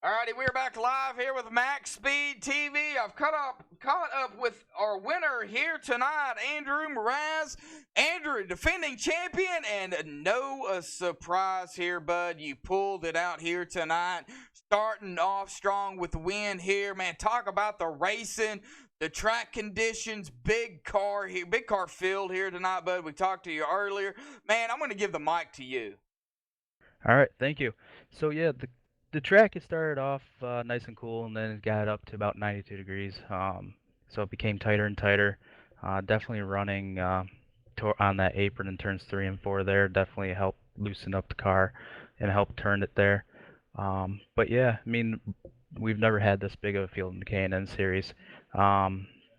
Alrighty, we're back live here with MaxSpeedTV. I've caught up with our winner here tonight, Andrew Mraz. Andrew, defending champion, and no surprise here, bud. You pulled it out here tonight, starting off strong with the win here. Man, talk about the racing, the track conditions, big car field here tonight, bud. We talked to you earlier. Man, I'm going to give the mic to you. All right, thank you. So yeah, the track it started off nice and cool, and then it got up to about 92 degrees. So it became tighter and tighter. Definitely running on that apron in turns 3 and 4 there definitely helped loosen up the car and help turn it there. But yeah, I mean, we've never had this big of a field in the K&N series.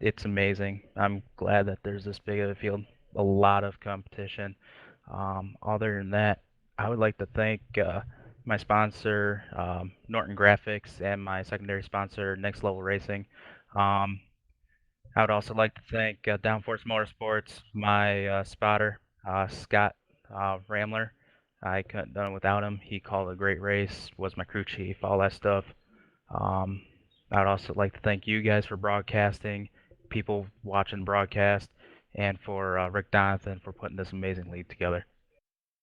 It's amazing. I'm glad that there's this big of a field. A lot of competition. Other than that, I would like to thank my sponsor, Norton Graphics, and my secondary sponsor, Next Level Racing. I would also like to thank Downforce Motorsports, my spotter, Scott Ramler. I couldn't have done it without him. He called a great race, was my crew chief, all that stuff. I would also like to thank you guys for broadcasting, people watching broadcast, and for Rick Donathan for putting this amazing lead together.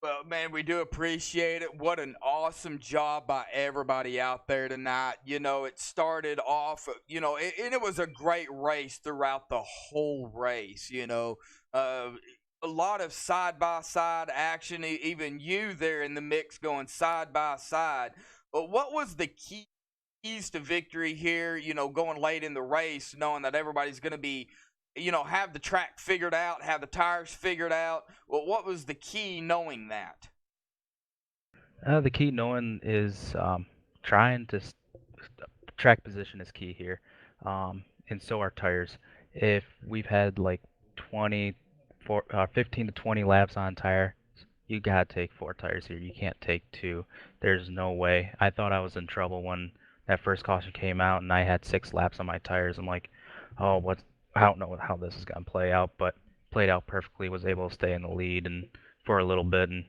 Well, man, we do appreciate it. What an awesome job by everybody out there tonight. You know, it started off, and it was a great race throughout the whole race, a lot of side-by-side action, even you there in the mix going side-by-side. But what was the keys to victory here, going late in the race, knowing that everybody's going to be have the track figured out, have the tires figured out? Well, what was the key knowing that? The key knowing is trying to track position is key here, and so are tires. If we've had like 15 to 20 laps on tire, you gotta take 4 tires here. You can't take 2. There's no way. I thought I was in trouble when that first caution came out and I had 6 laps on my tires. I'm like, oh, I don't know how this is gonna play out, but played out perfectly. Was able to stay in the lead and for a little bit and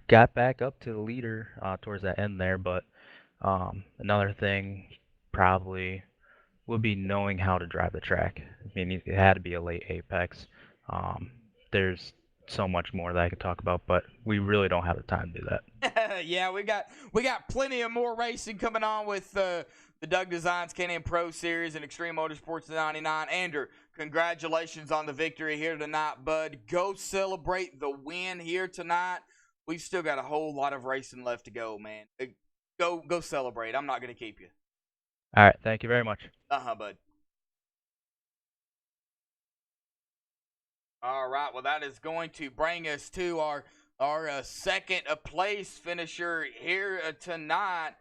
got back up to the leader towards that end there. But another thing probably would be knowing how to drive the track. I mean, it had to be a late apex. There's so much more that I could talk about, but we really don't have the time to do that. Yeah, we got plenty of more racing coming on with the Doug Designs Can-Am Pro Series and Extreme Motorsports 99. Andrew, congratulations on the victory here tonight, bud. Go celebrate the win here tonight. We've still got a whole lot of racing left to go, man. Go celebrate. I'm not going to keep you. All right, thank you very much. Bud. All right, well, that is going to bring us to our second place finisher here tonight.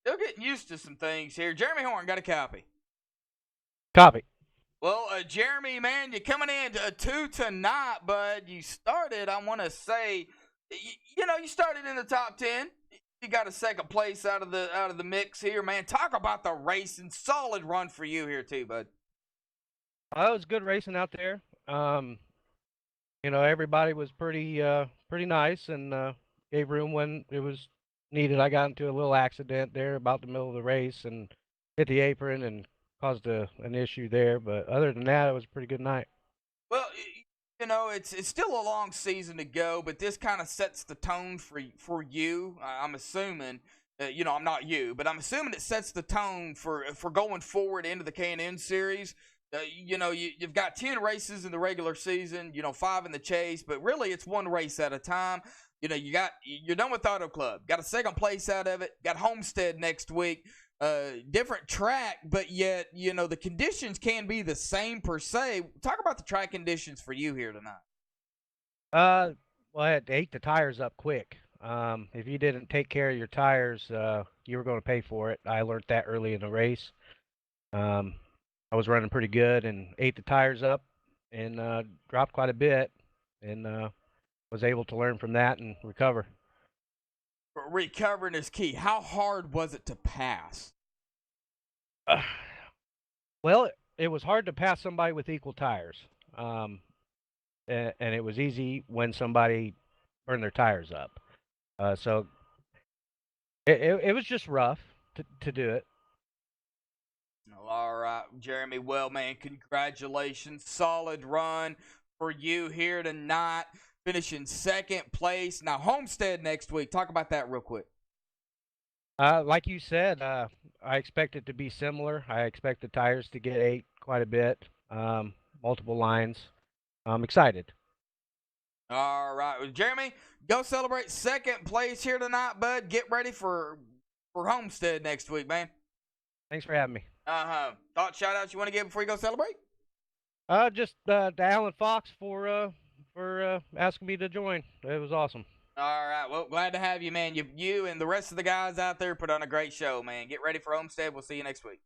Still getting used to some things here. Jeremy Horn, got a copy? Copy. Well, Jeremy, man, you're coming in 2 tonight, bud. You started, I want to say, you started in the top 10. You got a second place out of the mix here, man. Talk about the racing. Solid run for you here too, bud. It was good racing out there. Everybody was pretty nice and gave room when it was needed. I got into a little accident there about the middle of the race and hit the apron and caused an issue there. But other than that, it was a pretty good night. Well, it's still a long season to go, but this kind of sets the tone for you. I'm assuming, I'm not you, but I'm assuming it sets the tone for going forward into the K&N series. You've got 10 races in the regular season, 5 in the chase, but really it's one race at a time. You're done with Auto Club, got a second place out of it, got Homestead next week. Different track, but yet, the conditions can be the same per se. Talk about the track conditions for you here tonight. Well, I had to ate the tires up quick. If you didn't take care of your tires, you were going to pay for it. I learned that early in the race. I was running pretty good and ate the tires up and dropped quite a bit and was able to learn from that and recover. Recovering is key. How hard was it to pass? Well, it was hard to pass somebody with equal tires. And it was easy when somebody burned their tires up. So it was just rough. to do it. All right, Jeremy. Well, man, congratulations. Solid run for you here tonight, finishing second place. Now, Homestead next week. Talk about that real quick. Like you said, I expect it to be similar. I expect the tires to get ate quite a bit, multiple lines. I'm excited. All right, well, Jeremy, go celebrate second place here tonight, bud. Get ready for Homestead next week, man. Thanks for having me. Thought shout outs you want to give before you go celebrate? Just to Alan Fox for asking me to join. It was awesome. All right, well, glad to have you, man. You and the rest of the guys out there put on a great show, man. Get ready for Homestead. We'll see you next week.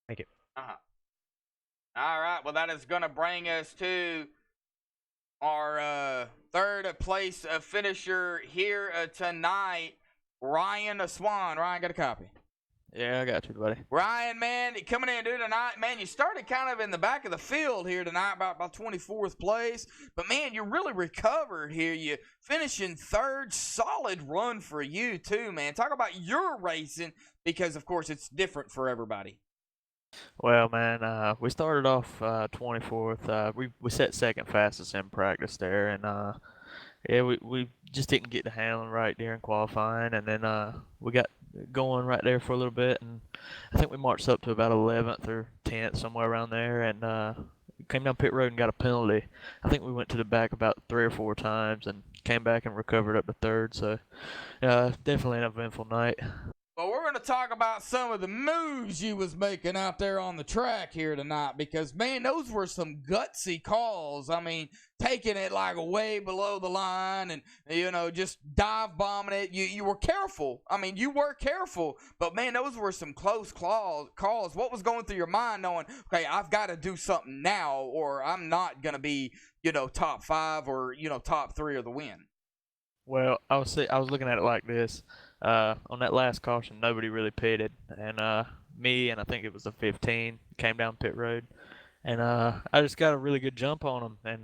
Thank you. All right, well, that is going to bring us to our third place finisher here tonight, Ryan Swan. Ryan, got a copy? Yeah, I got you, buddy. Ryan, man, coming in, dude, tonight, man, you started kind of in the back of the field here tonight, about 24th place. But, man, you really recovered here. You finishing third. Solid run for you, too, man. Talk about your racing because, of course, it's different for everybody. Well, man, we started off 24th. We set second fastest in practice there, and yeah, we just didn't get the handling right during qualifying, and then we got going right there for a little bit, and I think we marched up to about 11th or 10th, somewhere around there, and came down pit road and got a penalty. I think we went to the back about 3 or 4 times and came back and recovered up to third, so definitely an eventful night. Well, we're going to talk about some of the moves you was making out there on the track here tonight because, man, those were some gutsy calls. I mean, taking it like way below the line and, you know, just dive bombing it. You were careful. I mean, you were careful, but, man, those were some close calls. What was going through your mind knowing, okay, I've got to do something now or I'm not going to be, you know, top 5 or, you know, top 3 of the win? Well, I was looking at it like this. On that last caution, nobody really pitted, and me and I think it was the 15 came down pit road, and I just got a really good jump on them. And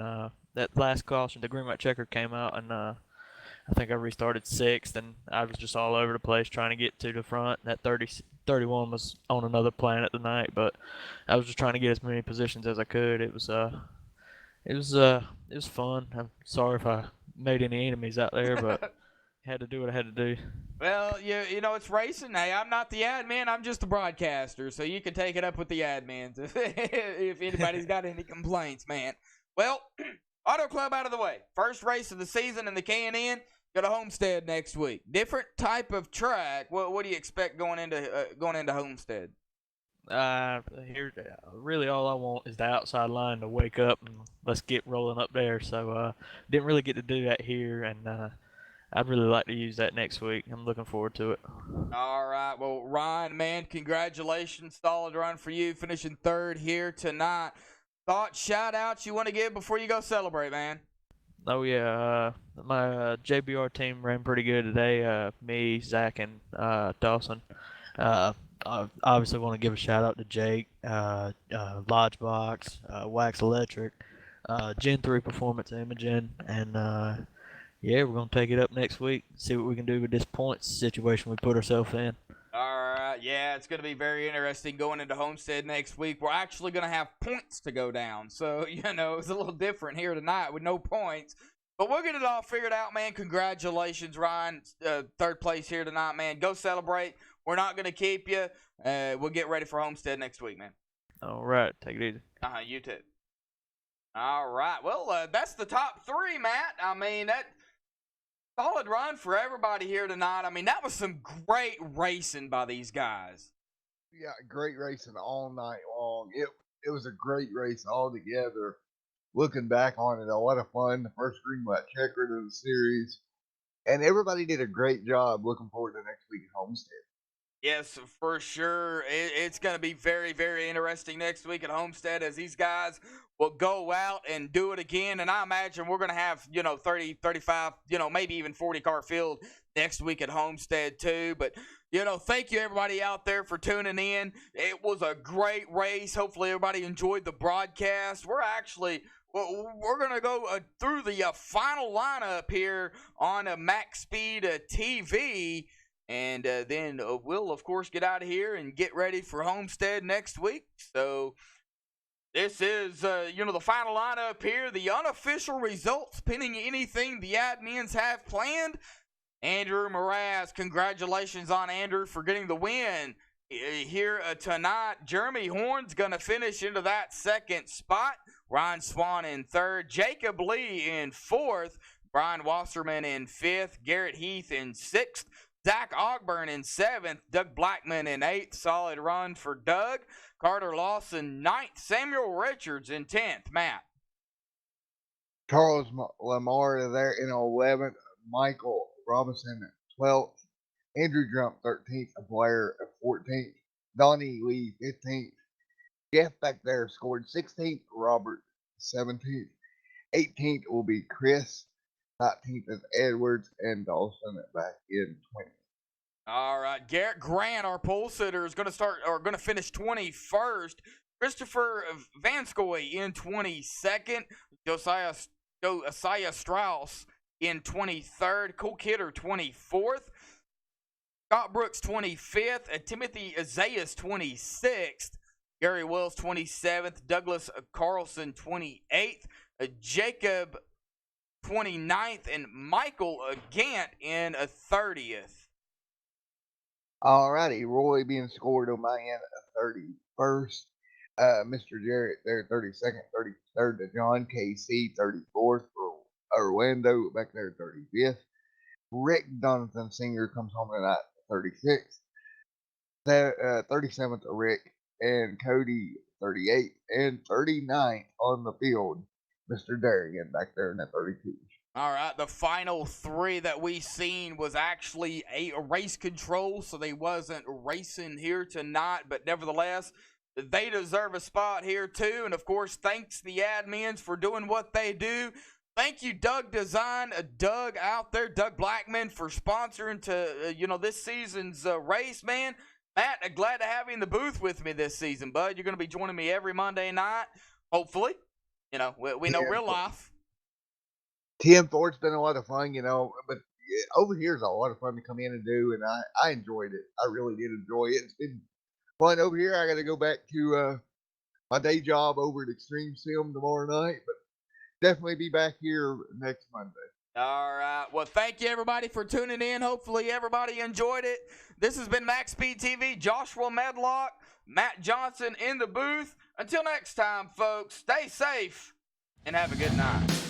that last caution, the green white checker came out, and I think I restarted 6th, and I was just all over the place trying to get to the front. That 31 was on another planet tonight, but I was just trying to get as many positions as I could. It was fun. I'm sorry if I made any enemies out there, but had to do what I had to do. Well, you know, it's racing. Hey, I'm not the admin. I'm just the broadcaster, so you can take it up with the admins if anybody's got any complaints, man. Well, Auto Club out of the way. First race of the season in the K&N. Go to Homestead next week. Different type of track. What do you expect going into Homestead? Here, really all I want is the outside line to wake up and let's get rolling up there. So didn't really get to do that here, and I'd really like to use that next week. I'm looking forward to it. All right. Well, Ryan, man, congratulations. Solid run for you, finishing third here tonight. Thoughts, shout-outs you want to give before you go celebrate, man? Oh, yeah. My JBR team ran pretty good today. Me, Zach, and Dawson. I obviously want to give a shout-out to Jake, Lodgebox, Wax Electric, Gen 3 Performance Imaging, and yeah, we're going to take it up next week, see what we can do with this points situation we put ourselves in. All right, yeah, it's going to be very interesting going into Homestead next week. We're actually going to have points to go down, so, you know, it's a little different here tonight with no points. But we'll get it all figured out, man. Congratulations, Ryan. Third place here tonight, man. Go celebrate. We're not going to keep you. We'll get ready for Homestead next week, man. All right, take it easy. You too. All right, well, that's the top 3, Matt. I mean, that solid run for everybody here tonight. I mean, that was some great racing by these guys. Yeah, great racing all night long. It was a great race all together. Looking back on it, a lot of fun. The first green white checker to the series. And everybody did a great job. Looking forward to next week at Homestead. Yes, for sure. It's going to be very, very interesting next week at Homestead as these guys will go out and do it again. And I imagine we're going to have, 30, 35, maybe even 40-car field next week at Homestead too. But, thank you everybody out there for tuning in. It was a great race. Hopefully everybody enjoyed the broadcast. We're going to go through the final lineup here on MaxSpeedTV. And then we'll, of course, get out of here and get ready for Homestead next week. So this is, the final lineup here. The unofficial results pending anything the admins have planned. Andrew Mraz, congratulations on Andrew for getting the win here tonight. Jeremy Horn's going to finish into that second spot. Ryan Swan in third. Jacob Lee in fourth. Brian Wasserman in fifth. Garrett Heath in sixth. Zach Ogburn in seventh. Doug Blackman in eighth. Solid run for Doug. Carter Lawson ninth. Samuel Richards in 10th. Matt. Charles Lamar there in 11th. Michael Robinson 12th. Andrew Jump 13th. Blair 14th. Donnie Lee 15th. Jeff back there scored 16th. Robert 17th. 18th will be Chris. 19th is Edwards, and Dawson back in 20th. All right, Garrett Grant, our pole sitter, is going to finish 21st. Christopher Vanskoy in 22nd. Josiah Strauss in 23rd. Cole Kidder 24th. Scott Brooks 25th. Timothy Isaias 26th. Gary Wells 27th. Douglas Carlson 28th. Jacob 29th, and Michael Gant in 30th. Alrighty, Roy being scored on my end 31st. Mr. Jarrett there 32nd, 33rd to John KC, 34th for Orlando back there 35th. Rick Donathan Senior comes home tonight 36th. 37th to Rick and Cody 38th, and 39th on the field. Mr. Darrigan back there in that 32. All right, the final three that we seen was actually a race control, so they wasn't racing here tonight, but nevertheless, they deserve a spot here too. And of course, thanks the admins for doing what they do. Thank you, Doug Design, Doug out there, Doug Blackman, for sponsoring to this season's race, man. Matt, glad to have you in the booth with me this season, bud. You're going to be joining me every Monday night, hopefully. We know real life. Tim Ford's been a lot of fun, but over here is a lot of fun to come in and do, and I enjoyed it. I really did enjoy it. It's been fun over here. I got to go back to my day job over at Extreme Sim tomorrow night, but definitely be back here next Monday. All right. Well, thank you, everybody, for tuning in. Hopefully, everybody enjoyed it. This has been MaxSpeedTV. Joshua Medlock, Matt Johnson in the booth. Until next time, folks, stay safe and have a good night.